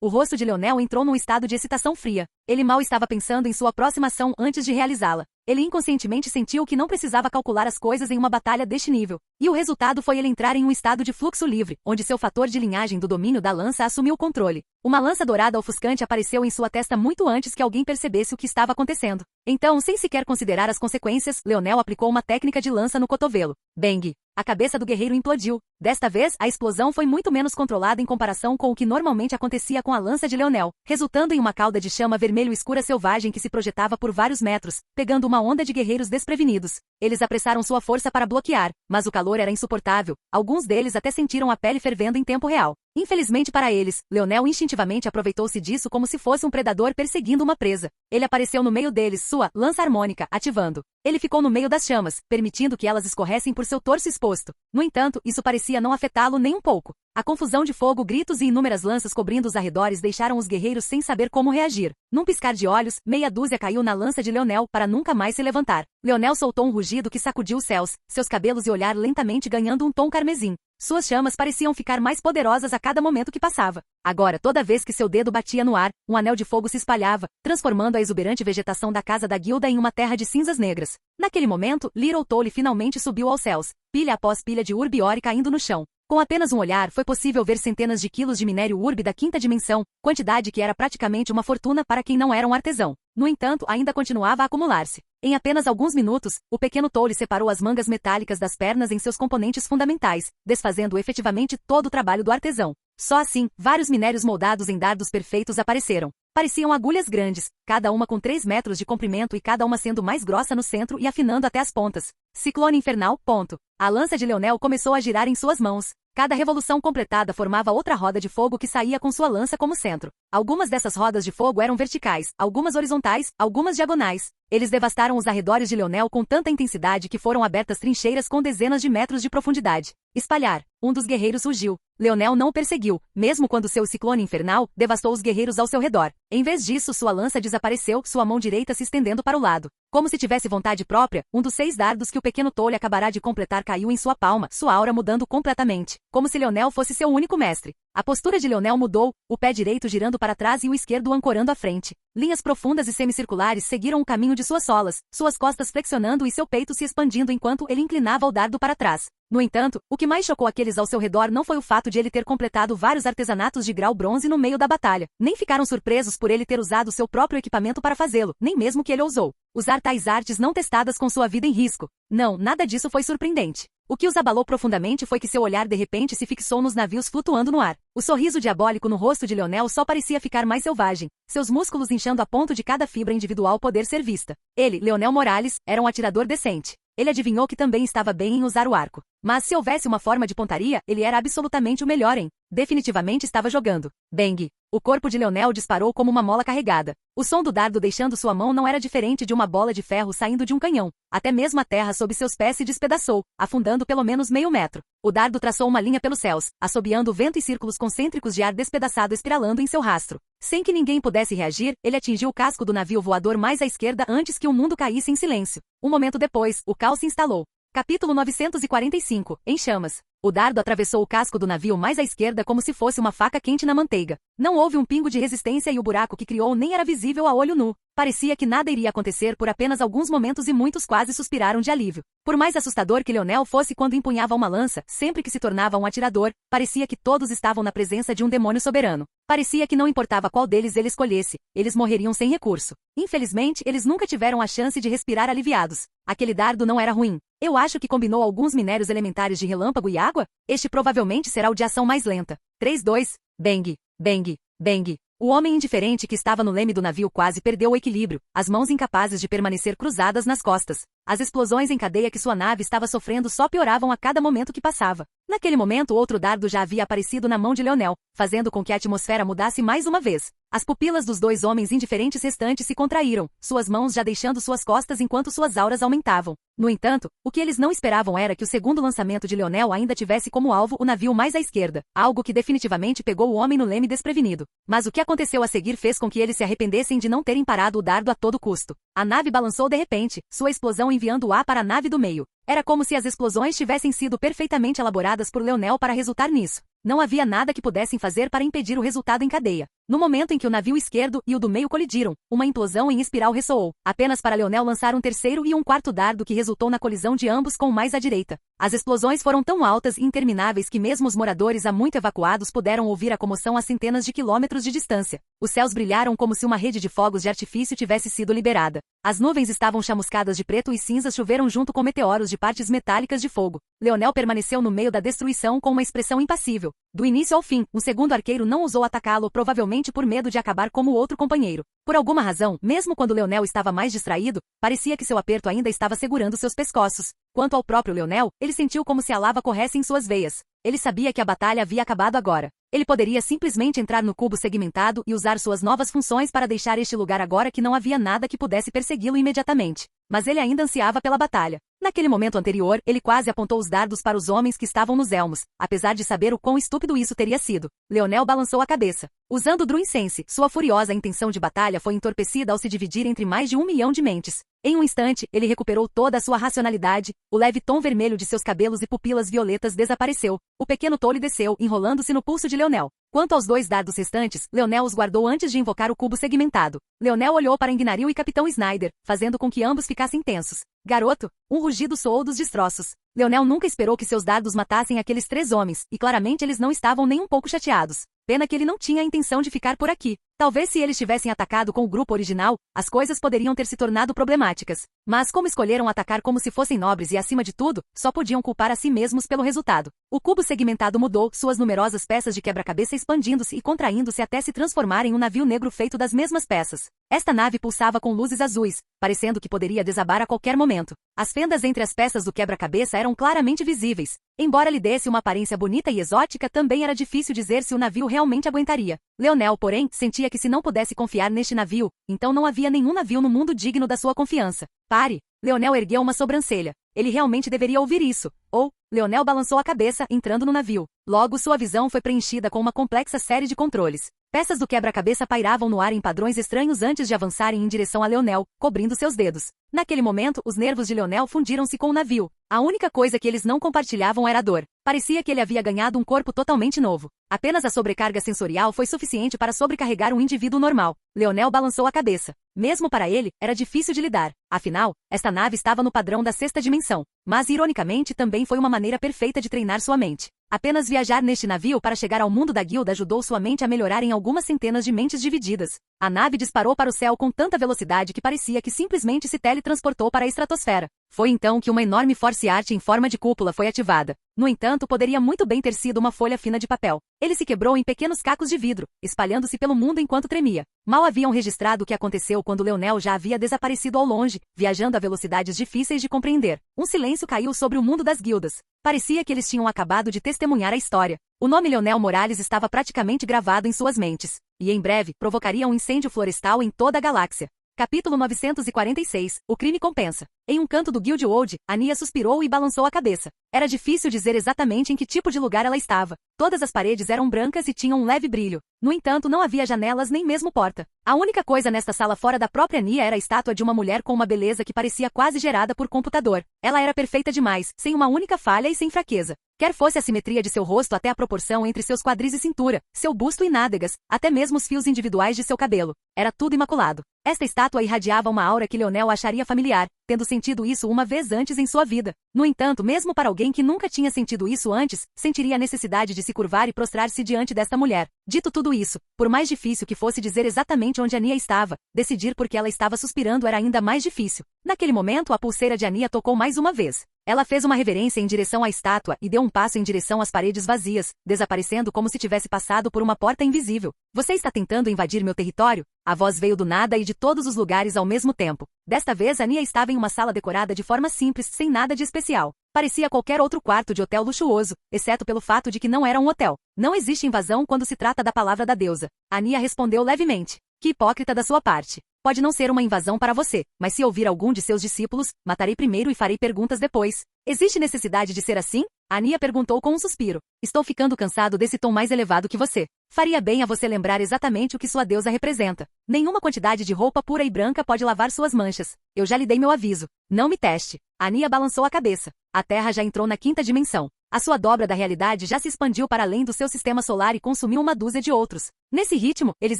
O rosto de Leonel entrou num estado de excitação fria. Ele mal estava pensando em sua próxima ação antes de realizá-la. Ele inconscientemente sentiu que não precisava calcular as coisas em uma batalha deste nível. E o resultado foi ele entrar em um estado de fluxo livre, onde seu fator de linhagem do domínio da lança assumiu o controle. Uma lança dourada ofuscante apareceu em sua testa muito antes que alguém percebesse o que estava acontecendo. Então, sem sequer considerar as consequências, Leonel aplicou uma técnica de lança no cotovelo. Bang! a cabeça do guerreiro implodiu. Desta vez, a explosão foi muito menos controlada em comparação com o que normalmente acontecia com a lança de Leonel, resultando em uma cauda de chama vermelho escura selvagem que se projetava por vários metros, pegando uma onda de guerreiros desprevenidos. Eles apressaram sua força para bloquear, mas o calor era insuportável. Alguns deles até sentiram a pele fervendo em tempo real. Infelizmente para eles, Leonel instintivamente aproveitou-se disso como se fosse um predador perseguindo uma presa. Ele apareceu no meio deles, sua lança harmônica, ativando. Ele ficou no meio das chamas, permitindo que elas escorressem por seu torso exposto. No entanto, isso parecia não afetá-lo nem um pouco. A confusão de fogo, gritos e inúmeras lanças cobrindo os arredores deixaram os guerreiros sem saber como reagir. Num piscar de olhos, meia dúzia caiu na lança de Leonel para nunca mais se levantar. Leonel soltou um rugido que sacudiu os céus, seus cabelos e olhar lentamente ganhando um tom carmesim. Suas chamas pareciam ficar mais poderosas a cada momento que passava. Agora, toda vez que seu dedo batia no ar, um anel de fogo se espalhava, transformando a exuberante vegetação da casa da guilda em uma terra de cinzas negras. Naquele momento, Little Tolle finalmente subiu aos céus, pilha após pilha de urbe ore caindo no chão. Com apenas um olhar, foi possível ver centenas de quilos de minério urbe da quinta dimensão, quantidade que era praticamente uma fortuna para quem não era um artesão. No entanto, ainda continuava a acumular-se. Em apenas alguns minutos, o pequeno Tolle separou as mangas metálicas das pernas em seus componentes fundamentais, desfazendo efetivamente todo o trabalho do artesão. Só assim, vários minérios moldados em dardos perfeitos apareceram. Pareciam agulhas grandes, cada uma com 3 metros de comprimento e cada uma sendo mais grossa no centro e afinando até as pontas. Ciclone infernal, ponto. A lança de Leonel começou a girar em suas mãos. Cada revolução completada formava outra roda de fogo que saía com sua lança como centro. Algumas dessas rodas de fogo eram verticais, algumas horizontais, algumas diagonais. Eles devastaram os arredores de Leonel com tanta intensidade que foram abertas trincheiras com dezenas de metros de profundidade. Espalhar. Um dos guerreiros surgiu. Leonel não o perseguiu, mesmo quando seu ciclone infernal devastou os guerreiros ao seu redor. Em vez disso, sua lança desapareceu, sua mão direita se estendendo para o lado. Como se tivesse vontade própria, um dos 6 dardos que o pequeno Tolle acabará de completar caiu em sua palma, sua aura mudando completamente, como se Leonel fosse seu único mestre. A postura de Leonel mudou, o pé direito girando para trás e o esquerdo ancorando à frente. Linhas profundas e semicirculares seguiram o caminho de suas solas, suas costas flexionando e seu peito se expandindo enquanto ele inclinava o dardo para trás. No entanto, o que mais chocou aqueles ao seu redor não foi o fato de ele ter completado vários artesanatos de grau bronze no meio da batalha. Nem ficaram surpresos por ele ter usado seu próprio equipamento para fazê-lo, nem mesmo que ele ousou usar tais artes não testadas com sua vida em risco. Não, nada disso foi surpreendente. O que os abalou profundamente foi que seu olhar de repente se fixou nos navios flutuando no ar. O sorriso diabólico no rosto de Leonel só parecia ficar mais selvagem, seus músculos inchando a ponto de cada fibra individual poder ser vista. Ele, Leonel Morales, era um atirador decente. Ele adivinhou que também estava bem em usar o arco. Mas se houvesse uma forma de pontaria, ele era absolutamente o melhor em. Definitivamente estava jogando. Bang! O corpo de Leonel disparou como uma mola carregada. O som do dardo deixando sua mão não era diferente de uma bola de ferro saindo de um canhão. Até mesmo a terra sob seus pés se despedaçou, afundando pelo menos meio metro. O dardo traçou uma linha pelos céus, assobiando o vento e círculos concêntricos de ar despedaçado espiralando em seu rastro. Sem que ninguém pudesse reagir, ele atingiu o casco do navio voador mais à esquerda antes que o mundo caísse em silêncio. Um momento depois, o caos se instalou. Capítulo 945, em chamas. O dardo atravessou o casco do navio mais à esquerda como se fosse uma faca quente na manteiga. Não houve um pingo de resistência e o buraco que criou nem era visível a olho nu. Parecia que nada iria acontecer por apenas alguns momentos e muitos quase suspiraram de alívio. Por mais assustador que Leonel fosse quando empunhava uma lança, sempre que se tornava um atirador, parecia que todos estavam na presença de um demônio soberano. Parecia que não importava qual deles ele escolhesse, eles morreriam sem recurso. Infelizmente, eles nunca tiveram a chance de respirar aliviados. Aquele dardo não era ruim. Eu acho que combinou alguns minérios elementares de relâmpago e água? Este provavelmente será o de ação mais lenta. 3-2, bang, bang, bang. O homem indiferente que estava no leme do navio quase perdeu o equilíbrio, as mãos incapazes de permanecer cruzadas nas costas. As explosões em cadeia que sua nave estava sofrendo só pioravam a cada momento que passava. Naquele momento outro dardo já havia aparecido na mão de Leonel, fazendo com que a atmosfera mudasse mais uma vez. As pupilas dos 2 homens indiferentes restantes se contraíram, suas mãos já deixando suas costas enquanto suas auras aumentavam. No entanto, o que eles não esperavam era que o segundo lançamento de Leonel ainda tivesse como alvo o navio mais à esquerda, algo que definitivamente pegou o homem no leme desprevenido. Mas o que aconteceu a seguir fez com que eles se arrependessem de não terem parado o dardo a todo custo. A nave balançou de repente, sua explosão enviando o ar para a nave do meio. Era como se as explosões tivessem sido perfeitamente elaboradas por Leonel para resultar nisso. Não havia nada que pudessem fazer para impedir o resultado em cadeia. No momento em que o navio esquerdo e o do meio colidiram, uma implosão em espiral ressoou, apenas para Leonel lançar um terceiro e um quarto dardo que resultou na colisão de ambos com o mais à direita. As explosões foram tão altas e intermináveis que mesmo os moradores há muito evacuados puderam ouvir a comoção a centenas de quilômetros de distância. Os céus brilharam como se uma rede de fogos de artifício tivesse sido liberada. As nuvens estavam chamuscadas de preto e cinzas choveram junto com meteoros de partes metálicas de fogo. Leonel permaneceu no meio da destruição com uma expressão impassível. Do início ao fim, o segundo arqueiro não ousou atacá-lo, provavelmente por medo de acabar como o outro companheiro. Por alguma razão, mesmo quando Leonel estava mais distraído, parecia que seu aperto ainda estava segurando seus pescoços. Quanto ao próprio Leonel, ele sentiu como se a lava corresse em suas veias. Ele sabia que a batalha havia acabado agora. Ele poderia simplesmente entrar no cubo segmentado e usar suas novas funções para deixar este lugar agora que não havia nada que pudesse persegui-lo imediatamente. Mas ele ainda ansiava pela batalha. Naquele momento anterior, ele quase apontou os dardos para os homens que estavam nos elmos, apesar de saber o quão estúpido isso teria sido. Leonel balançou a cabeça. Usando Druinsense, sua furiosa intenção de batalha foi entorpecida ao se dividir entre mais de 1 milhão de mentes. Em um instante, ele recuperou toda a sua racionalidade, o leve tom vermelho de seus cabelos e pupilas violetas desapareceu. O pequeno tole desceu, enrolando-se no pulso de Leonel. Quanto aos 2 dardos restantes, Leonel os guardou antes de invocar o cubo segmentado. Leonel olhou para Engnaril e Capitão Snyder, fazendo com que ambos ficassem tensos. Garoto! Um rugido soou dos destroços. Leonel nunca esperou que seus dardos matassem aqueles 3 homens, e claramente eles não estavam nem um pouco chateados. Pena que ele não tinha a intenção de ficar por aqui. Talvez se eles tivessem atacado com o grupo original, as coisas poderiam ter se tornado problemáticas. Mas como escolheram atacar como se fossem nobres e, acima de tudo, só podiam culpar a si mesmos pelo resultado. O cubo segmentado mudou, suas numerosas peças de quebra-cabeça expandindo-se e contraindo-se até se transformar em um navio negro feito das mesmas peças. Esta nave pulsava com luzes azuis, parecendo que poderia desabar a qualquer momento. As fendas entre as peças do quebra-cabeça eram claramente visíveis. Embora lhe desse uma aparência bonita e exótica, também era difícil dizer se o navio realmente aguentaria. Leonel, porém, sentia que se não pudesse confiar neste navio, então não havia nenhum navio no mundo digno da sua confiança. Pare! Leonel ergueu uma sobrancelha. Ele realmente deveria ouvir isso. Ou, Leonel balançou a cabeça, entrando no navio. Logo, sua visão foi preenchida com uma complexa série de controles. Peças do quebra-cabeça pairavam no ar em padrões estranhos antes de avançarem em direção a Leonel, cobrindo seus dedos. Naquele momento, os nervos de Leonel fundiram-se com o navio. A única coisa que eles não compartilhavam era a dor. Parecia que ele havia ganhado um corpo totalmente novo. Apenas a sobrecarga sensorial foi suficiente para sobrecarregar um indivíduo normal. Leonel balançou a cabeça. Mesmo para ele, era difícil de lidar. Afinal, esta nave estava no padrão da 6ª dimensão. Mas, ironicamente, também foi uma maneira perfeita de treinar sua mente. Apenas viajar neste navio para chegar ao mundo da guilda ajudou sua mente a melhorar em algumas centenas de mentes divididas. A nave disparou para o céu com tanta velocidade que parecia que simplesmente se teletransportou para a estratosfera. Foi então que uma enorme Force Art em forma de cúpula foi ativada. No entanto, poderia muito bem ter sido uma folha fina de papel. Ele se quebrou em pequenos cacos de vidro, espalhando-se pelo mundo enquanto tremia. Mal haviam registrado o que aconteceu quando Leonel já havia desaparecido ao longe, viajando a velocidades difíceis de compreender. Um silêncio caiu sobre o mundo das guildas. Parecia que eles tinham acabado de testemunhar a história. O nome Leonel Morales estava praticamente gravado em suas mentes. E em breve, provocaria um incêndio florestal em toda a galáxia. Capítulo 946. O crime compensa. Em um canto do Guildwood, Ania suspirou e balançou a cabeça. Era difícil dizer exatamente em que tipo de lugar ela estava. Todas as paredes eram brancas e tinham um leve brilho. No entanto, não havia janelas nem mesmo porta. A única coisa nesta sala fora da própria Ania era a estátua de uma mulher com uma beleza que parecia quase gerada por computador. Ela era perfeita demais, sem uma única falha e sem fraqueza. Quer fosse a simetria de seu rosto até a proporção entre seus quadris e cintura, seu busto e nádegas, até mesmo os fios individuais de seu cabelo. Era tudo imaculado. Esta estátua irradiava uma aura que Leonel acharia familiar, tendo sentido isso uma vez antes em sua vida. No entanto, mesmo para alguém que nunca tinha sentido isso antes, sentiria a necessidade de se curvar e prostrar-se diante desta mulher. Dito tudo isso, por mais difícil que fosse dizer exatamente onde Ania estava, decidir por que ela estava suspirando era ainda mais difícil. Naquele momento, a pulseira de Ania tocou mais uma vez. Ela fez uma reverência em direção à estátua e deu um passo em direção às paredes vazias, desaparecendo como se tivesse passado por uma porta invisível. Você está tentando invadir meu território? A voz veio do nada e de todos os lugares ao mesmo tempo. Desta vez, Ania estava em uma sala decorada de forma simples, sem nada de especial. Parecia qualquer outro quarto de hotel luxuoso, exceto pelo fato de que não era um hotel. Não existe invasão quando se trata da palavra da deusa. Ania respondeu levemente. Que hipócrita da sua parte. Pode não ser uma invasão para você, mas se ouvir algum de seus discípulos, matarei primeiro e farei perguntas depois. Existe necessidade de ser assim? Ania perguntou com um suspiro. Estou ficando cansado desse tom mais elevado que você. Faria bem a você lembrar exatamente o que sua deusa representa. Nenhuma quantidade de roupa pura e branca pode lavar suas manchas. Eu já lhe dei meu aviso. Não me teste. Ania balançou a cabeça. A Terra já entrou na 5ª dimensão. A sua dobra da realidade já se expandiu para além do seu sistema solar e consumiu uma dúzia de outros. Nesse ritmo, eles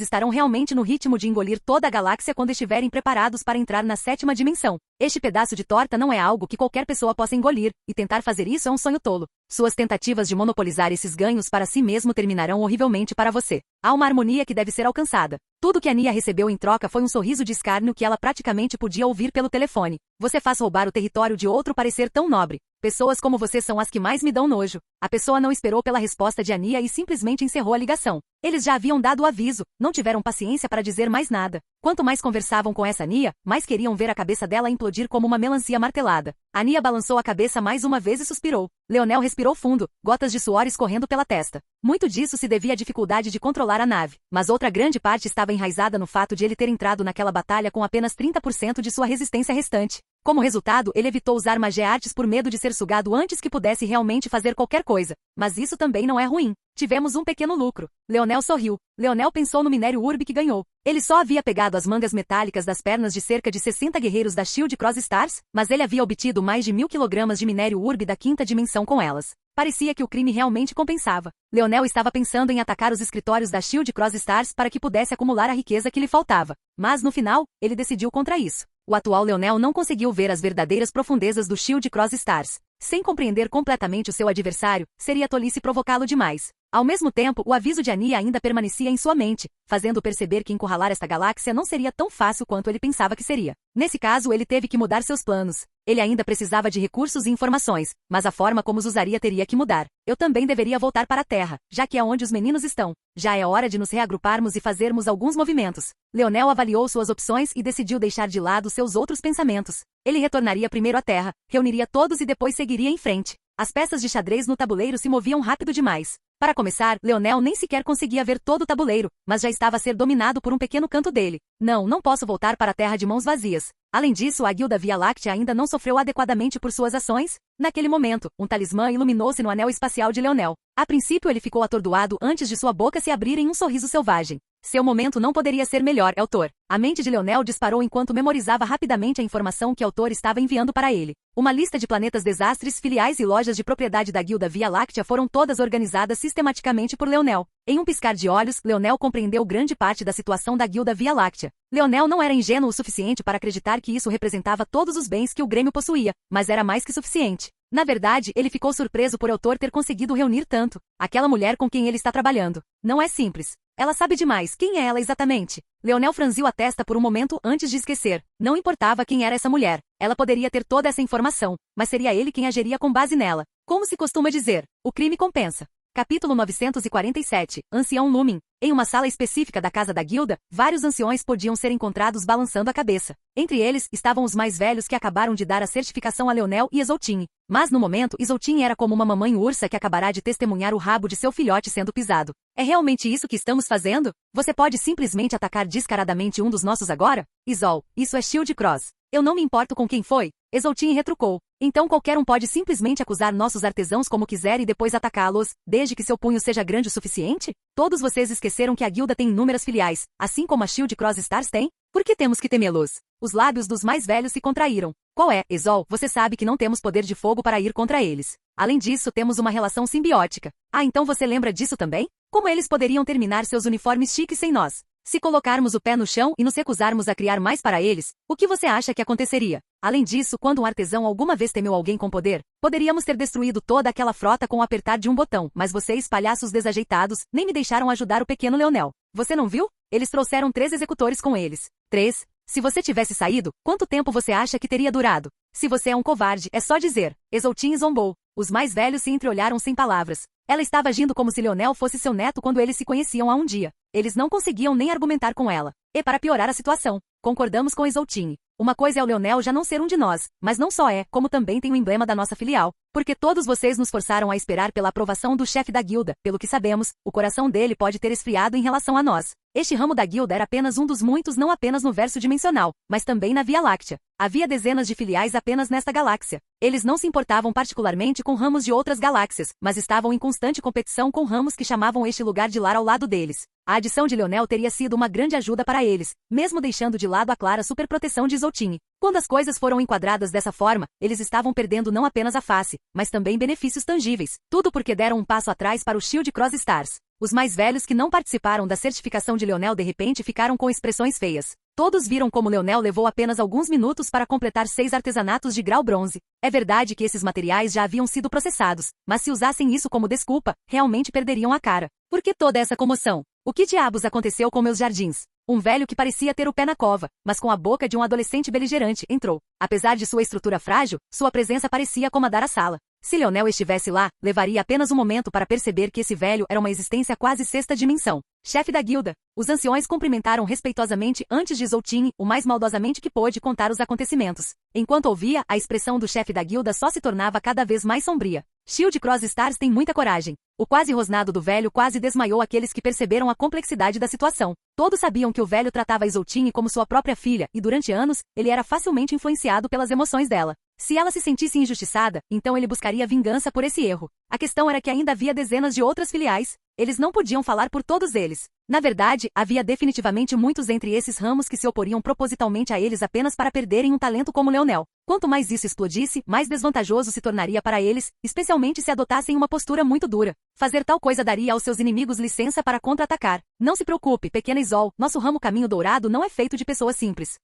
estarão realmente no ritmo de engolir toda a galáxia quando estiverem preparados para entrar na 7ª dimensão. Este pedaço de torta não é algo que qualquer pessoa possa engolir, e tentar fazer isso é um sonho tolo. Suas tentativas de monopolizar esses ganhos para si mesmo terminarão horrivelmente para você. Há uma harmonia que deve ser alcançada. Tudo que Ania recebeu em troca foi um sorriso de escárnio que ela praticamente podia ouvir pelo telefone. Você faz roubar o território de outro para ser tão nobre. Pessoas como você são as que mais me dão nojo. A pessoa não esperou pela resposta de Ania e simplesmente encerrou a ligação. Eles já haviam dado o aviso, não tiveram paciência para dizer mais nada. Quanto mais conversavam com essa Ania, mais queriam ver a cabeça dela implodir como uma melancia martelada. Ania balançou a cabeça mais uma vez e suspirou. Leonel respirou fundo, gotas de suor escorrendo pela testa. Muito disso se devia à dificuldade de controlar a nave, mas outra grande parte estava enraizada no fato de ele ter entrado naquela batalha com apenas 30% de sua resistência restante. Como resultado, ele evitou usar magia artes por medo de ser sugado antes que pudesse realmente fazer qualquer coisa. Mas isso também não é ruim. Tivemos um pequeno lucro. Leonel sorriu. Leonel pensou no minério urbe que ganhou. Ele só havia pegado as mangas metálicas das pernas de cerca de 60 guerreiros da Shield Cross Stars, mas ele havia obtido mais de 1000 quilogramas de minério urbe da 5ª dimensão com elas. Parecia que o crime realmente compensava. Leonel estava pensando em atacar os escritórios da Shield Cross Stars para que pudesse acumular a riqueza que lhe faltava. Mas no final, ele decidiu contra isso. O atual Leonel não conseguiu ver as verdadeiras profundezas do Shield Cross Stars. Sem compreender completamente o seu adversário, seria tolice provocá-lo demais. Ao mesmo tempo, o aviso de Ania ainda permanecia em sua mente, fazendo perceber que encurralar esta galáxia não seria tão fácil quanto ele pensava que seria. Nesse caso, ele teve que mudar seus planos. Ele ainda precisava de recursos e informações, mas a forma como os usaria teria que mudar. Eu também deveria voltar para a Terra, já que é onde os meninos estão. Já é hora de nos reagruparmos e fazermos alguns movimentos. Leonel avaliou suas opções e decidiu deixar de lado seus outros pensamentos. Ele retornaria primeiro à Terra, reuniria todos e depois seguiria em frente. As peças de xadrez no tabuleiro se moviam rápido demais. Para começar, Leonel nem sequer conseguia ver todo o tabuleiro, mas já estava a ser dominado por um pequeno canto dele. Não posso voltar para a Terra de mãos vazias. Além disso, a Guilda Via Láctea ainda não sofreu adequadamente por suas ações. Naquele momento, um talismã iluminou-se no anel espacial de Leonel. A princípio ele ficou atordoado antes de sua boca se abrir em um sorriso selvagem. Seu momento não poderia ser melhor, Eltor. A mente de Leonel disparou enquanto memorizava rapidamente a informação que Eltor estava enviando para ele. Uma lista de planetas desastres, filiais e lojas de propriedade da Guilda Via Láctea foram todas organizadas sistematicamente por Leonel. Em um piscar de olhos, Leonel compreendeu grande parte da situação da Guilda Via Láctea. Leonel não era ingênuo o suficiente para acreditar que isso representava todos os bens que o Grêmio possuía, mas era mais que suficiente. Na verdade, ele ficou surpreso por Eltor ter conseguido reunir tanto. Aquela mulher com quem ele está trabalhando. Não é simples. Ela sabe demais. Quem é ela exatamente? Leonel franziu a testa por um momento antes de esquecer. Não importava quem era essa mulher. Ela poderia ter toda essa informação, mas seria ele quem agiria com base nela. Como se costuma dizer, o crime compensa. Capítulo 947, Ancião Lumin. Em uma sala específica da casa da guilda, vários anciões podiam ser encontrados balançando a cabeça. Entre eles, estavam os mais velhos que acabaram de dar a certificação a Leonel e Isoltine. Mas no momento, Isoltine era como uma mamãe ursa que acabará de testemunhar o rabo de seu filhote sendo pisado. É realmente isso que estamos fazendo? Você pode simplesmente atacar descaradamente um dos nossos agora? Isol, isso é Shield Cross. Eu não me importo com quem foi. Isoltine retrucou. Então qualquer um pode simplesmente acusar nossos artesãos como quiser e depois atacá-los, desde que seu punho seja grande o suficiente? Todos vocês esqueceram que a guilda tem inúmeras filiais, assim como a Shield Cross Stars tem? Por que temos que temê-los? Os lábios dos mais velhos se contraíram. Qual é, Isol? Você sabe que não temos poder de fogo para ir contra eles. Além disso, temos uma relação simbiótica. Ah, então você lembra disso também? Como eles poderiam terminar seus uniformes chiques sem nós? Se colocarmos o pé no chão e nos recusarmos a criar mais para eles, o que você acha que aconteceria? Além disso, quando um artesão alguma vez temeu alguém com poder, poderíamos ter destruído toda aquela frota com o apertar de um botão, mas vocês, palhaços desajeitados, nem me deixaram ajudar o pequeno Leonel. Você não viu? Eles trouxeram 3 executores com eles. 3? Se você tivesse saído, quanto tempo você acha que teria durado? Se você é um covarde, é só dizer. Isoltine zombou. Os mais velhos se entreolharam sem palavras. Ela estava agindo como se Leonel fosse seu neto quando eles se conheciam há um dia. Eles não conseguiam nem argumentar com ela. E para piorar a situação, concordamos com Isoltine. Uma coisa é o Leonel já não ser um de nós, mas não só é, como também tem o emblema da nossa filial. Porque todos vocês nos forçaram a esperar pela aprovação do chefe da guilda. Pelo que sabemos, o coração dele pode ter esfriado em relação a nós. Este ramo da guilda era apenas um dos muitos não apenas no verso dimensional, mas também na Via Láctea. Havia dezenas de filiais apenas nesta galáxia. Eles não se importavam particularmente com ramos de outras galáxias, mas estavam em constante competição com ramos que chamavam este lugar de lar ao lado deles. A adição de Leonel teria sido uma grande ajuda para eles, mesmo deixando de lado a clara superproteção de Isoltine. Quando as coisas foram enquadradas dessa forma, eles estavam perdendo não apenas a face, mas também benefícios tangíveis. Tudo porque deram um passo atrás para o Shield Cross Stars. Os mais velhos que não participaram da certificação de Leonel de repente ficaram com expressões feias. Todos viram como Leonel levou apenas alguns minutos para completar 6 artesanatos de grau bronze. É verdade que esses materiais já haviam sido processados, mas se usassem isso como desculpa, realmente perderiam a cara. Por que toda essa comoção? O que diabos aconteceu com meus jardins? Um velho que parecia ter o pé na cova, mas com a boca de um adolescente beligerante, entrou. Apesar de sua estrutura frágil, sua presença parecia comandar a sala. Se Leonel estivesse lá, levaria apenas um momento para perceber que esse velho era uma existência quase sexta dimensão. Chefe da guilda. Os anciões cumprimentaram respeitosamente antes de Zoltini, o mais maldosamente que pôde contar os acontecimentos. Enquanto ouvia, a expressão do chefe da guilda só se tornava cada vez mais sombria. Shield Cross Stars tem muita coragem. O quase rosnado do velho quase desmaiou aqueles que perceberam a complexidade da situação. Todos sabiam que o velho tratava Isoltine como sua própria filha, e durante anos, ele era facilmente influenciado pelas emoções dela. Se ela se sentisse injustiçada, então ele buscaria vingança por esse erro. A questão era que ainda havia dezenas de outras filiais. Eles não podiam falar por todos eles. Na verdade, havia definitivamente muitos entre esses ramos que se oporiam propositalmente a eles apenas para perderem um talento como Leonel. Quanto mais isso explodisse, mais desvantajoso se tornaria para eles, especialmente se adotassem uma postura muito dura. Fazer tal coisa daria aos seus inimigos licença para contra-atacar. Não se preocupe, pequena Isol, nosso ramo Caminho Dourado não é feito de pessoas simples.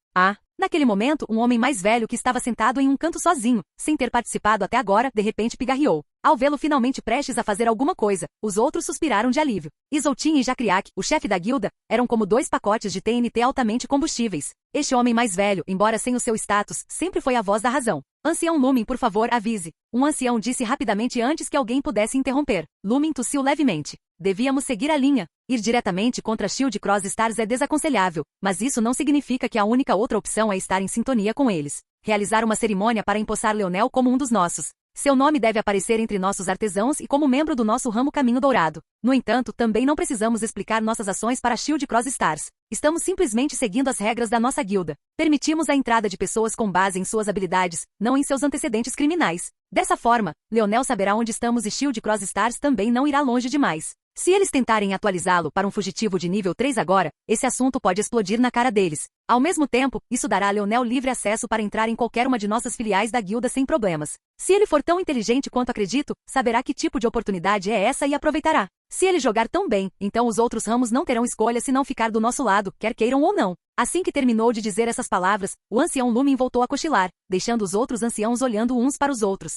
Naquele momento, um homem mais velho que estava sentado em um canto sozinho, sem ter participado até agora, de repente pigarreou. Ao vê-lo finalmente prestes a fazer alguma coisa, os outros suspiraram de alívio. Isoltin e Jacriac, o chefe da guilda, eram como 2 pacotes de TNT altamente combustíveis. Este homem mais velho, embora sem o seu status, sempre foi a voz da razão. Ancião Lumin, por favor, avise. Um ancião disse rapidamente antes que alguém pudesse interromper. Lumin tossiu levemente. Devíamos seguir a linha. Ir diretamente contra Shield Cross Stars é desaconselhável, mas isso não significa que a única outra opção é estar em sintonia com eles. Realizar uma cerimônia para empossar Leonel como um dos nossos. Seu nome deve aparecer entre nossos artesãos e como membro do nosso ramo Caminho Dourado. No entanto, também não precisamos explicar nossas ações para Shield Cross Stars. Estamos simplesmente seguindo as regras da nossa guilda. Permitimos a entrada de pessoas com base em suas habilidades, não em seus antecedentes criminais. Dessa forma, Leonel saberá onde estamos e Shield Cross Stars também não irá longe demais. Se eles tentarem atualizá-lo para um fugitivo de nível 3 agora, esse assunto pode explodir na cara deles. Ao mesmo tempo, isso dará a Leonel livre acesso para entrar em qualquer uma de nossas filiais da guilda sem problemas. Se ele for tão inteligente quanto acredito, saberá que tipo de oportunidade é essa e aproveitará. Se ele jogar tão bem, então os outros ramos não terão escolha se não ficar do nosso lado, quer queiram ou não. Assim que terminou de dizer essas palavras, o ancião Lumin voltou a cochilar, deixando os outros anciãos olhando uns para os outros.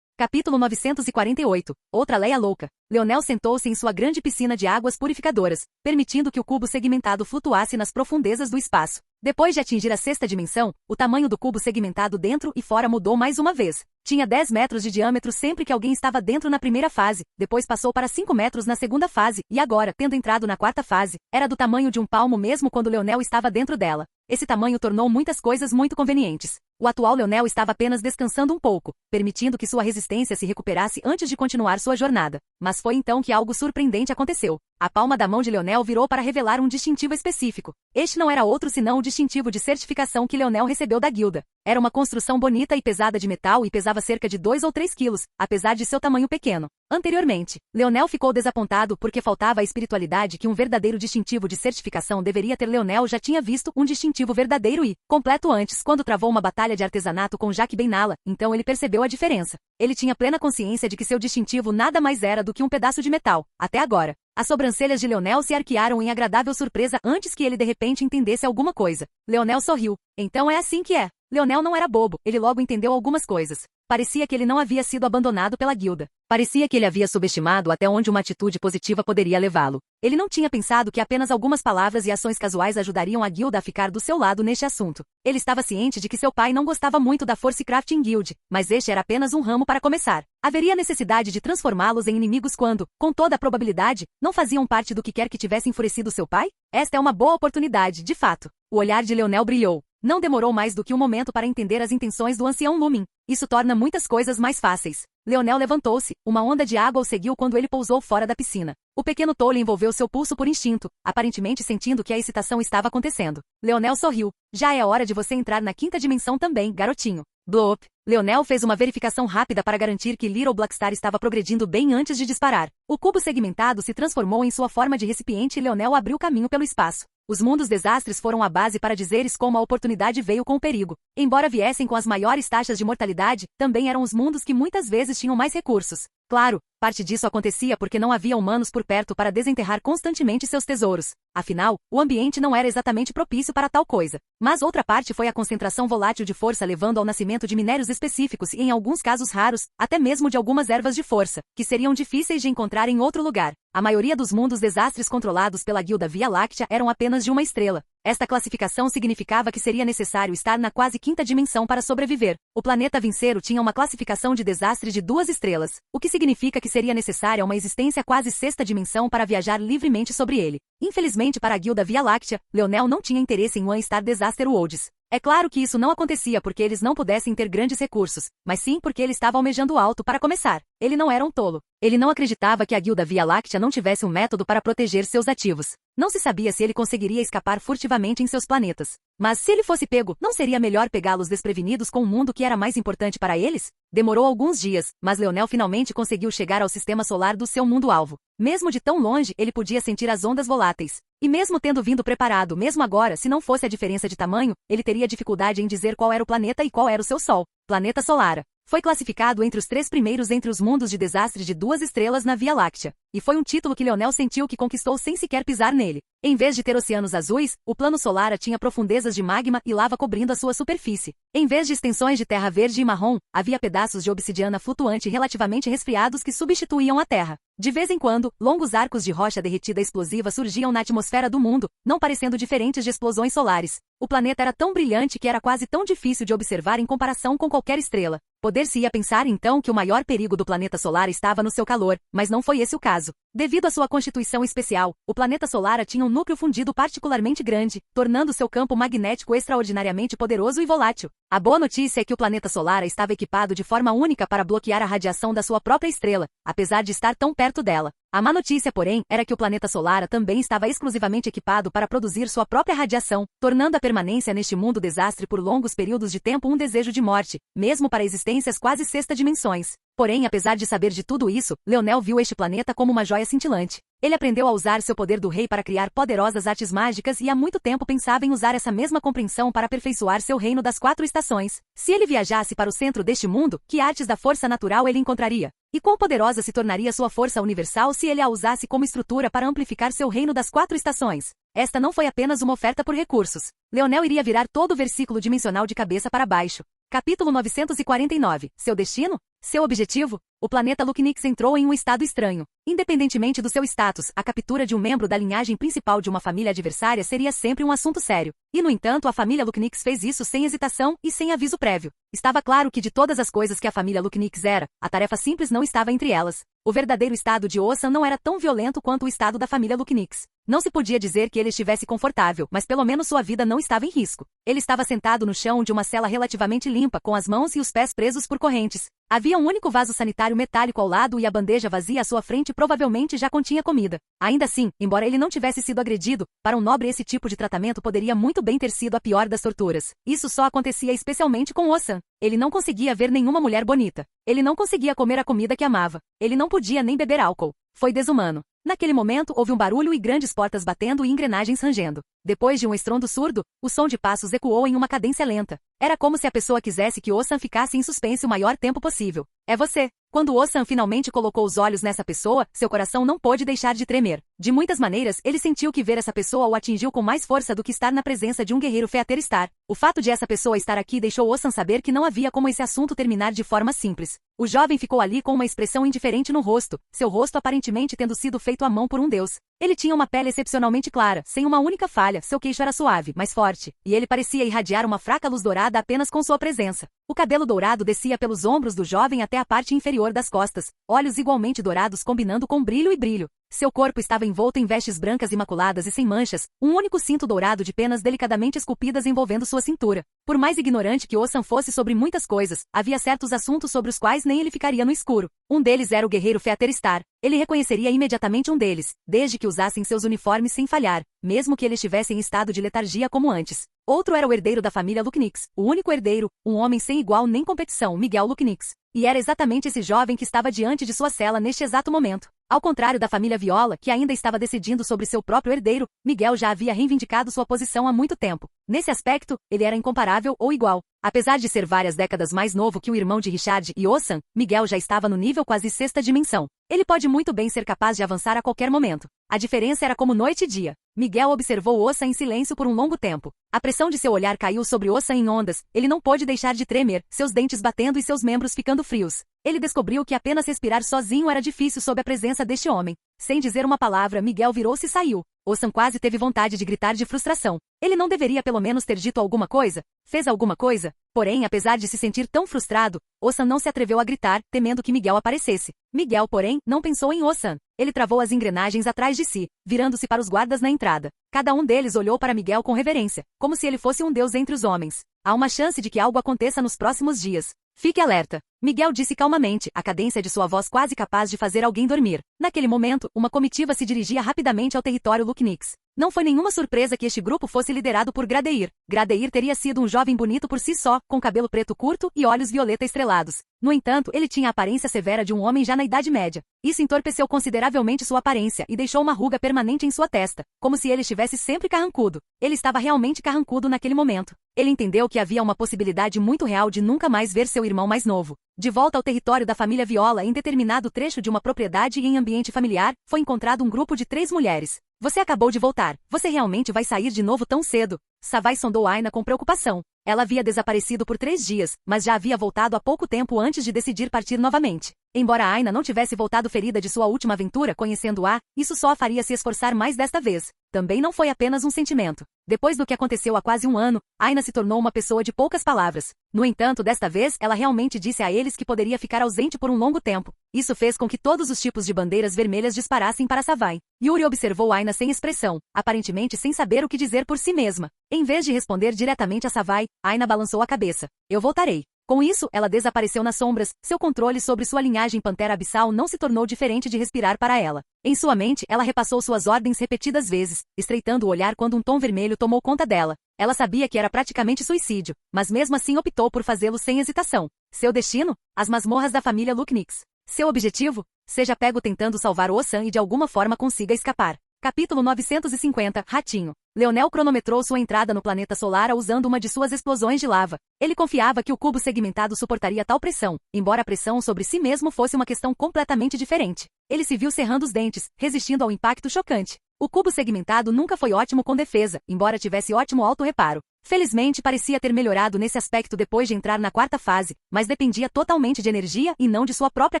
Capítulo 948. Outra Leia louca. Leonel sentou-se em sua grande piscina de águas purificadoras, permitindo que o cubo segmentado flutuasse nas profundezas do espaço. Depois de atingir a sexta dimensão, o tamanho do cubo segmentado dentro e fora mudou mais uma vez. Tinha 10 metros de diâmetro sempre que alguém estava dentro na primeira fase, depois passou para 5 metros na segunda fase, e agora, tendo entrado na quarta fase, era do tamanho de um palmo mesmo quando Leonel estava dentro dela. Esse tamanho tornou muitas coisas muito convenientes. O atual Leonel estava apenas descansando um pouco, permitindo que sua resistência se recuperasse antes de continuar sua jornada. Mas foi então que algo surpreendente aconteceu. A palma da mão de Leonel virou para revelar um distintivo específico. Este não era outro senão o distintivo de certificação que Leonel recebeu da guilda. Era uma construção bonita e pesada de metal e pesava cerca de 2 ou 3 quilos, apesar de seu tamanho pequeno. Anteriormente, Leonel ficou desapontado porque faltava a espiritualidade que um verdadeiro distintivo de certificação deveria ter. Leonel já tinha visto um distintivo verdadeiro e completo antes, quando travou uma batalha de artesanato com Jaque Beinala, então ele percebeu a diferença. Ele tinha plena consciência de que seu distintivo nada mais era do que um pedaço de metal, até agora. As sobrancelhas de Leonel se arquearam em agradável surpresa antes que ele de repente entendesse alguma coisa. Leonel sorriu. Então é assim que é. Leonel não era bobo, ele logo entendeu algumas coisas. Parecia que ele não havia sido abandonado pela guilda. Parecia que ele havia subestimado até onde uma atitude positiva poderia levá-lo. Ele não tinha pensado que apenas algumas palavras e ações casuais ajudariam a guilda a ficar do seu lado neste assunto. Ele estava ciente de que seu pai não gostava muito da Force Crafting Guild, mas este era apenas um ramo para começar. Haveria necessidade de transformá-los em inimigos quando, com toda a probabilidade, não faziam parte do que quer que tivesse enfurecido seu pai? Esta é uma boa oportunidade, de fato. O olhar de Leonel brilhou. Não demorou mais do que um momento para entender as intenções do ancião Lumin. Isso torna muitas coisas mais fáceis. Leonel levantou-se, uma onda de água o seguiu quando ele pousou fora da piscina. O pequeno tolo envolveu seu pulso por instinto, aparentemente sentindo que a excitação estava acontecendo. Leonel sorriu. Já é hora de você entrar na quinta dimensão também, garotinho. Bloop. Leonel fez uma verificação rápida para garantir que Little Blackstar estava progredindo bem antes de disparar. O cubo segmentado se transformou em sua forma de recipiente e Leonel abriu caminho pelo espaço. Os mundos desastres foram a base para dizeres como a oportunidade veio com o perigo. Embora viessem com as maiores taxas de mortalidade, também eram os mundos que muitas vezes tinham mais recursos. Claro, parte disso acontecia porque não havia humanos por perto para desenterrar constantemente seus tesouros. Afinal, o ambiente não era exatamente propício para tal coisa. Mas outra parte foi a concentração volátil de força levando ao nascimento de minérios específicos e em alguns casos raros, até mesmo de algumas ervas de força, que seriam difíceis de encontrar em outro lugar. A maioria dos mundos desastres controlados pela Guilda Via Láctea eram apenas de uma estrela. Esta classificação significava que seria necessário estar na quase quinta dimensão para sobreviver. O planeta Vincero tinha uma classificação de desastre de 2 estrelas, o que significa que seria necessária uma existência quase sexta dimensão para viajar livremente sobre ele. Infelizmente para a Guilda Via Láctea, Leonel não tinha interesse em One Star Disaster Worlds. É claro que isso não acontecia porque eles não pudessem ter grandes recursos, mas sim porque ele estava almejando alto para começar. Ele não era um tolo. Ele não acreditava que a Guilda Via Láctea não tivesse um método para proteger seus ativos. Não se sabia se ele conseguiria escapar furtivamente em seus planetas. Mas se ele fosse pego, não seria melhor pegá-los desprevenidos com um mundo que era mais importante para eles? Demorou alguns dias, mas Leonel finalmente conseguiu chegar ao sistema solar do seu mundo-alvo. Mesmo de tão longe, ele podia sentir as ondas voláteis. E mesmo tendo vindo preparado, mesmo agora, se não fosse a diferença de tamanho, ele teria dificuldade em dizer qual era o planeta e qual era o seu Sol. Planeta Solara. Foi classificado entre os 3 primeiros entre os mundos de desastre de 2 estrelas na Via Láctea. E foi um título que Leonel sentiu que conquistou sem sequer pisar nele. Em vez de ter oceanos azuis, o plano Solara tinha profundezas de magma e lava cobrindo a sua superfície. Em vez de extensões de terra verde e marrom, havia pedaços de obsidiana flutuante relativamente resfriados que substituíam a terra. De vez em quando, longos arcos de rocha derretida explosiva surgiam na atmosfera do mundo, não parecendo diferentes de explosões solares. O planeta era tão brilhante que era quase tão difícil de observar em comparação com qualquer estrela. Poder-se-ia pensar então que o maior perigo do planeta solar estava no seu calor, mas não foi esse o caso. Devido à sua constituição especial, o planeta Solara tinha um núcleo fundido particularmente grande, tornando seu campo magnético extraordinariamente poderoso e volátil. A boa notícia é que o planeta Solara estava equipado de forma única para bloquear a radiação da sua própria estrela, apesar de estar tão perto dela. A má notícia, porém, era que o planeta Solara também estava exclusivamente equipado para produzir sua própria radiação, tornando a permanência neste mundo desastre por longos períodos de tempo um desejo de morte, mesmo para existências quase sexta dimensões. Porém, apesar de saber de tudo isso, Leonel viu este planeta como uma joia cintilante. Ele aprendeu a usar seu poder do rei para criar poderosas artes mágicas e há muito tempo pensava em usar essa mesma compreensão para aperfeiçoar seu reino das 4 estações. Se ele viajasse para o centro deste mundo, que artes da força natural ele encontraria? E quão poderosa se tornaria sua força universal se ele a usasse como estrutura para amplificar seu reino das 4 estações? Esta não foi apenas uma oferta por recursos. Leonel iria virar todo o versículo dimensional de cabeça para baixo. Capítulo 949. Seu destino? Seu objetivo? O planeta Lucknix entrou em um estado estranho. Independentemente do seu status, a captura de um membro da linhagem principal de uma família adversária seria sempre um assunto sério. E, no entanto, a família Lucknix fez isso sem hesitação e sem aviso prévio. Estava claro que de todas as coisas que a família Lucknix era, a tarefa simples não estava entre elas. O verdadeiro estado de Osan não era tão violento quanto o estado da família Lucknix. Não se podia dizer que ele estivesse confortável, mas pelo menos sua vida não estava em risco. Ele estava sentado no chão de uma cela relativamente limpa, com as mãos e os pés presos por correntes. Havia um único vaso sanitário metálico ao lado e a bandeja vazia à sua frente provavelmente já continha comida. Ainda assim, embora ele não tivesse sido agredido, para um nobre esse tipo de tratamento poderia muito bem ter sido a pior das torturas. Isso só acontecia especialmente com Osan. Ele não conseguia ver nenhuma mulher bonita. Ele não conseguia comer a comida que amava. Ele não podia nem beber álcool. Foi desumano. Naquele momento, houve um barulho e grandes portas batendo e engrenagens rangendo. Depois de um estrondo surdo, o som de passos ecoou em uma cadência lenta. Era como se a pessoa quisesse que Osan ficasse em suspense o maior tempo possível. É você. Quando Osan finalmente colocou os olhos nessa pessoa, seu coração não pôde deixar de tremer. De muitas maneiras, ele sentiu que ver essa pessoa o atingiu com mais força do que estar na presença de um guerreiro Featherstar. O fato de essa pessoa estar aqui deixou Osan saber que não havia como esse assunto terminar de forma simples. O jovem ficou ali com uma expressão indiferente no rosto, seu rosto aparentemente tendo sido feito à mão por um deus. Ele tinha uma pele excepcionalmente clara, sem uma única falha, seu queixo era suave, mas forte, e ele parecia irradiar uma fraca luz dourada apenas com sua presença. O cabelo dourado descia pelos ombros do jovem até a parte inferior das costas, olhos igualmente dourados combinando com brilho e brilho. Seu corpo estava envolto em vestes brancas imaculadas e sem manchas, um único cinto dourado de penas delicadamente esculpidas envolvendo sua cintura. Por mais ignorante que Osan fosse sobre muitas coisas, havia certos assuntos sobre os quais nem ele ficaria no escuro. Um deles era o guerreiro Featherstar. Ele reconheceria imediatamente um deles, desde que usassem seus uniformes sem falhar, mesmo que eles estivessem em estado de letargia como antes. Outro era o herdeiro da família Lucknix, o único herdeiro, um homem sem igual nem competição, Miguel Lucknix. E era exatamente esse jovem que estava diante de sua cela neste exato momento. Ao contrário da família Viola, que ainda estava decidindo sobre seu próprio herdeiro, Miguel já havia reivindicado sua posição há muito tempo. Nesse aspecto, ele era incomparável ou igual. Apesar de ser várias décadas mais novo que o irmão de Richard e Osan, Miguel já estava no nível quase sexta dimensão. Ele pode muito bem ser capaz de avançar a qualquer momento. A diferença era como noite e dia. Miguel observou Osan em silêncio por um longo tempo. A pressão de seu olhar caiu sobre Osan em ondas. Ele não pôde deixar de tremer, seus dentes batendo e seus membros ficando frios. Ele descobriu que apenas respirar sozinho era difícil sob a presença deste homem. Sem dizer uma palavra, Miguel virou-se e saiu. Osan quase teve vontade de gritar de frustração. Ele não deveria pelo menos ter dito alguma coisa? Fez alguma coisa? Porém, apesar de se sentir tão frustrado, Osan não se atreveu a gritar, temendo que Miguel aparecesse. Miguel, porém, não pensou em Osan. Ele travou as engrenagens atrás de si, virando-se para os guardas na entrada. Cada um deles olhou para Miguel com reverência, como se ele fosse um deus entre os homens. Há uma chance de que algo aconteça nos próximos dias. Fique alerta. Miguel disse calmamente, a cadência de sua voz quase capaz de fazer alguém dormir. Naquele momento, uma comitiva se dirigia rapidamente ao território Lucknix. Não foi nenhuma surpresa que este grupo fosse liderado por Gradeir. Gradeir teria sido um jovem bonito por si só, com cabelo preto curto e olhos violeta estrelados. No entanto, ele tinha a aparência severa de um homem já na Idade Média. Isso entorpeceu consideravelmente sua aparência e deixou uma ruga permanente em sua testa, como se ele estivesse sempre carrancudo. Ele estava realmente carrancudo naquele momento. Ele entendeu que havia uma possibilidade muito real de nunca mais ver seu irmão mais novo. De volta ao território da família Viola, em determinado trecho de uma propriedade e em ambiente familiar, foi encontrado um grupo de 3 mulheres. Você acabou de voltar. Você realmente vai sair de novo tão cedo? Savai sondou Aina com preocupação. Ela havia desaparecido por 3 dias, mas já havia voltado há pouco tempo antes de decidir partir novamente. Embora Aina não tivesse voltado ferida de sua última aventura conhecendo-a, isso só a faria se esforçar mais desta vez. Também não foi apenas um sentimento. Depois do que aconteceu há quase um ano, Aina se tornou uma pessoa de poucas palavras. No entanto, desta vez, ela realmente disse a eles que poderia ficar ausente por um longo tempo. Isso fez com que todos os tipos de bandeiras vermelhas disparassem para Savai. Yuri observou Aina sem expressão, aparentemente sem saber o que dizer por si mesma. Em vez de responder diretamente a Savai, Aina balançou a cabeça. Eu voltarei. Com isso, ela desapareceu nas sombras. Seu controle sobre sua linhagem pantera abissal não se tornou diferente de respirar para ela. Em sua mente, ela repassou suas ordens repetidas vezes, estreitando o olhar quando um tom vermelho tomou conta dela. Ela sabia que era praticamente suicídio, mas mesmo assim optou por fazê-lo sem hesitação. Seu destino? As masmorras da família Lucknix. Seu objetivo? Seja pego tentando salvar Osan e de alguma forma consiga escapar. Capítulo 950, Ratinho. Leonel cronometrou sua entrada no planeta solar usando uma de suas explosões de lava. Ele confiava que o cubo segmentado suportaria tal pressão, embora a pressão sobre si mesmo fosse uma questão completamente diferente. Ele se viu cerrando os dentes, resistindo ao impacto chocante. O cubo segmentado nunca foi ótimo com defesa, embora tivesse ótimo auto-reparo. Felizmente parecia ter melhorado nesse aspecto depois de entrar na 4ª fase, mas dependia totalmente de energia e não de sua própria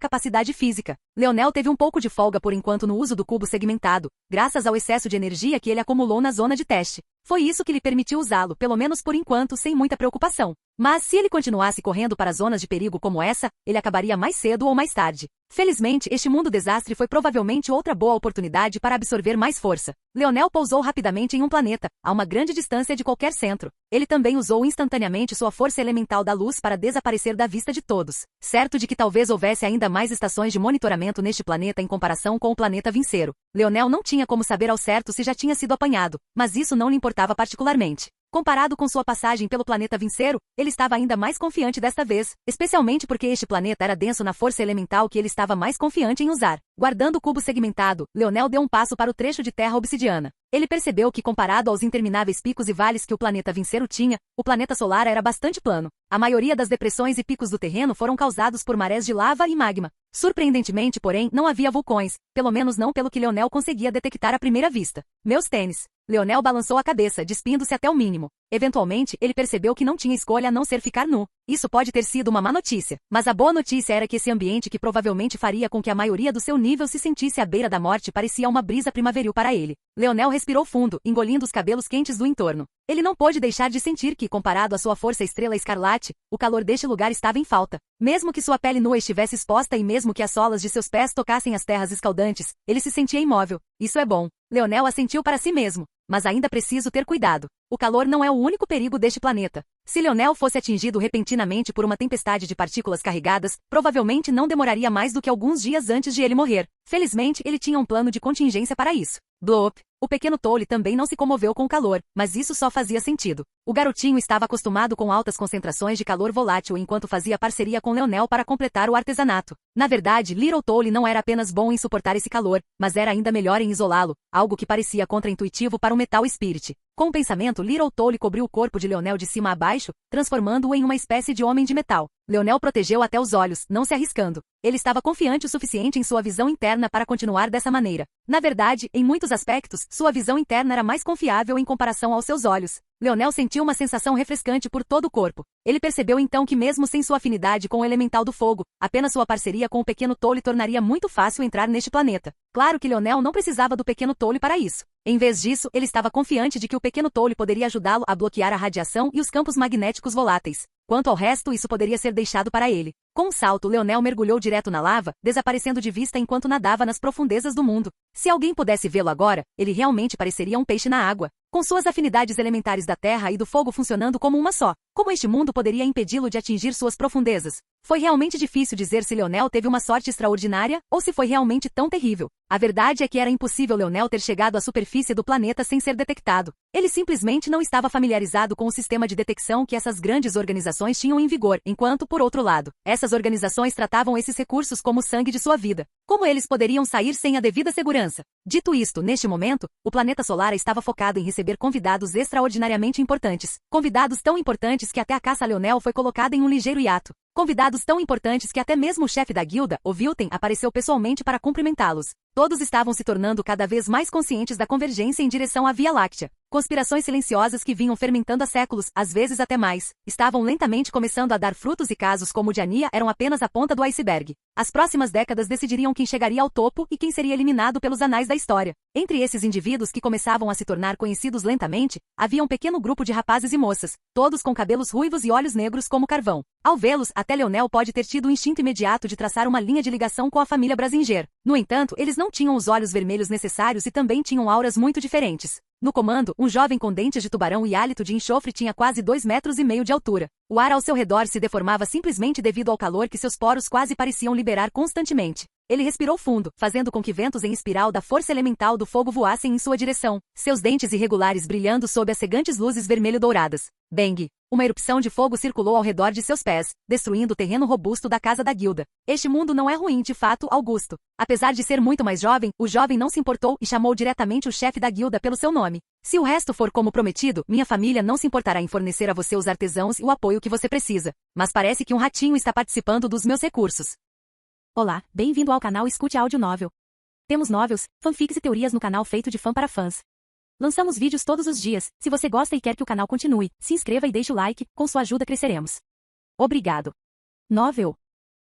capacidade física. Leonel teve um pouco de folga por enquanto no uso do cubo segmentado, graças ao excesso de energia que ele acumulou na zona de teste. Foi isso que lhe permitiu usá-lo, pelo menos por enquanto, sem muita preocupação. Mas se ele continuasse correndo para zonas de perigo como essa, ele acabaria mais cedo ou mais tarde. Felizmente, este mundo desastre foi provavelmente outra boa oportunidade para absorver mais força. Leonel pousou rapidamente em um planeta, a uma grande distância de qualquer centro. Ele também usou instantaneamente sua força elemental da luz para desaparecer da vista de todos. Certo de que talvez houvesse ainda mais estações de monitoramento neste planeta em comparação com o planeta Vinceiro. Leonel não tinha como saber ao certo se já tinha sido apanhado, mas isso não lhe importava particularmente. Comparado com sua passagem pelo planeta Vinceiro, ele estava ainda mais confiante desta vez, especialmente porque este planeta era denso na força elemental que ele estava mais confiante em usar. Guardando o cubo segmentado, Leonel deu um passo para o trecho de terra obsidiana. Ele percebeu que, comparado aos intermináveis picos e vales que o planeta Vinceiro tinha, o planeta solar era bastante plano. A maioria das depressões e picos do terreno foram causados por marés de lava e magma. Surpreendentemente, porém, não havia vulcões, pelo menos não pelo que Leonel conseguia detectar à primeira vista. Meus tênis. Leonel balançou a cabeça, despindo-se até o mínimo. Eventualmente, ele percebeu que não tinha escolha a não ser ficar nu. Isso pode ter sido uma má notícia, mas a boa notícia era que esse ambiente que provavelmente faria com que a maioria do seu nível se sentisse à beira da morte parecia uma brisa primaveril para ele. Leonel respirou fundo, engolindo os cabelos quentes do entorno. Ele não pôde deixar de sentir que, comparado à sua força estrela escarlate, o calor deste lugar estava em falta. Mesmo que sua pele nua estivesse exposta e mesmo que as solas de seus pés tocassem as terras escaldantes, ele se sentia imóvel. Isso é bom. Leonel assentiu para si mesmo. Mas ainda preciso ter cuidado. O calor não é o único perigo deste planeta. Se Leonel fosse atingido repentinamente por uma tempestade de partículas carregadas, provavelmente não demoraria mais do que alguns dias antes de ele morrer. Felizmente, ele tinha um plano de contingência para isso. Bloop. O pequeno Tolle também não se comoveu com o calor, mas isso só fazia sentido. O garotinho estava acostumado com altas concentrações de calor volátil enquanto fazia parceria com Leonel para completar o artesanato. Na verdade, Little Tolly não era apenas bom em suportar esse calor, mas era ainda melhor em isolá-lo, algo que parecia contraintuitivo para o Metal Spirit. Com o pensamento, Little Tolly cobriu o corpo de Leonel de cima a baixo, transformando-o em uma espécie de homem de metal. Leonel protegeu até os olhos, não se arriscando. Ele estava confiante o suficiente em sua visão interna para continuar dessa maneira. Na verdade, em muitos aspectos, sua visão interna era mais confiável em comparação aos seus olhos. Leonel sentiu uma sensação refrescante por todo o corpo. Ele percebeu então que mesmo sem sua afinidade com o elemental do fogo, apenas sua parceria com o pequeno Tolly tornaria muito fácil entrar neste planeta. Claro que Leonel não precisava do pequeno Tolly para isso. Em vez disso, ele estava confiante de que o pequeno Tolly poderia ajudá-lo a bloquear a radiação e os campos magnéticos voláteis. Quanto ao resto, isso poderia ser deixado para ele. Com um salto, Leonel mergulhou direto na lava, desaparecendo de vista enquanto nadava nas profundezas do mundo. Se alguém pudesse vê-lo agora, ele realmente pareceria um peixe na água, com suas afinidades elementares da terra e do fogo funcionando como uma só. Como este mundo poderia impedi-lo de atingir suas profundezas? Foi realmente difícil dizer se Leonel teve uma sorte extraordinária ou se foi realmente tão terrível. A verdade é que era impossível Leonel ter chegado à superfície do planeta sem ser detectado. Ele simplesmente não estava familiarizado com o sistema de detecção que essas grandes organizações tinham em vigor, enquanto, por outro lado, essas organizações tratavam esses recursos como o sangue de sua vida. Como eles poderiam sair sem a devida segurança? Dito isto, neste momento, o planeta solar estava focado em receber convidados extraordinariamente importantes. Convidados tão importantes que até a caça a Leonel foi colocada em um ligeiro hiato. Convidados tão importantes que até mesmo o chefe da guilda, o Wilten, apareceu pessoalmente para cumprimentá-los. Todos estavam se tornando cada vez mais conscientes da convergência em direção à Via Láctea. Conspirações silenciosas que vinham fermentando há séculos, às vezes até mais, estavam lentamente começando a dar frutos e casos como o de Ania eram apenas a ponta do iceberg. As próximas décadas decidiriam quem chegaria ao topo e quem seria eliminado pelos anais da história. Entre esses indivíduos que começavam a se tornar conhecidos lentamente, havia um pequeno grupo de rapazes e moças, todos com cabelos ruivos e olhos negros como carvão. Ao vê-los, até Leonel pode ter tido o instinto imediato de traçar uma linha de ligação com a família Brasinger. No entanto, eles não tinham os olhos vermelhos necessários e também tinham auras muito diferentes. No comando, um jovem com dentes de tubarão e hálito de enxofre tinha quase 2,5 metros de altura. O ar ao seu redor se deformava simplesmente devido ao calor que seus poros quase pareciam liberar constantemente. Ele respirou fundo, fazendo com que ventos em espiral da força elemental do fogo voassem em sua direção, seus dentes irregulares brilhando sob as cegantes luzes vermelho-douradas. Bang! Uma erupção de fogo circulou ao redor de seus pés, destruindo o terreno robusto da casa da guilda. Este mundo não é ruim de fato, Augusto. Apesar de ser muito mais jovem, o jovem não se importou e chamou diretamente o chefe da guilda pelo seu nome. Se o resto for como prometido, minha família não se importará em fornecer a você os artesãos e o apoio que você precisa. Mas parece que um ratinho está participando dos meus recursos. Olá, bem-vindo ao canal Escute Áudio Novel. Temos novels, fanfics e teorias no canal feito de fã para fãs. Lançamos vídeos todos os dias. Se você gosta e quer que o canal continue, se inscreva e deixe o like, com sua ajuda cresceremos. Obrigado. Novel.